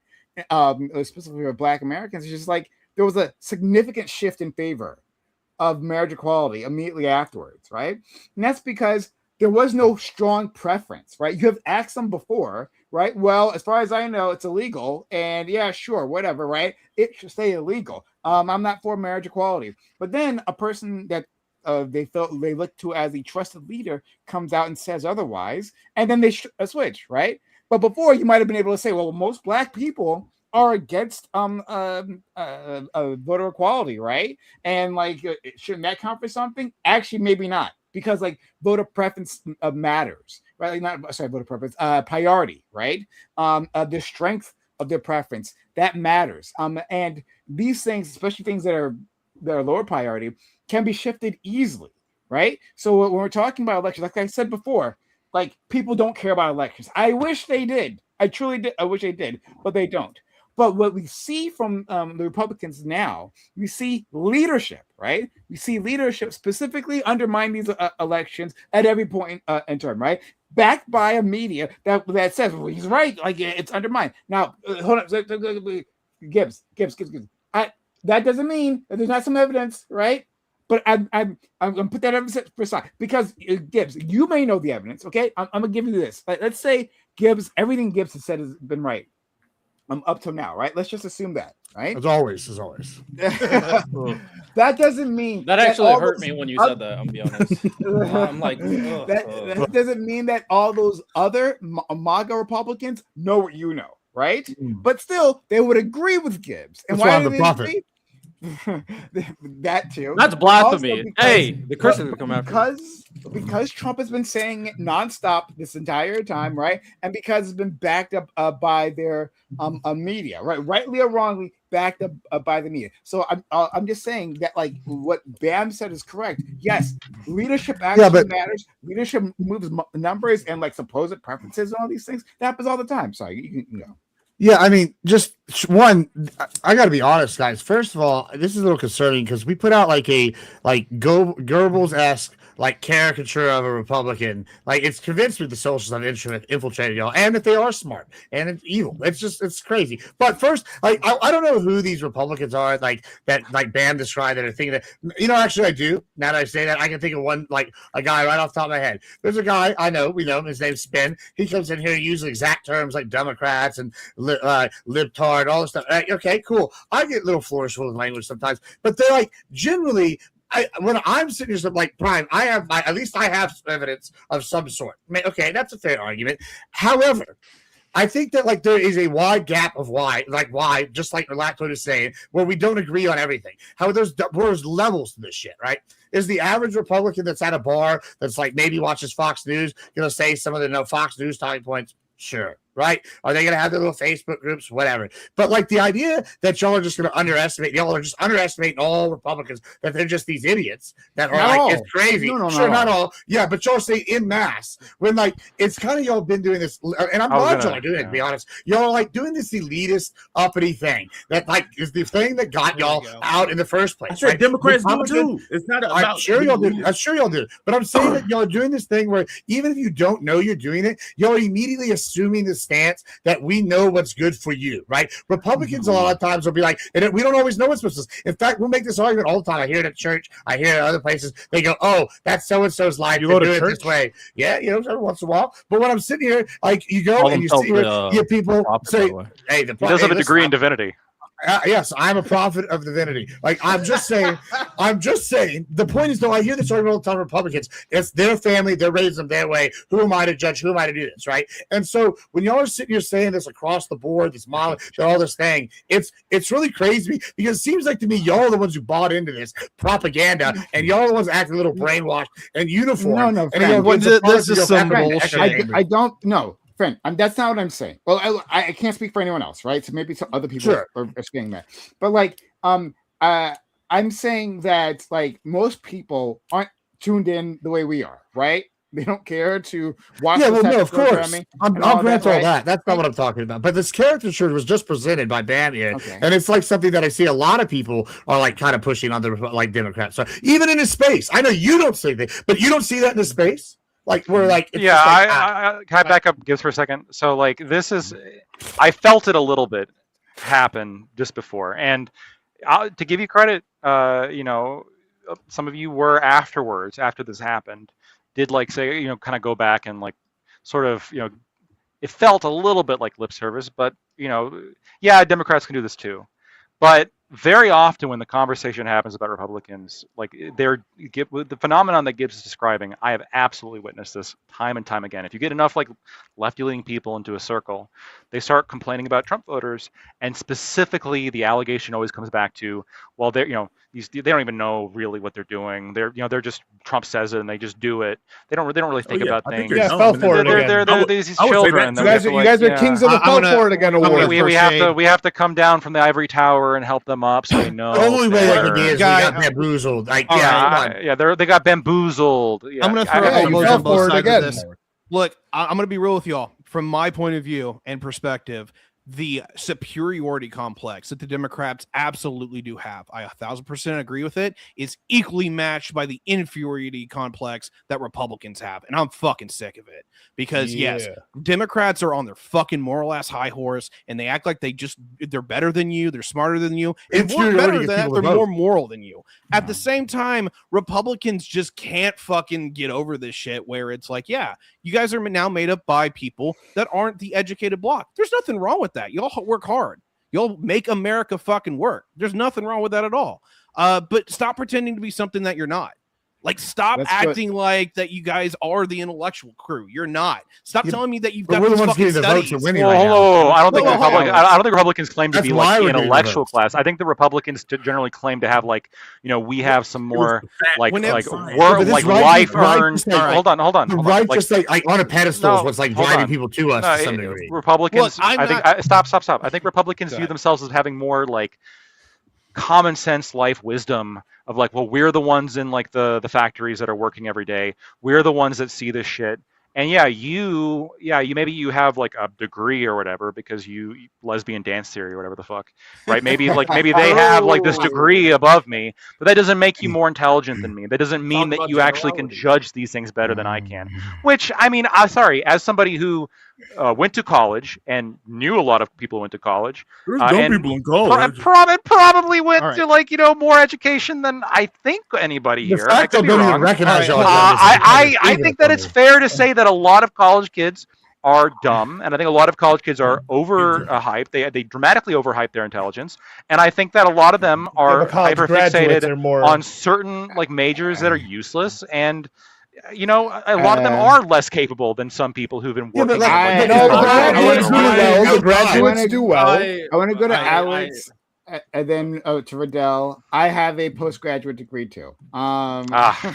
specifically for Black Americans, is just like there was a significant shift in favor of marriage equality immediately afterwards, right? And that's because there was no strong preference, right? You have asked them before, right? Well, as far as I know, it's illegal, and yeah, sure, whatever, right? It should stay illegal. I'm not for marriage equality. But then a person that they look to as a trusted leader comes out and says otherwise, and then they switch, right? But before, you might have been able to say, well, most Black people are against voter equality, right? And like, shouldn't that count for something? Actually, maybe not, because like voter preference matters, right? Like, not sorry, voter preference, priority, right? The strength of their preference that matters. And these things, especially things that are lower priority, can be shifted easily, right? So when we're talking about elections, like I said before, like people don't care about elections. I wish they did. I truly did. I wish they did, but they don't. But what we see from the Republicans now, we see leadership, right? We see leadership specifically undermine these elections at every point in term, right? Backed by a media that says, well, he's right, like it's undermined. Now, hold on, Gibbs. That doesn't mean that there's not some evidence, right? But I'm gonna put that evidence aside because Gibbs, you may know the evidence, okay? I'm gonna give you this. Let's say Gibbs, everything Gibbs has said has been right. Up till now, right? Let's just assume that, right? As always. That doesn't mean That actually hurt me when you said that. I'm be honest. I'm like, that doesn't mean that all those other MAGA Republicans know what you know, right? But still, they would agree with Gibbs. And That's why why I'm do the they prophet. agree? That too. that's blasphemy. Also because- Hey, the Christians will come after you. because Trump has been saying it nonstop this entire time, right? And because it's been backed up by their media, right? Rightly or wrongly, backed up by the media. So I'm just saying that like what Bam said is correct. Yes, leadership actually matters. Leadership moves numbers and like supposed preferences and all these things. That happens all the time. Sorry, you can go. Yeah, I mean, just one. I got to be honest, guys. First of all, this is a little concerning because we put out like a Goebbels-esque like caricature of a Republican. Like it's convinced me the socialists have infiltrated y'all, and that they are smart and it's evil. It's crazy. But first, like I don't know who these Republicans are like that like Bam described that are thinking that actually I do. Now that I say that, I can think of one like a guy right off the top of my head. There's a guy I know. We know him. His name's Spin. He comes in here using exact terms like Democrats and libtard, all this stuff. Okay, cool. I get a little flourishful in language sometimes, but they're like generally. When I'm sitting here, like Brian, at least I have evidence of some sort. Okay, that's a fair argument. However, I think that like there is a wide gap of why, just like Lacto is saying, where we don't agree on everything. How there's levels to this shit, right? Is the average Republican that's at a bar that's like maybe watches Fox News gonna say some of the Fox News talking points? Sure. Right? Are they going to have their little Facebook groups? Whatever. But like the idea that y'all are just going to underestimate, y'all are just underestimating all Republicans, that they're just these idiots that are like, it's crazy. No, not all. Yeah, but y'all say in mass when like it's kind of y'all been doing this, and I'm glad y'all are doing it, to be honest. Y'all are like doing this elitist, uppity thing that like is the thing that got y'all out in the first place. I said Democrats do too. It's not about. I'm sure y'all do. But I'm saying that y'all are doing this thing where even if you don't know you're doing it, y'all are immediately assuming the stance that we know what's good for you, right? Republicans a lot of times will be like, and we don't always know what's supposed to. In fact, we'll make this argument all the time. I hear it at church. I hear it at other places. They go, "Oh, that's so and so's life. You go to church this way." Yeah, every once in a while. But when I'm sitting here, like you go and you see here, people say, "Hey, he does have a degree in divinity." Yes, I'm a prophet of divinity. Like I'm just saying. The point is, though, I hear this argument all the time. Republicans, it's their family, they're raising them their way. Who am I to judge? Who am I to do this, right? And so when y'all are sitting here saying this across the board, this model, all this thing, it's really crazy because it seems like to me y'all are the ones who bought into this propaganda, and y'all are the ones acting a little brainwashed and uniform. No, this is some bullshit. I don't know. Friend, that's not what I'm saying. Well, I can't speak for anyone else, right? So maybe some other people are saying that. But like, I'm saying that like most people aren't tuned in the way we are, right? They don't care to watch. Yeah, well, no, of course. I'll grant all that. That's not what I'm talking about. But this caricature was just presented by Bam here, and it's like something that I see a lot of people are like kind of pushing on the like Democrats. So even in his space, I know you don't see that, but you don't see that in his space. Like we're like, can I back up Gibbs for a second? So like this is, I felt it a little bit happen just before, and to give you credit, some of you were afterwards, after this happened, did like say kind of go back and like sort of it felt a little bit like lip service, but yeah, Democrats can do this too. But very often when the conversation happens about Republicans, like the phenomenon that Gibbs is describing, I have absolutely witnessed this time and time again. If you get enough like lefty-leaning people into a circle, they start complaining about Trump voters, and specifically the allegation always comes back to, well, they're they don't even know really what they're doing. They're just Trump says it and they just do it. They don't really think about things. Yeah, fell for it again. They're these children. You guys are kings of the fell for it again award. We have to come down from the ivory tower and help them up so they know. The only way they can is we got bamboozled. Like, they got bamboozled. Yeah, I'm gonna throw elbows on both sides of this. Look, I'm gonna be real with y'all. From my point of view and perspective, the superiority complex that the Democrats absolutely do have, I 1,000% agree with it, is equally matched by the inferiority complex that Republicans have. And I'm fucking sick of it because yes, Democrats are on their fucking moral ass high horse and they act like they're better than you. They're smarter than you. And more better than that, they're more moral than you. At the same time, Republicans just can't fucking get over this shit where it's like, yeah, you guys are now made up by people that aren't the educated bloc. There's nothing wrong with that. Y'all work hard. Y'all make America fucking work. There's nothing wrong with that at all. But stop pretending to be something that you're not. Like, stop acting like that you guys are the intellectual crew. You're not. Stop telling me that you've got these fucking studies. I don't think Republicans claim to be like the intellectual class. I think the Republicans generally claim to have like, we have some more like life earned. Hold on. Right, just like on a pedestal is what's like driving people to us to some degree. Republicans, stop. I think Republicans view themselves as having more like common sense life wisdom of like, well, we're the ones in like the factories that are working every day. We're the ones that see this shit. And you maybe you have like a degree or whatever because you lesbian dance theory or whatever the fuck, right? Maybe they have like this degree above me, but that doesn't make you more intelligent than me. That doesn't mean that you actually can judge these things better than I can. Which, I mean, sorry, as somebody who went to college and knew a lot of people who went to college. There's dumb people in college. Probably went to more education than I think anybody here. I could be wrong. I think that it's fair to say that a lot of college kids are dumb, and I think a lot of college kids are overhyped. They dramatically overhype their intelligence, and I think that a lot of them are hyperfixated on certain like majors that are useless and. A lot of them are less capable than some people who've been working. The graduates do well. I want to go to Alex and then to Riddell. I have a postgraduate degree too. All right.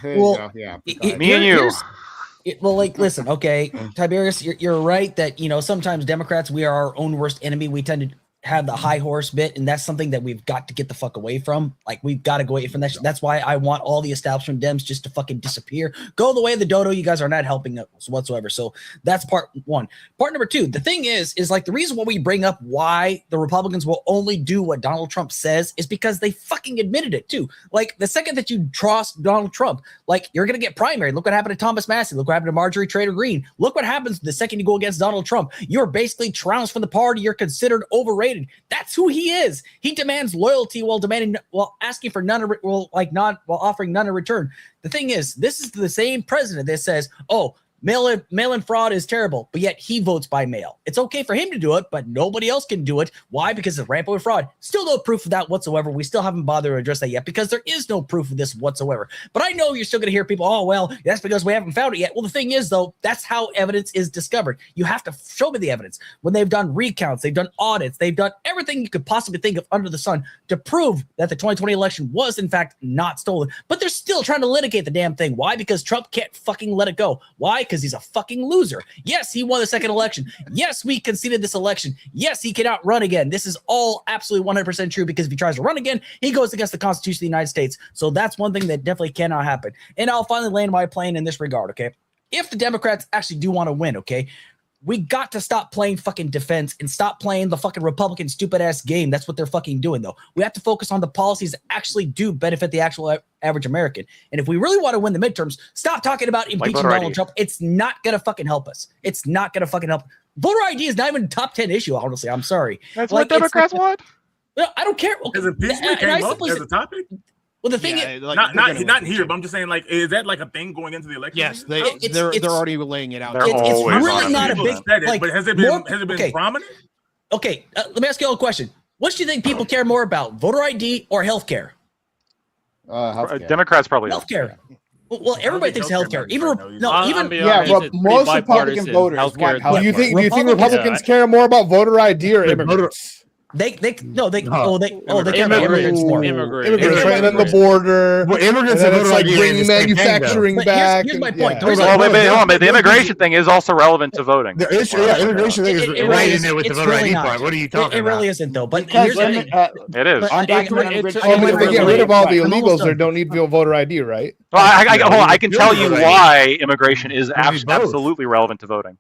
There you go. Yeah. Me and you. Listen, okay, Tiberius, you're right that sometimes Democrats, we are our own worst enemy. We tend to have the high horse bit, and that's something that we've got to get the fuck away from. Like, we've got to go away from that. That's why I want all the establishment Dems just to fucking disappear. Go the way of the dodo. You guys are not helping us whatsoever. So that's part one. Part number two, the thing is like the reason why we bring up why the Republicans will only do what Donald Trump says is because they fucking admitted it too. Like, the second that you trust Donald Trump, like, you're going to get primary. Look what happened to Thomas Massey. Look what happened to Marjorie Taylor Greene. Look what happens the second you go against Donald Trump. You're basically trounced from the party. You're considered overrated. That's who he is. He demands loyalty while asking for none, while offering none in return. The thing is, this is the same president that says, "Oh, mail-in fraud is terrible," but yet he votes by mail. It's okay for him to do it, but nobody else can do it. Why? Because of rampant fraud. Still no proof of that whatsoever. We still haven't bothered to address that yet because there is no proof of this whatsoever. But I know you're still going to hear people, "Oh, well, that's because we haven't found it yet." Well, the thing is, though, that's how evidence is discovered. You have to show me the evidence. When they've done recounts, they've done audits, they've done everything you could possibly think of under the sun to prove that the 2020 election was, in fact, not stolen. But they're still trying to litigate the damn thing. Why? Because Trump can't fucking let it go. Why? Because he's a fucking loser. Yes, he won the second election. Yes, we conceded this election. Yes, he cannot run again. This is all absolutely 100% true because if he tries to run again, he goes against the Constitution of the United States. So that's one thing that definitely cannot happen. And I'll finally land my plane in this regard, okay? If the Democrats actually do want to win, okay, we got to stop playing fucking defense and stop playing the fucking Republican stupid ass game. That's what they're fucking doing, though. We have to focus on the policies that actually do benefit the actual average American. And if we really want to win the midterms, stop talking about impeaching Donald Trump. It's not going to fucking help us. It's not going to fucking help. Voter ID is not even a top 10 issue, honestly. I'm sorry. That's what Democrats want? Well, I don't care. Because impeachment came up as a topic? Well, the thing is, not here, but I'm just saying, like, is that like a thing going into the election? Yes, they're already laying it out. It's really not a big. But has it been prominent? Okay, let me ask you all a question. What do you think people care more about, voter ID or healthcare? Healthcare. Democrats probably Healthcare. Well, everybody thinks healthcare. Even I'm being Yeah, honest, but it's pretty most Republican bipartisan. voters Healthcare want is health. Do you think Republicans- Republicans care more about voter ID or immigrants? They care about Immigrants. immigrants more. Immigrants, right? And then the border. Well, immigrants And then and it's voter like ID are bringing the same thing, though. manufacturing But back. here's my and- point. yeah. The reason- Well, the immigration thing is also relevant to voting. The issue, yeah, immigration thing is It right really in is- there with the it's voter really ID not. part. What are you talking It about? really isn't though. But Because here's the thing. It is. But- Oh, it's- but if they get rid of all the I'm almost illegals, done. they don't need voter ID, right? Well, I can tell you voter ID. why immigration is We need both. absolutely relevant to voting.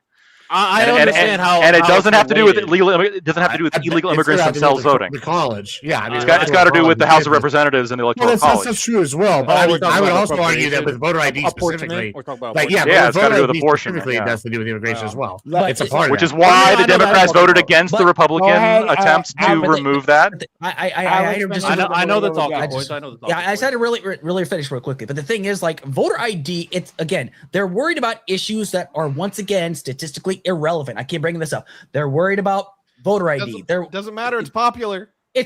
I And understand how. and it how doesn't it's have to do with related. illegal. It doesn't have to do with illegal It's immigrants got to do themselves with voting. The college, yeah. I mean, It's got to do with the House of Representatives and the Well, Electoral College. that's true as well. But Oh, I we're would talking about also argue that with voter ID Apportionment? specifically, We're talking about like yeah, Yeah, it's but got to do voter with ID apportionment, specifically, yeah. it has to do with immigration as well. But It's a part Which of is it. why I the know that Democrats about voted vote. against the But- Republican Go ahead, attempts to but- remove that. I just I know the talking Yeah, points. I know the talking Yeah, I just had to really finish real quickly. But the thing is, like, voter ID, it's again, they're worried about issues that are once again statistically irrelevant. I keep bringing this up. They're worried about voter ID. Doesn't matter. It's popular. I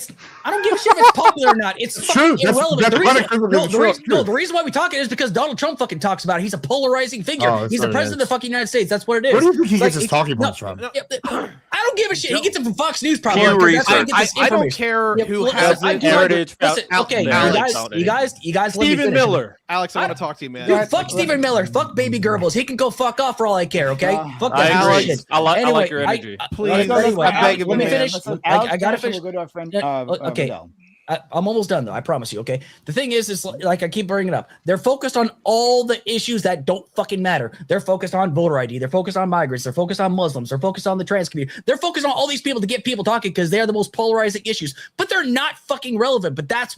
don't give a shit if it's popular or not. It's true. fucking irrelevant. That's The reason, unequivocally true. the reason why we talk it is because Donald Trump fucking talks about it. He's a polarizing figure. Oh, that's He's the what it president of is. the fucking United States. That's what it is. Where do you think he It's gets like, his talking no, points from? I don't give a shit. He gets it from Fox News probably. Pew because that's where he research. gets his I don't information. care Yeah, who listen, has I it. do like- Heritage listen, okay, Alex, you guys, let me Stephen finish. Miller. Alex, I want to talk to you, man. Dude, fuck Stephen Miller. Fuck Baby Goebbels. He can go fuck off for all I care. Okay, fuck I that agree. shit. I like Anyway, your energy. Please, anyway, I beg of let you, me man. finish. I gotta finish. We'll go to our friend. Okay. Vidal. I'm almost done though. I promise you. Okay. The thing is like I keep bringing it up. They're focused on all the issues that don't fucking matter. They're focused on voter ID. They're focused on migrants. They're focused on Muslims. They're focused on the trans community. They're focused on all these people to get people talking because they're the most polarizing issues. But they're not fucking relevant. But that's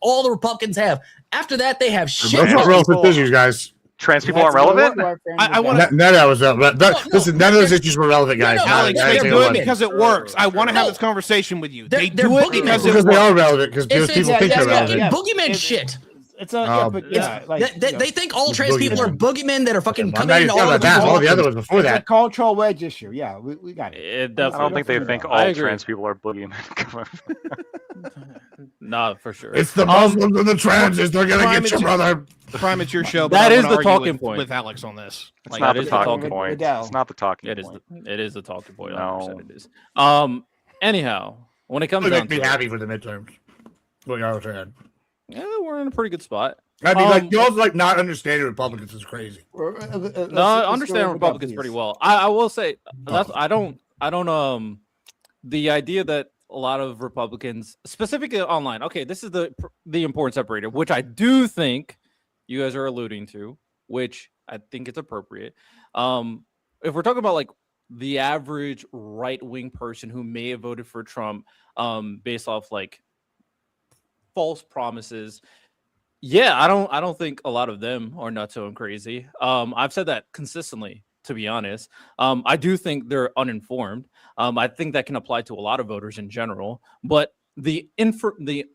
all the Republicans have. After that, they have shit. Those are relevant issues, guys. Trans people aren't relevant. I want None of that was relevant. No, Listen, none of those issues were relevant, guys. No, no, Alex, they're they boogeymen. do it because it works. I want to have No. this conversation with you. They're They do it boogeymen. because Because it they are works. relevant. Because people think they're fucking relevant. boogeyman shit. It's a They think all trans boogeyman. people are boogeymen that are fucking I'm coming not in even all talking over about that. the All the other ones before It's a that. cultural wedge issue. Yeah, we got it. It I definitely. don't think they think I all agree. trans people are boogeymen. Nah, for sure. It's the Muslims and the transes. They're gonna Prime get you, is- brother. Prime, it's your show. But That I is wanna the argue talking with, point. with Alex on this. It's Like, not that the is the talking talking point. Vidal. It's not the talking It is. point. It is the talking point. No. 100% it is. Anyhow, when it comes It down makes me to it, happy for the midterms. What y'all saying? yeah, we're in a pretty good spot. I mean, like Um, y'all's like not understanding Republicans is crazy. No, I understand Republicans pretty well. I will say that's I don't the idea that a lot of Republicans, specifically online, okay, this is the important separator, which I do think you guys are alluding to, which I think it's appropriate. If we're talking about like the average right-wing person who may have voted for Trump based off like false promises, yeah, I don't think a lot of them are nutso and crazy. I've said that consistently, to be honest. I do think they're uninformed. I think that can apply to a lot of voters in general, but the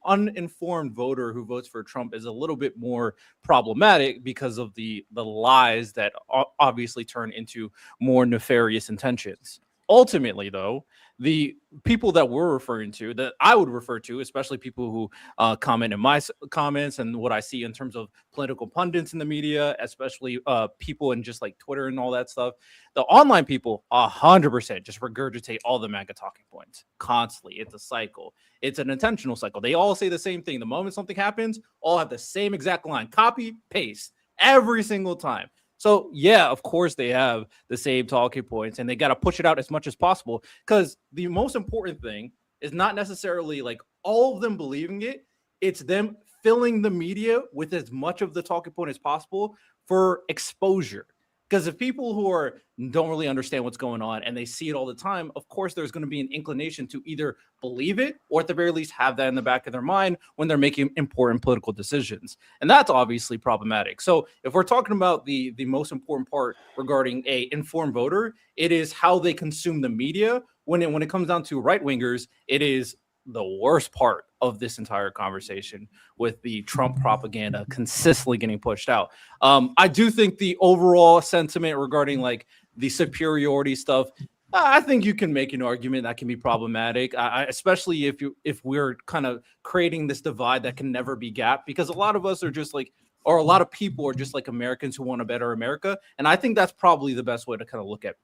uninformed voter who votes for Trump is a little bit more problematic because of the lies that obviously turn into more nefarious intentions. Ultimately, though, the people that we're referring to, that I would refer to, especially people who comment in my comments and what I see in terms of political pundits in the media, especially people in just like Twitter and all that stuff, the online people 100% just regurgitate all the MAGA talking points constantly. It's a cycle. It's an intentional cycle. They all say the same thing. The moment something happens, all have the same exact line, copy, paste, every single time. So, yeah, of course, they have the same talking points and they got to push it out as much as possible, because the most important thing is not necessarily like all of them believing it. It's them filling the media with as much of the talking point as possible for exposure. Because if people who don't really understand what's going on and they see it all the time, of course, there's going to be an inclination to either believe it or at the very least have that in the back of their mind when they're making important political decisions. And that's obviously problematic. So if we're talking about the most important part regarding a informed voter, it is how they consume the media. When it comes down to right-wingers, it is the worst part of this entire conversation with the Trump propaganda consistently getting pushed out. I do think the overall sentiment regarding like the superiority stuff, I think you can make an argument that can be problematic, especially if we're kind of creating this divide that can never be gapped, because a lot of us are just like, or a lot of people are just like Americans who want a better America, and I think that's probably the best way to kind of look at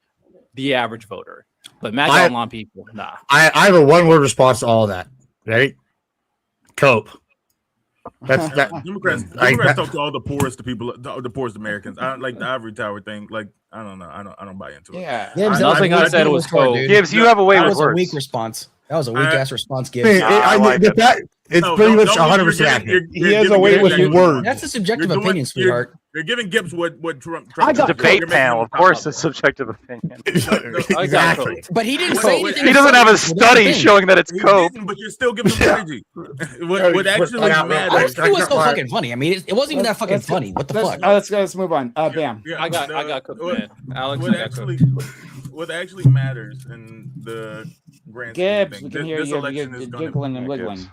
the average voter. But MAGA online people, nah. I have a one-word response to all of that. Ready? Cope. That's that. Democrats talk to all the poorest people, the poorest Americans. I don't like the ivory tower thing. Like, I don't know. I don't buy into it. Yeah. Nothing I said was cool. Gibbs, you have a way That with was a words. weak response. That was a weak ass response, Hey, Gibbs. it's pretty much 100% accurate. He has a way with his words. That's a subjective opinion, sweetheart. You're giving Gibbs what Trump. I got Debate panel, of course, it's subjective opinion. Exactly. But he didn't say anything. He doesn't have a study showing that it's He cope. didn't, but you're still giving him energy. What actually I matters? It was so fucking funny. I mean, it wasn't even that fucking funny. What the fuck? Let's move on. Bam. Yeah, I got cooked, man. Alex, what actually matters in the grand scheme of Gibbs, things, we can hear this you election is going giggling to and wiggling.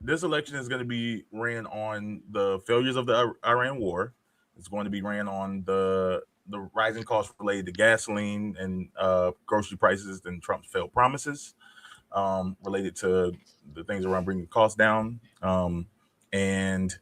this election is going to be ran on the failures of the Iran war. It's going to be ran on the rising costs related to gasoline and grocery prices and Trump's failed promises related to the things around bringing costs down. And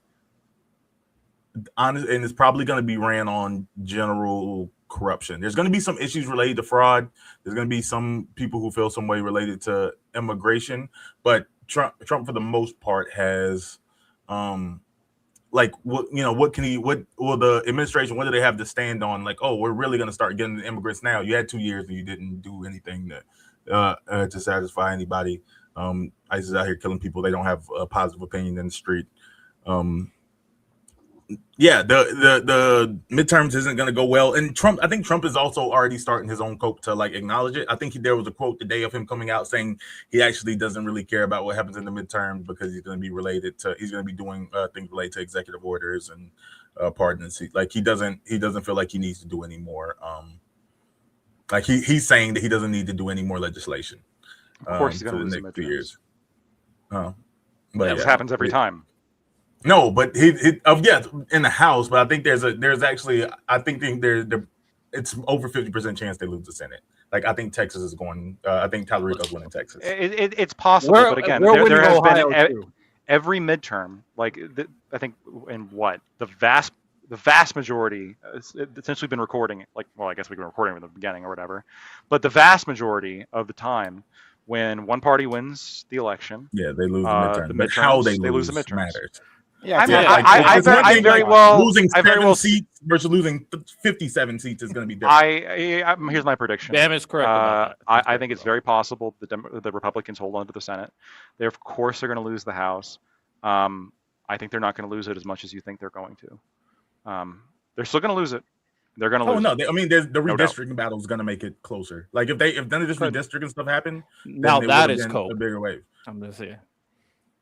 it's probably going to be ran on general corruption. There's going to be some issues related to fraud. There's going to be some people who feel some way related to immigration, but Trump for the most part has what will the administration, what do they have to stand on? Like, oh, we're really going to start getting the immigrants now. You had 2 years and you didn't do anything to satisfy anybody. ISIS is out here killing people. They don't have a positive opinion in the street. The midterms isn't going to go well. And I think Trump is also already starting his own cope to like acknowledge it. I think there was a quote today of him coming out saying he actually doesn't really care about what happens in the midterms because he's going to be doing things related to executive orders and pardons. Like he doesn't feel like he needs to do any more. Like he's saying that he doesn't need to do any more legislation. Of course, he's going to lose the next 2 years. But this happens every time. No, but he in the House. But I think it's over 50% chance they lose the Senate. Like I think Texas is going. I think Tallarico's winning Texas. It's possible, but again, there has been every midterm. Like I think in the vast majority since we've been recording. Like, well, I guess we've been recording from the beginning or whatever. But the vast majority of the time, when one party wins the election, they lose the midterm. How they lose the midterm matters. Yeah, I very well losing I very 7 well seats versus losing 57 seats is going to be different. Here's my prediction. Bam is correct. I think it's very possible the Republicans hold on to the Senate. They of course are going to lose the House. I think they're not going to lose it as much as you think they're going to. They're still going to lose it. They're going to lose. Oh no! The redistricting battle is going to make it closer. Like if none of this redistricting stuff happened, now that is cope. A bigger wave. I'm going to say.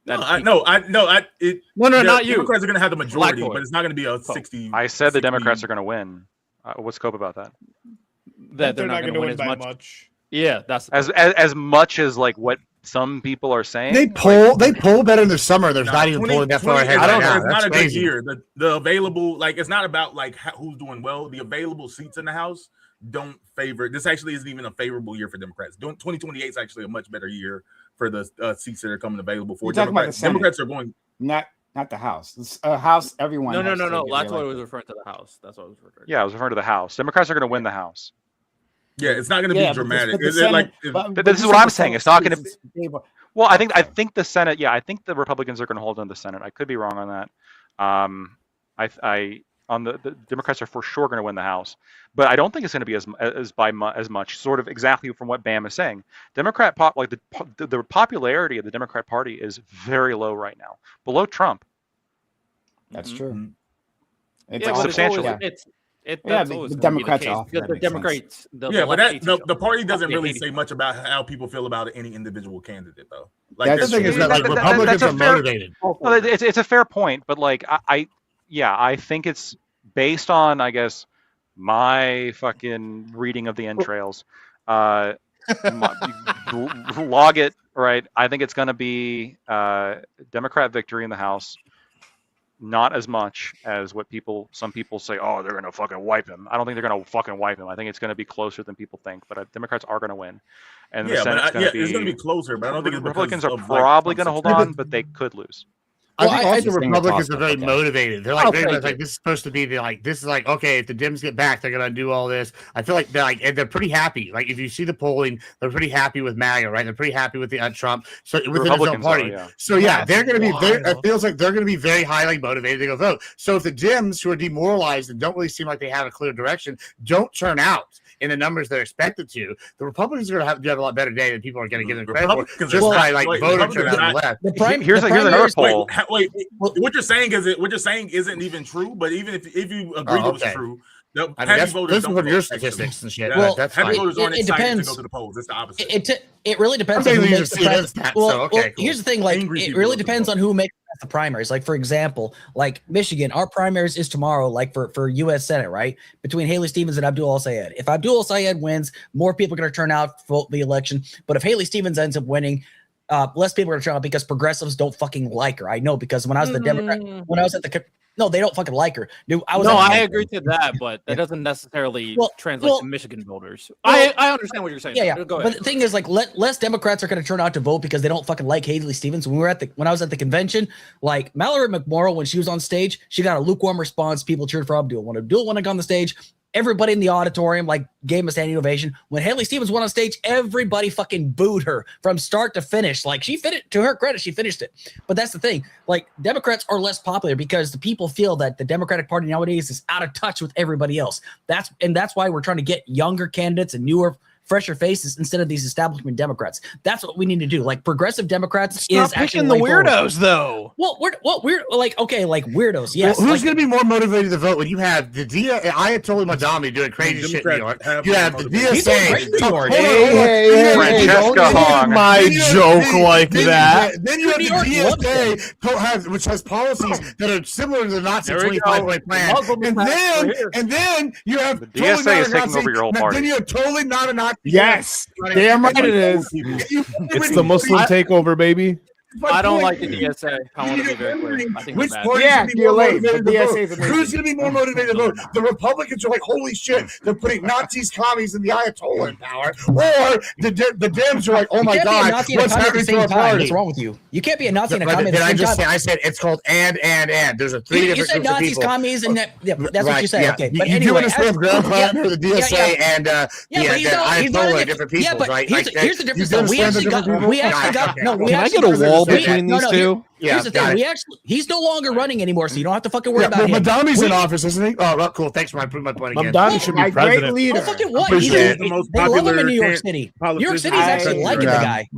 Not you. Democrats are going to have the majority, but it's not going to be a 60. I said the Democrats are going to win. What's scope about that? That they're not going to win as much. Yeah, that's as much as like what some people are saying. They poll better in the summer. There's not even polling that far ahead. It's not a good year. The available, it's not about who's doing well. The available seats in the House don't favor. This actually isn't even a favorable year for Democrats. 2028 is actually a much better year for the seats that are coming available for Democrats. Democrats are going not the House. House, everyone. No. That's what I was referring to the House. That's what I was referring to. Yeah, I was referring to the House. Democrats are going to win the House. Yeah, it's not going to be dramatic. This is what I'm saying. It's not going to be. Well, I think the Senate. Yeah, I think the Republicans are going to hold on to the Senate. I could be wrong on that. The Democrats are for sure going to win the House, but I don't think it's going to be as much. Sort of exactly from what Bam is saying. The popularity of the Democrat Party is very low right now, below Trump. That's true. It's substantial. The Democrats are off. The Democrats. The party doesn't really say much about how people feel about any individual candidate, though. The thing is that Republicans are motivated. It's a fair point, but I think it's based on, I guess, my fucking reading of the entrails. Log it, right? I think it's going to be Democrat victory in the House. not as much as what some people say. Oh, they're gonna fucking wipe him. I don't think they're gonna fucking wipe him. I think it's gonna be closer than people think. But Democrats are gonna win, and the Senate's gonna be. It's gonna be closer, but I don't think it's Republicans are because of, probably like, gonna hold on, but they could lose. I think also think Republicans it's are very okay. motivated. They're like, very much like, this is supposed to be the like, this is like, okay, if the Dems get back, they're gonna do all this. I feel like they're like, and they're pretty happy. Like, if you see the polling, they're pretty happy with MAGA, right? They're pretty happy with the Trump. So within his own party. So yeah, they're gonna be. It feels like they're gonna be very highly motivated to go vote. So if the Dems, who are demoralized and don't really seem like they have a clear direction, don't turn out in the numbers they're expected to, the Republicans are going to have a lot better day than people are going to give them credit for, just by like voter turnout on the left. Here's another poll. Wait, what you're saying isn't even true. But even if you agree that it's true, I mean, that's from your statistics and shit. Well, that's heavy voters aren't it excited depends. to go to the polls. It's the opposite. It really depends on who makes the primaries. Well, here's the thing. Like, it really depends on who makes the primaries. Like, for example, like Michigan, our primaries is tomorrow. Like for U.S. Senate, right? Between Haley Stevens and Abdul El-Sayed. If Abdul El-Sayed wins, more people are going to turn out to vote the election. But if Haley Stevens ends up winning, less people are going to turn out because progressives don't fucking like her. I know, because when I was the Democrat, when I was at the no, they don't fucking like her. Dude, I agree to that, but that doesn't necessarily translate to Michigan voters. I understand what you're saying. Yeah. Go ahead. But the thing is, like, less Democrats are going to turn out to vote because they don't fucking like Haley Stevens. When I was at the convention, like Mallory McMorrow, when she was on stage, she got a lukewarm response. People cheered for Abdul. When Abdul went on the stage, everybody in the auditorium like gave him a standing ovation. When Haley Stevens went on stage, everybody fucking booed her from start to finish. Like, she finished, to her credit, she finished it. But that's the thing. Like, Democrats are less popular because the people feel that the Democratic Party nowadays is out of touch with everybody else. That's why we're trying to get younger candidates and newer, fresher faces instead of these establishment Democrats. That's what we need to do. Like, progressive Democrats Stop picking the weirdos, though. Well, we're like, okay, like weirdos. Yes. Well, who's going to be more motivated to vote when you have the Ayatollah Madami doing crazy shit in New York? You have the DSA. Francesca Hong. My joke like that. Then you have the DSA, which has policies that are similar to the Nazi 25-point plan. And then you have the DSA is taking over your whole party. Then you have totally not a Nazi. Yes, damn right it is. It's the Muslim takeover, baby. I don't like the DSA. I want to be very clear. I think which they're party Yeah, should be more motivated to vote? is amazing. Who's going to be more motivated to vote? The Republicans are like, holy shit, they're putting Nazis, commies, and the Ayatollah in power. Or the Dems are like, oh my god, what's happening to our party? What's wrong with you? You can't be a Nazi and a commie at the same time. I said it's called and. There's a three different said groups of Nazis, people. commies, and that's what you say. Yeah. Okay, You but do anyway, understand Graham Climber, the DSA, and the Ayatollah are different people, yeah, but right? Here's the difference. Though. We actually got. Can I get a wall between these two? Here's the thing. He's no longer running anymore, so you don't have to fucking worry about him. Madami's in office, isn't he? Oh, well, cool. Thanks for proving my point again. Madami should be president. Leader. Oh, fucking what? They love him in New York City. New York City's actually liking the guy.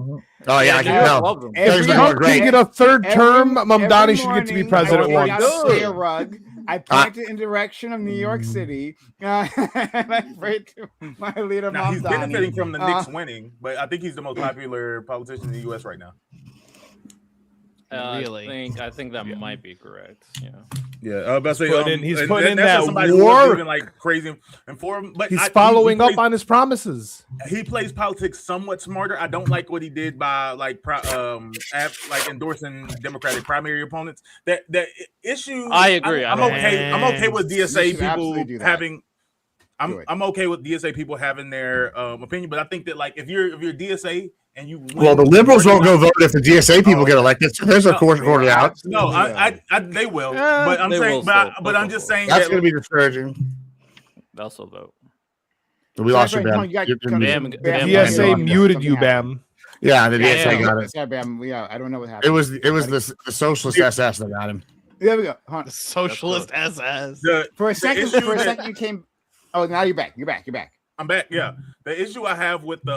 Oh yeah, I can tell. If Trump can get a third term, Mamdani should get to be president once. A rug. I pointed in direction of New York City, and I prayed to my leader, Now, he's Mamdani. benefiting from the Knicks winning, but I think he's the most popular politician in the U.S. right now. Really? I think that might be correct. Yeah. Yeah, I was about to say He's putting in that's that somebody who war. was moving like crazy and for him, but He's following up on his promises. He plays politics somewhat smarter. I don't like what he did by like endorsing Democratic primary opponents. That issue. I agree. I'm okay. I'm okay with DSA people having. I'm okay with DSA people having their opinion, but I think that like if you're DSA and you well, the liberals won't go vote if the DSA people get elected. So there's a quarter out. No, I they will, but I'm saying, but I'm just saying that's going to be discouraging. They'll also vote. We lost you, Bam. DSA muted you, Bam. Yeah, the DSA got it. Yeah, Bam. Yeah, I don't know what happened. It was the socialist SS that got him. There we go. Socialist SS. For a second, you came. Oh, now you're back. You're back. I'm back. Yeah, the issue I have with the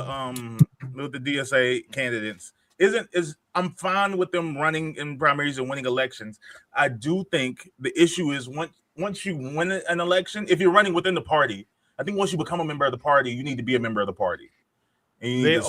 DSA candidates is I'm fine with them running in primaries and winning elections. I do think the issue is once you win an election, if you're running within the party, I think once you become a member of the party, you need to be a member of the party. They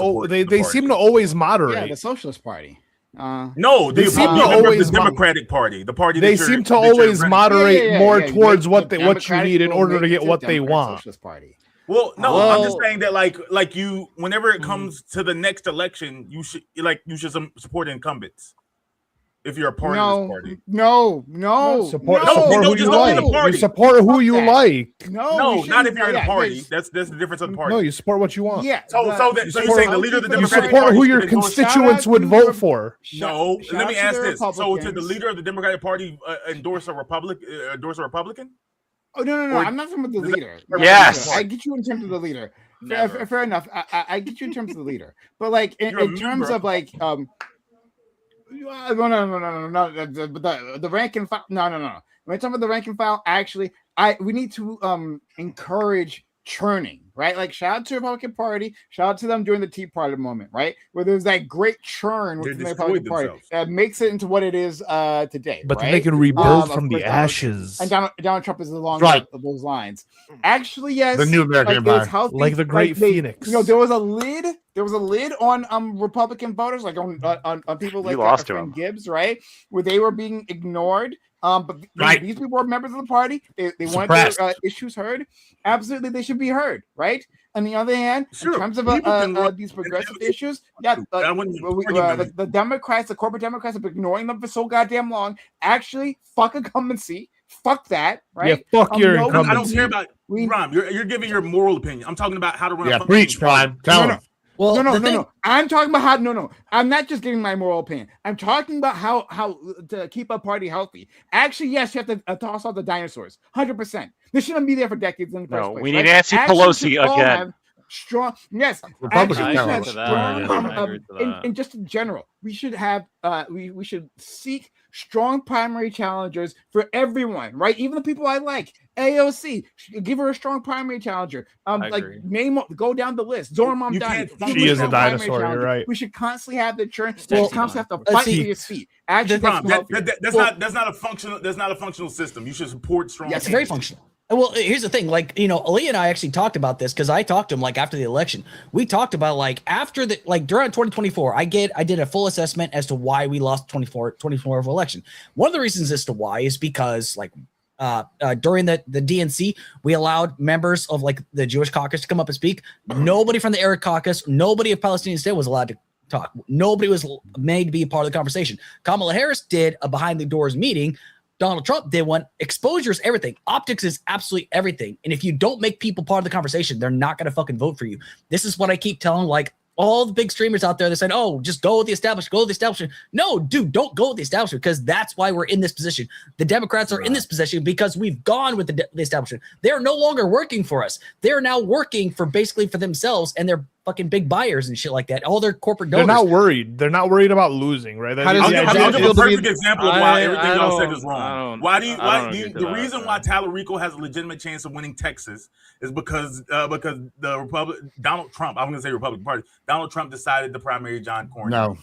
seem to always moderate. Yeah, the Socialist Party. No, they seem to always the Democratic Party. The party they seem to always moderate more towards what you need in order to get what they want. Socialist Party. Well, no, I'm just saying that like you, whenever it comes to the next election, you should support incumbents. if you're a part of this party. No, support no, who no, you just don't be in the like. party. You support who Fuck you that. like. No, not if you're in a party. yes. That's the difference of the party. No, you support what you want. Yeah. So you're saying the leader of the You Democratic support Party who your should endorse- constituents would vote for. No, let me ask this. So did the Republicans. leader of the Democratic Party endorse a Republican? Oh no! Or- I'm not talking about the leader. Yes. I get you in terms of the leader. Never. Fair enough. I get you in terms of the leader, but like in terms of like no, the rank and file. No. When I'm talking about the rank and file, actually, we need to encourage churning, right? Like shout out to the Republican Party, shout out to them during the Tea Party moment, right? Where there's that great churn within the Republican Party that makes it into what it is today. But right? they can rebuild Of from the course, ashes. And Donald Trump is along Right. those lines. Actually, yes, The new American like, it was Empire. healthy, Like the Great Phoenix. You know, there was a lid on Republican voters, like on people like lost to friend him. Gibbs, right? Where they were being ignored. But Right. these people were members of the party. They wanted Suppressed. their issues heard. Absolutely, they should be heard, right? On the other hand, Sure, in terms of people can run these and progressive advocate. issues, yeah, I wouldn't argue them. the Democrats, the corporate Democrats, have been ignoring them for so goddamn long. Actually, fuck incumbency. Fuck that, right? Yeah, fuck your no, incumbency. I don't care about We- Ron. You're giving your moral opinion. I'm talking about how to run. Yeah, a preach, Prime. Tell No, him. Well, No. I'm talking about how. No. I'm not just giving my moral opinion. I'm talking about how to keep a party healthy. Actually, yes, you have to toss out the dinosaurs. 100%. This shouldn't be there for decades in the first No, place. we need right? Nancy Actually, Pelosi should all again. have Strong. Yes. Republicans actually, tell we us. should I have agree to strong, that. I agree to that. and just in general, we should have. We should seek strong primary challengers for everyone, right? Even the people I like. AOC, give her a strong primary challenger. I Like agree. name, go down the list. Zora You Mamdani. can't- give She her is a strong primary dinosaur, you're challenger. right. We should constantly have the churn. Well, You constantly have to fight for your seat. Actually, Ron, that's that's not a functional. That's not a functional system. You should support strong. Yeah, it's very candidates. functional. Well, here's the thing. Like, you know, Ali and I actually talked about this because I talked to him like after the election. We talked about like after the during 2024, I did a full assessment as to why we lost 24 of election. One of the reasons as to why is because like during the DNC, we allowed members of like the Jewish caucus to come up and speak. Nobody from the Arab caucus, nobody of Palestinian State was allowed to talk. Nobody was made to be a part of the conversation. Kamala Harris did a behind the doors meeting. Donald Trump did one. Exposure is everything. Optics is absolutely everything. And if you don't make people part of the conversation, they're not going to fucking vote for you. This is what I keep telling like all the big streamers out there that said, oh, just go with the establishment, go with the establishment. No, dude, don't go with the establishment because that's why we're in this position. The Democrats are in this position because we've gone with the establishment. They're no longer working for us. They're now working for basically for themselves and they're fucking big buyers and shit like that. All their corporate donors. They're not worried. They're not worried about losing, right? How does I'll the give, idea I'll give feel a to be- perfect example of why everything I y'all said don't- is I wrong. don't- Why do you? I Why don't the, agree to the that, reason bro. why Tallarico has a legitimate chance of winning Texas is because Donald Trump. I'm going to say Republican Party. Donald Trump decided to primary John Cornyn.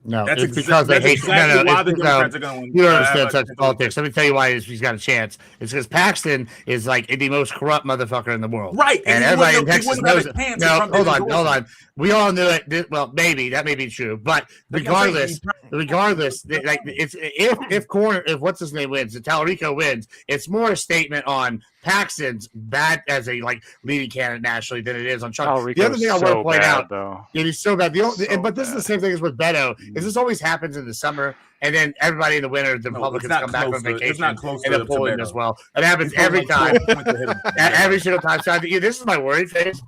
No, That's it's because they hate exactly why the it's Democrats are going to win. you don't understand Texas politics. Let me tell you why he's got a chance. It's because Paxton is like the most corrupt motherfucker in the world. Right, And he everybody in wouldn't- he Texas wouldn't have knows a it. chance if No, Trump hold didn't on, endorse hold him. on. We all knew it. Well, maybe that may be true, but That's what I'm saying. regardless, like it's if what's his name wins, if Tallarico wins, it's more a statement on Paxton's bad as a like leading candidate nationally than it is on Trump. Tallarico's The other thing I want to so point bad, out, though. it is so bad. So But this is the bad. same thing as with Beto. Is this always happens in the summer, and then everybody in the winter, the No, Republicans it's not come back close from to- it's vacation not close and to the polling Beto. as well. It happens He put every like time. 12 points ahead of him. Every single time. So this is my worry phase.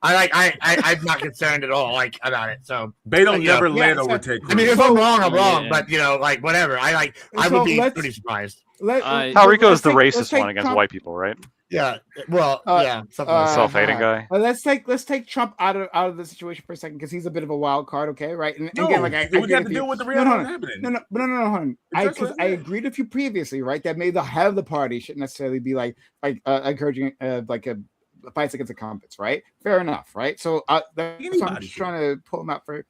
I'm not concerned at all like about it. So Beto Yeah. never Yeah, led so- overtake. I mean, if I'm wrong, I'm wrong. Yeah. But like whatever. I So would be let's- pretty surprised. Tallarico is the let's racist take one against Trump- white people, right? Yeah. Well, yeah. Something like that. Self-hating guy. Let's take Trump out of the situation for a second because he's a bit of a wild card. Okay, right? And No, again, we have to deal with the reality happening. No, hold on. That's Because what I it is. agreed with you previously, right? That maybe the head of the party shouldn't necessarily be like encouraging like a fights against incumbents, right? Fair enough, right? So that's why I'm Anybody just can. trying to pull him out for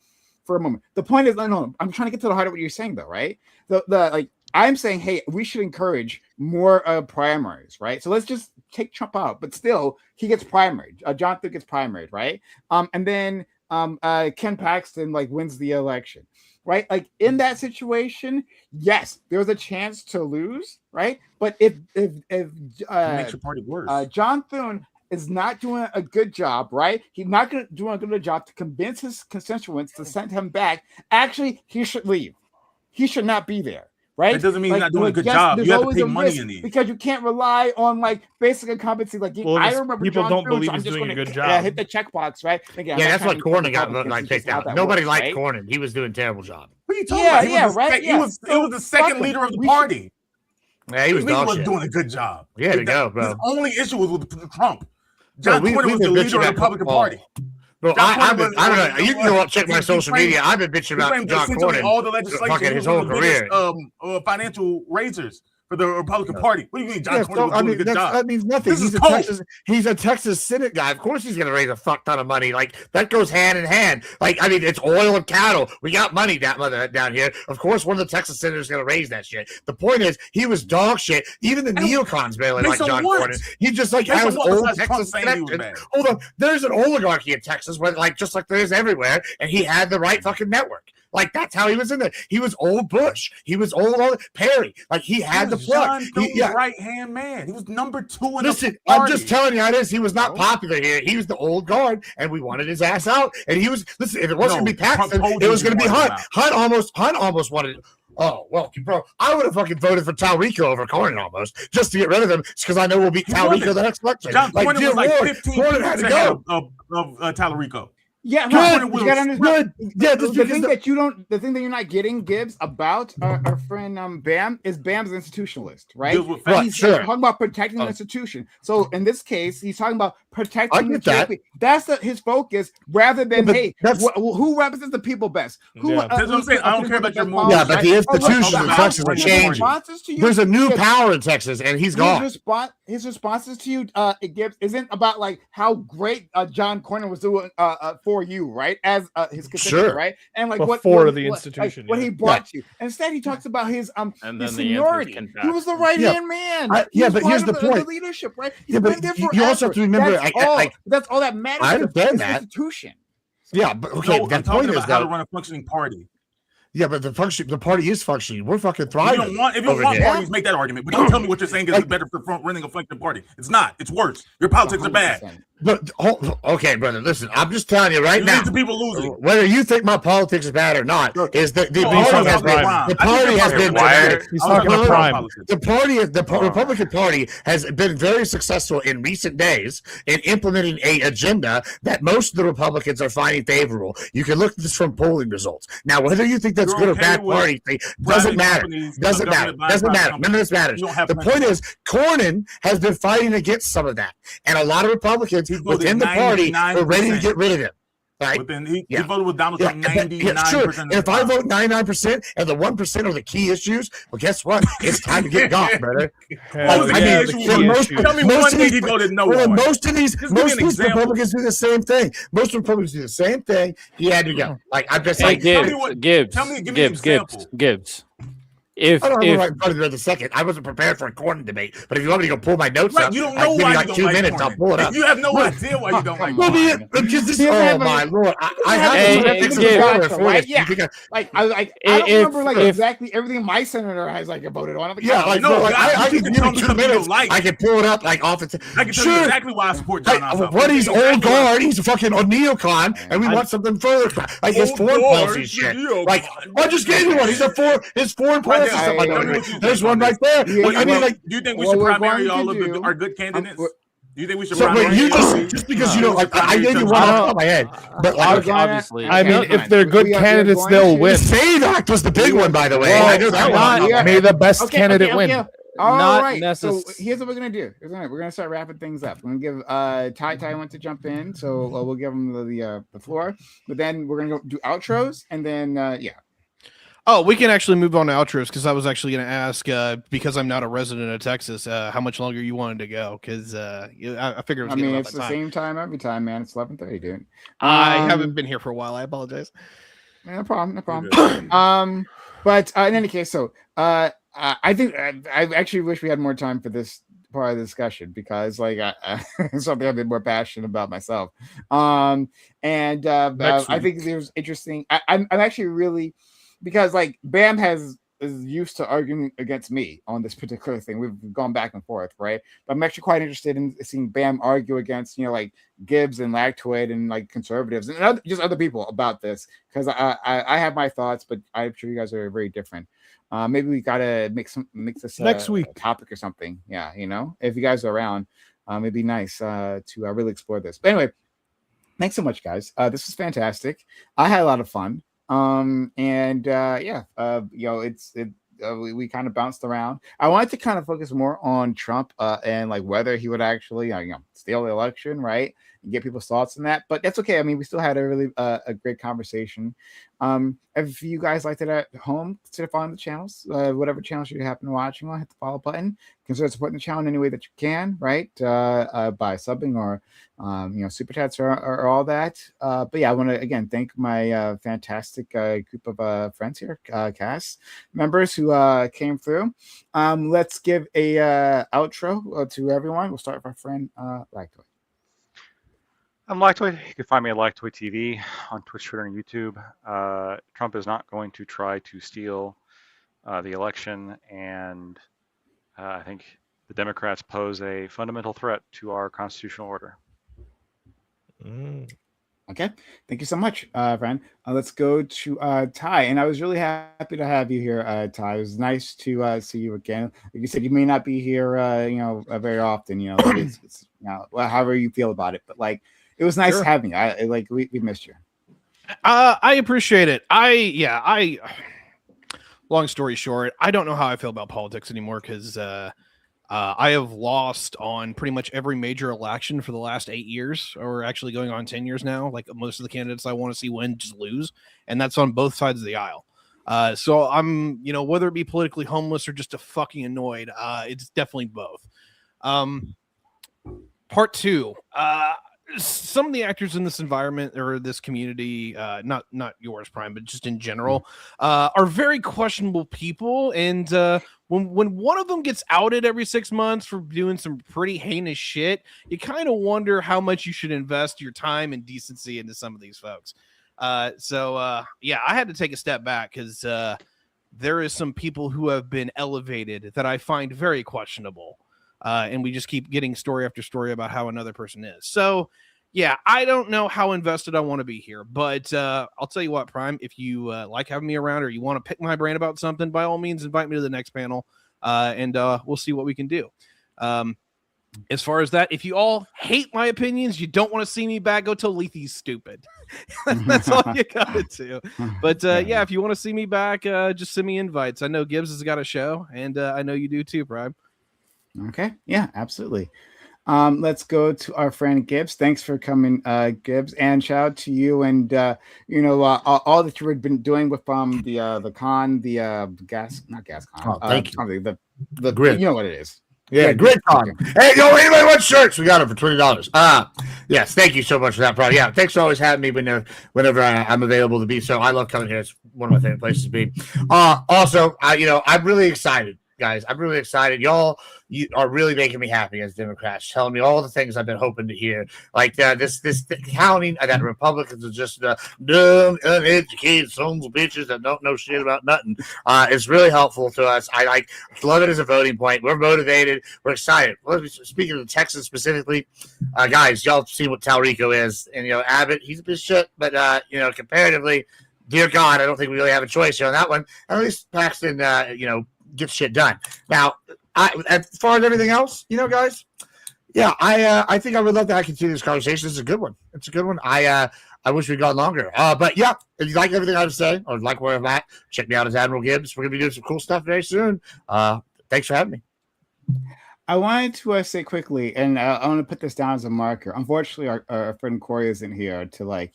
a moment. The point is, no, I'm trying to get to the heart of what you're saying, though, right? The like I'm saying, hey, we should encourage more primaries, right? So let's just take Trump out, but still he gets primaried. John Thune gets primaried, right? And then Ken Paxton like wins the election, right? Like in that situation, yes, there's a chance to lose, right? But if It makes your party worse. John Thune is not doing a good job, right? He's not going to do a good job to convince his constituents to send him back. Actually, he should leave. he should not be there. Right? That doesn't mean he's Like, not doing a good yes, job. there's You have to always pay a money risk in these. because you can't rely on like basic incumbency. Like Well, I just remember people John don't Stewart, believe so I'm he's just doing a gonna, good job. hit the checkbox, right? Thinking, Yeah, that's why Cornyn got Republicans, kicked out. that Nobody works, liked right? Cornyn. He was doing a terrible job. What are you talking Yeah, about? He yeah, was the right, sec- yeah. He was So, the second fuck leader of the we party. Yeah, he was He dog was shit. doing a good job. Yeah, to go, bro. His only issue was with Trump. Bro, John Cornyn was the leader of the Republican Party. Bro, I don't know. You can go check my he social framed- media. I've been bitching He about framed John essentially Cornyn all the legislation. fucking his He was whole one of the career. biggest, financial raisers for the Republican Party. What do you mean, John Yeah, Cornyn so, was doing a good job? that means nothing. This is He's a Texas Senate guy. Of course he's gonna raise a fuck ton of money. Like that goes hand in hand. Like I mean, it's oil and cattle. We got money down here. Of course, one of the Texas senators is gonna raise that shit. The point is, he was dog shit. Even the neocons barely like based on John what? Cornyn. He just like Based on has what old besides Trump Texas saying he was connections. bad? Hold on, there's an oligarchy in Texas, where like just like there is everywhere, and he had the right fucking network. Like that's how he was in there. He was old Bush. He was old Perry. Like he had the plug. Right hand man. He was number 2 in Listen, the party. I'm just telling you how it is. He was not popular here. He was the old guard, and we wanted his ass out. And he was listen. If it wasn't gonna be Paxton, it was gonna be Hunt. Hunt almost wanted. Oh well, bro, I would have fucking voted for Talrico over Cornyn almost just to get rid of him, because I know we'll beat Talrico the next election. John Like, Cornyn dear was like Lord, 15 Cornyn had to go. of Talrico. Yeah, Good, you gotta understand. Yeah, the thing that you're not getting, Gibbs, about our friend Bam is Bam's institutionalist, right? He's talking about protecting the institution. So in this case, he's talking about protecting the champion. That's his focus, rather than who represents the people best. That's what I'm saying. I don't care about your moves. Yeah, but the institutions in Texas are changing. There's a new power in Texas, and he's gone. His responses to you, Gibbs, isn't about like how great John Cornyn was doing for you, right? As his constituent, right? And like before the institution, what he brought you. Instead, he talks about his seniority. He was the right hand man. But here's the point: the leadership, right? Yeah, but you also have to remember, that's all that matters. I understand that institution. Yeah, but okay. No, that I'm point about is how to run a functioning party. Yeah, but the party is functioning. We're fucking thriving. If you don't want parties, make that argument. But don't tell me what you're saying is better for running a functioning party. It's not. It's worse. Your politics are bad. But okay, brother, listen. I'm just telling you right now. The people losing. Whether you think my politics is bad or not, is the party has been. He's talking about prime. The Republican Party has been very successful in recent days in implementing a agenda that most of the Republicans are finding favorable. You can look at this from polling results. Now, whether you think that's good or bad party doesn't matter. Doesn't matter. None of this matters. The point is, Cornyn has been fighting against some of that, and a lot of Republicans within the party are ready to get rid of him. Right? He voted with Donald Trump 99%. If I vote 99% and the 1% are the key issues, well, guess what? It's time to get gone, brother. Tell me one thing he voted no on. Most of these Republicans do the same thing. Most Republicans do the same thing. He had to go. Like I'm just like Gibbs. If I don't know what I'm going to second. I wasn't prepared for a Cornyn debate, but if you want me to go pull my notes up, you don't know why like 2 minutes. I'll pull it up. You have no idea why you don't like Cornyn. Oh my lord! I have I don't remember exactly everything my senator has voted on. I can give you 2 minutes. I can pull it up off the. I can tell you exactly why I support John Ossoff. What he's old guard? He's a fucking neocon, and we want something further. Like his foreign policy shit. Like I just gave you one. His foreign policy. There's one right there. Do you think we should primary all of our good candidates? Do you think we should primary? Just because you don't I gave you one off the top of my head, but obviously, I mean, if they're good candidates, they'll win. The SAVE Act was the big one, by the way. Well, I know that one. May the best candidate win. All right. So here's what we're gonna do. We're gonna start wrapping things up. We're gonna give Ty wants to jump in, so we'll give him the floor. But then we're gonna go do outros, and then Oh, we can actually move on to outros because I was actually going to ask, because I'm not a resident of Texas, how much longer you wanted to go? Because I figured it was it's the same time every time, man. It's 11:30, dude. I haven't been here for a while. I apologize. No problem. But in any case, so I think I actually wish we had more time for this part of the discussion because something I've been more passionate about myself. I think there's interesting. I'm actually really. Because Bam has is used to arguing against me on this particular thing. We've gone back and forth, right? But I'm actually quite interested in seeing Bam argue against, like Gibbs and Lactoid and like conservatives and just other people about this, because I have my thoughts, but I'm sure you guys are very different. Maybe we gotta make this Next week a topic or something. Yeah, if you guys are around, it'd be nice to really explore this. But anyway, thanks so much, guys. This was fantastic. I had a lot of fun. We kind of bounced around. I wanted to kind of focus more on Trump and like whether he would actually steal the election, right, and get people's thoughts on that. But that's okay. I mean, we still had a really a great conversation. If you guys liked it at home, consider following the channels, whatever channels you happen to watching on, hit the follow button. Consider supporting the channel in any way that you can, right? By subbing or super chats or all that. But yeah, I want to again thank my fantastic group of friends here, cast members who came through. Let's give a outro to everyone. We'll start with our friend Lactoid. I'm Lactoid. You can find me at Lactoid TV on Twitch, Twitter, and YouTube. Trump is not going to try to steal the election, and I think the Democrats pose a fundamental threat to our constitutional order. Okay, thank you so much, friend. Let's go to Ty, and I was really happy to have you here, Ty. It was nice to see you again. Like you said, you may not be here, very often. It's however you feel about it, but like it was nice having you. We missed you. I appreciate it. Long story short, I don't know how I feel about politics anymore because I have lost on pretty much every major election for the last 8 years, or actually going on 10 years now. Like most of the candidates I want to see win just lose, and that's on both sides of the aisle. So I'm, whether it be politically homeless or just a fucking annoyed, it's definitely both. Part two, some of the actors in this environment or this community, not yours, Prime, but just in general, are very questionable people. And when one of them gets outed every 6 months for doing some pretty heinous shit, you kind of wonder how much you should invest your time and decency into some of these folks. I had to take a step back because there is some people who have been elevated that I find very questionable. And we just keep getting story after story about how another person is. So, yeah, I don't know how invested I want to be here, but I'll tell you what, Prime, if you like having me around or you want to pick my brain about something, by all means, invite me to the next panel, and we'll see what we can do. As far as that, if you all hate my opinions, you don't want to see me back, go tell Lethe's stupid. That's all you got to do. But if you want to see me back, just send me invites. I know Gibbs has got a show, and I know you do too, Prime. Okay. Yeah, absolutely. Let's go to our friend Gibbs. Thanks for coming, Gibbs, and shout out to you and all that you've been doing with the con, the gas con. Thank you. The grid. You know what it is. Yeah, grid con. Hey, anybody want shirts? We got them for $20. Yes, thank you so much for that, bro. Yeah, thanks for always having me whenever I'm available to be. So I love coming here. It's one of my favorite places to be. Also, I'm really excited. Guys, I'm really excited. You are really making me happy as Democrats, telling me all the things I've been hoping to hear. Like this counting that Republicans are just dumb, uneducated sons of bitches that don't know shit about nothing. It's really helpful to us. I love it as a voting point. We're motivated. We're excited. Speaking of Texas specifically, guys, y'all see what Talrico is, and Abbott, he's a piece of shit, but comparatively, dear God, I don't think we really have a choice here on that one. At least Paxton, get shit done. Now, as far as everything else, guys, I think I would love to continue this conversation. This is a good one. It's a good one. I wish we'd gone longer. But yeah, if you like everything I have to say or like where I'm at, check me out as Admiral Gibbs. We're gonna be doing some cool stuff very soon. Thanks for having me. I wanted to say quickly, and I want to put this down as a marker. Unfortunately, our friend Corey isn't here to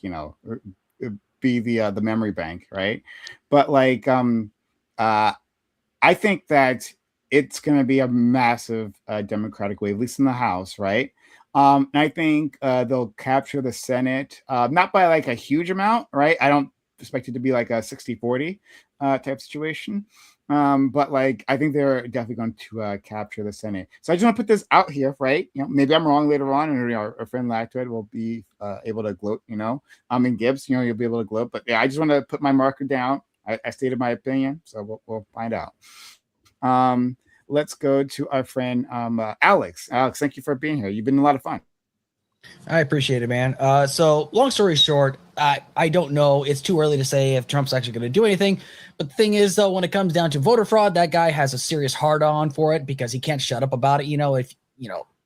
be the memory bank, right? But I think that it's going to be a massive Democratic wave, at least in the House, right? And I think they'll capture the Senate, not by a huge amount, right? I don't expect it to be a 60-40 type situation. But I think they're definitely going to capture the Senate. So I just want to put this out here, right? Maybe I'm wrong later on, and our friend Lactoid will be able to gloat, and Gibbs, you'll be able to gloat. But yeah, I just want to put my marker down. I stated my opinion, so we'll find out. Let's go to our friend Alex. Alex, thank you for being here. You've been a lot of fun. I appreciate it, man. So long story short, I don't know. It's too early to say if Trump's actually going to do anything. But the thing is, though, when it comes down to voter fraud, that guy has a serious hard-on for it because he can't shut up about it.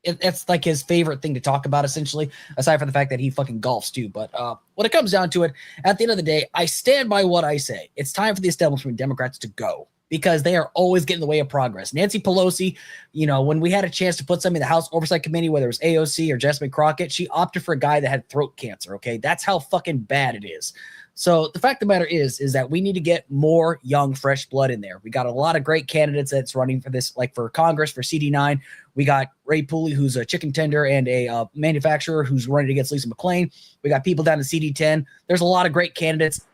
It's like his favorite thing to talk about, essentially, aside from the fact that he fucking golfs too. But when it comes down to it, at the end of the day, I stand by what I say. It's time for the establishment Democrats to go, because they are always getting in the way of progress. Nancy Pelosi, when we had a chance to put something in the House Oversight Committee, whether it was AOC or Jessamine Crockett, she opted for a guy that had throat cancer, okay? That's how fucking bad it is. So the fact of the matter is that we need to get more young, fresh blood in there. We got a lot of great candidates that's running for this, like for Congress, for CD9. We got Ray Pooley, who's a chicken tender and a manufacturer who's running against Lisa McClain. We got people down in CD10. There's a lot of great candidates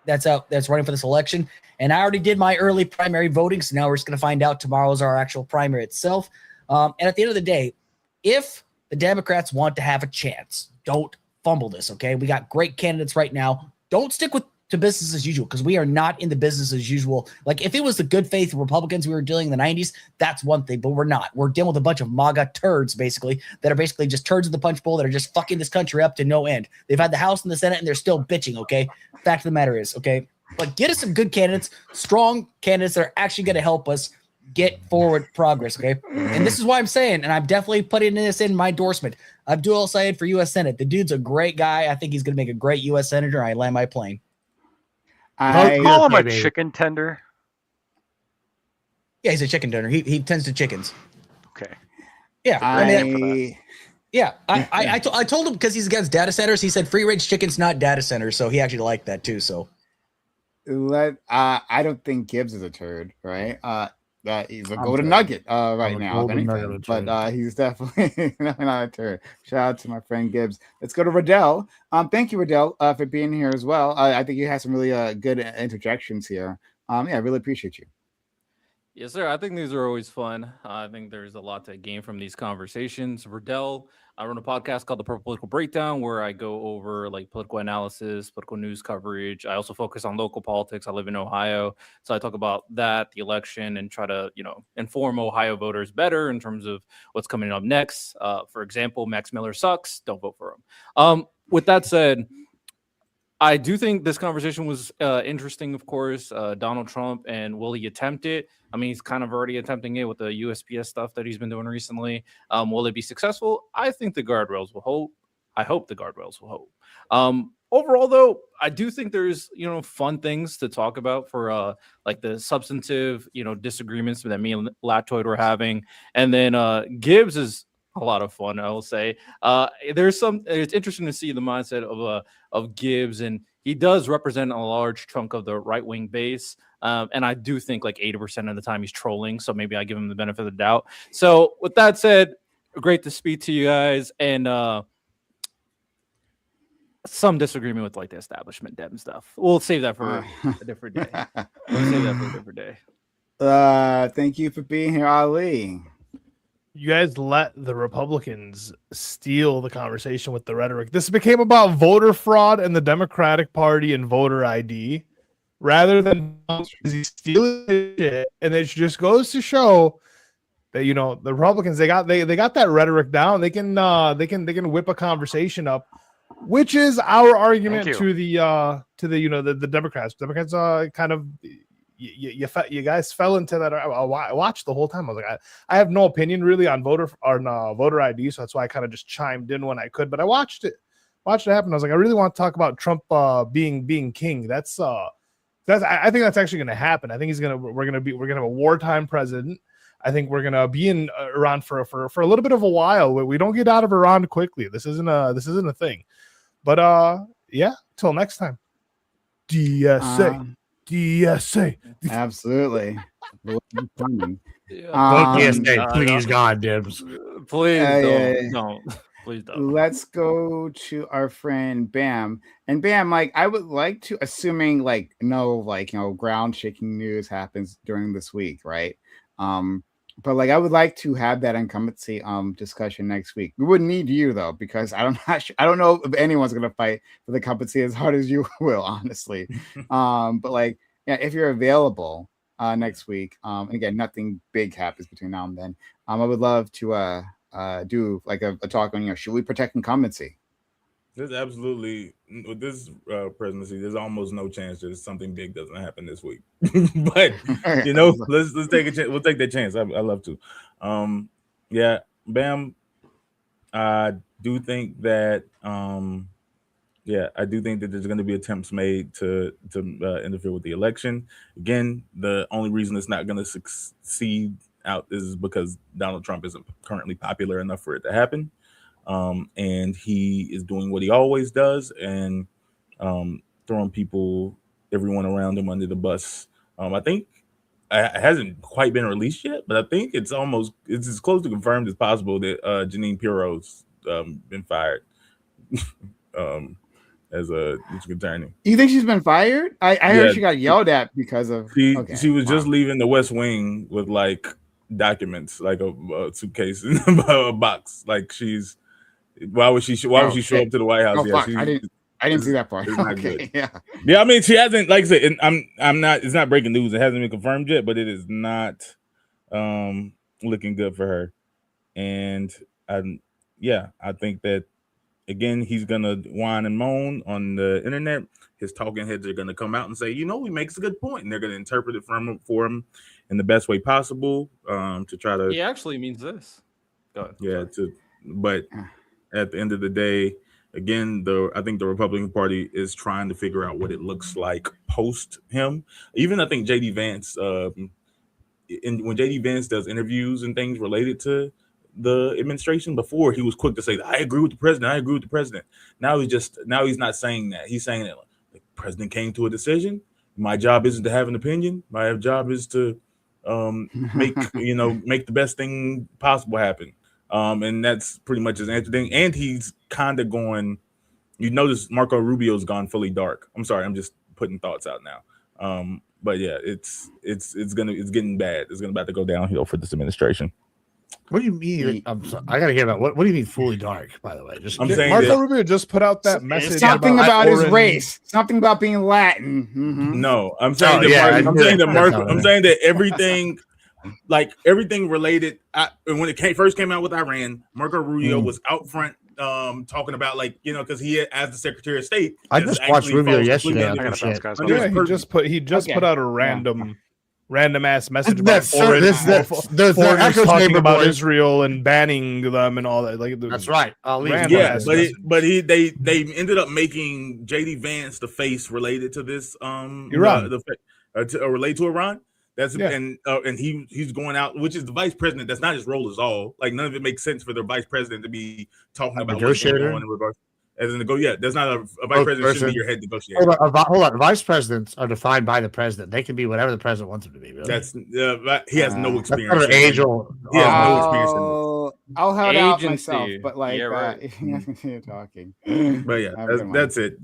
that's running for this election. And I already did my early primary voting, so now we're just going to find out. Tomorrow is our actual primary itself. And at the end of the day, if the Democrats want to have a chance, don't fumble this, okay? We got great candidates right now. Don't stick to business as usual, because we are not in the business as usual. Like, if it was the good faith Republicans we were dealing in the 90s, that's one thing, but we're not. We're dealing with a bunch of MAGA turds, basically, that are basically just turds in the punch bowl that are just fucking this country up to no end. They've had the House and the Senate, and they're still bitching, okay? Fact of the matter is, okay? But get us some good candidates, strong candidates that are actually going to help us get forward progress, okay? And this is why I'm saying, and I'm definitely putting this in my endorsement, Abdul El-Sayed for U.S. Senate. The dude's a great guy. I think he's going to make a great U.S. Senator. I land my plane. I call him a chicken tender. Yeah, he's a chicken tender. He tends to chickens. Okay. Yeah, I told him, because he's against data centers. He said free range chickens, not data centers. So he actually liked that too. So I don't think Gibbs is a turd, right? He's a golden nugget right now, if anything. But he's definitely not a turd. Shout out to my friend Gibbs. Let's go to Riddell. Thank you, Riddell, for being here as well. I think you had some really good interjections here. I really appreciate you. Yes, sir. I think these are always fun. I think there's a lot to gain from these conversations. Riddell, I run a podcast called The Purple Political Breakdown, where I go over like political analysis, political news coverage. I also focus on local politics. I live in Ohio, so I talk about that, the election, and try to, inform Ohio voters better in terms of what's coming up next. For example, Max Miller sucks. Don't vote for him. With that said, I do think this conversation was interesting, of course. Donald Trump, and will he attempt it? I mean, he's kind of already attempting it with the USPS stuff that he's been doing recently. Will it be successful? I think the guardrails will hold. I hope the guardrails will hold. Overall, though, I do think there's, fun things to talk about for like the substantive, disagreements that me and Latoid were having. And then Gibbs is a lot of fun, I will say. It's interesting to see the mindset of Gibbs, and he does represent a large chunk of the right-wing base. And I do think like 80% of the time he's trolling, so maybe I give him the benefit of the doubt. So with that said, great to speak to you guys, and some disagreement with like the establishment Dem stuff. We'll save that for a different day. Thank you for being here, Ali. You guys let the Republicans steal the conversation with the rhetoric. This became about voter fraud and the Democratic Party and voter ID, rather than stealing shit. And it just goes to show that the Republicans they got that rhetoric down. They can whip a conversation up, which is our argument to the Democrats. Democrats kind of. You guys fell into that. I watched the whole time. I was like, I have no opinion really on voter ID, so that's why I kind of just chimed in when I could. But I watched it happen. I was like, I really want to talk about Trump being king. I think that's actually going to happen. I think we're going to have a wartime president. I think we're going to be in Iran for a little bit of a while. We don't get out of Iran quickly. This isn't a thing. But till next time. DSA. Absolutely. Please, God, Dibs. Please don't. Please don't. Let's go to our friend Bam. And Bam, like, I would like to, assuming no ground shaking news happens during this week, right? But like, I would like to have that incumbency discussion next week. We wouldn't need you though, because I don't know if anyone's gonna fight for the incumbency as hard as you will, honestly. But like, if you're available next week, and again, nothing big happens between now and then. I would love to do like a talk on should we protect incumbency? There's absolutely with this presidency, there's almost no chance that something big doesn't happen this week. But let's take a chance. We'll take that chance. I love to. Yeah, Bam. I do think that there's going to be attempts made to interfere with the election. Again, the only reason it's not going to succeed out is because Donald Trump isn't currently popular enough for it to happen. And he is doing what he always does and throwing everyone around him under the bus. I think it hasn't quite been released yet, but I think it's as close to confirmed as possible that Janine Pirro's been fired as a district attorney. You think she's been fired? I heard she got yelled at because of she was just leaving the West Wing with like documents, like a suitcase in a box. Like why would she show up to the White House? I didn't see that part. It's not good. Yeah. I mean, she hasn't, like I said, and I'm not. It's not breaking news. It hasn't been confirmed yet, but it is not looking good for her. And I think that again, he's gonna whine and moan on the internet. His talking heads are gonna come out and say, he makes a good point, and they're gonna interpret it for him in the best way possible to try to. He actually means this. Go ahead. Yeah. But at the end of the day, again, I think the Republican Party is trying to figure out what it looks like post him. Even I think JD Vance, when JD Vance does interviews and things related to the administration, before he was quick to say, I agree with the president. Now he's not saying that. He's saying that the president came to a decision. My job isn't to have an opinion. My job is to make the best thing possible happen. And that's pretty much his answer thing. And he's kind of going, notice Marco Rubio's gone fully dark. I'm sorry, I'm just putting thoughts out now. But yeah, it's getting bad. It's about to go downhill for this administration. What do you mean? I'm sorry, I gotta hear about what do you mean fully dark? By the way, I'm saying Marco Rubio just put out that message. Something about his race. Something about being Latin. Mm-hmm. No, I'm saying that everything. Like everything related, when it first came out with Iran, Marco Rubio was out front talking about because he as the Secretary of State. I just watched Rubio yesterday. He just put out a random ass message about foreigners talking about Israel and banning them and all that. That's right. They ended up making JD Vance the face related to this Iran, related to Iran. And he's going out, which is the vice president. That's not his role at all. Like none of it makes sense for the vice president to be talking about what's going on in regards. As in that's not a vice president shouldn't be your head negotiator. Hold on. Vice presidents are defined by the president. They can be whatever the president wants them to be. Really. He has no experience. That's he has no experience in I'll hold out myself, but right. you're talking. But yeah, that's it.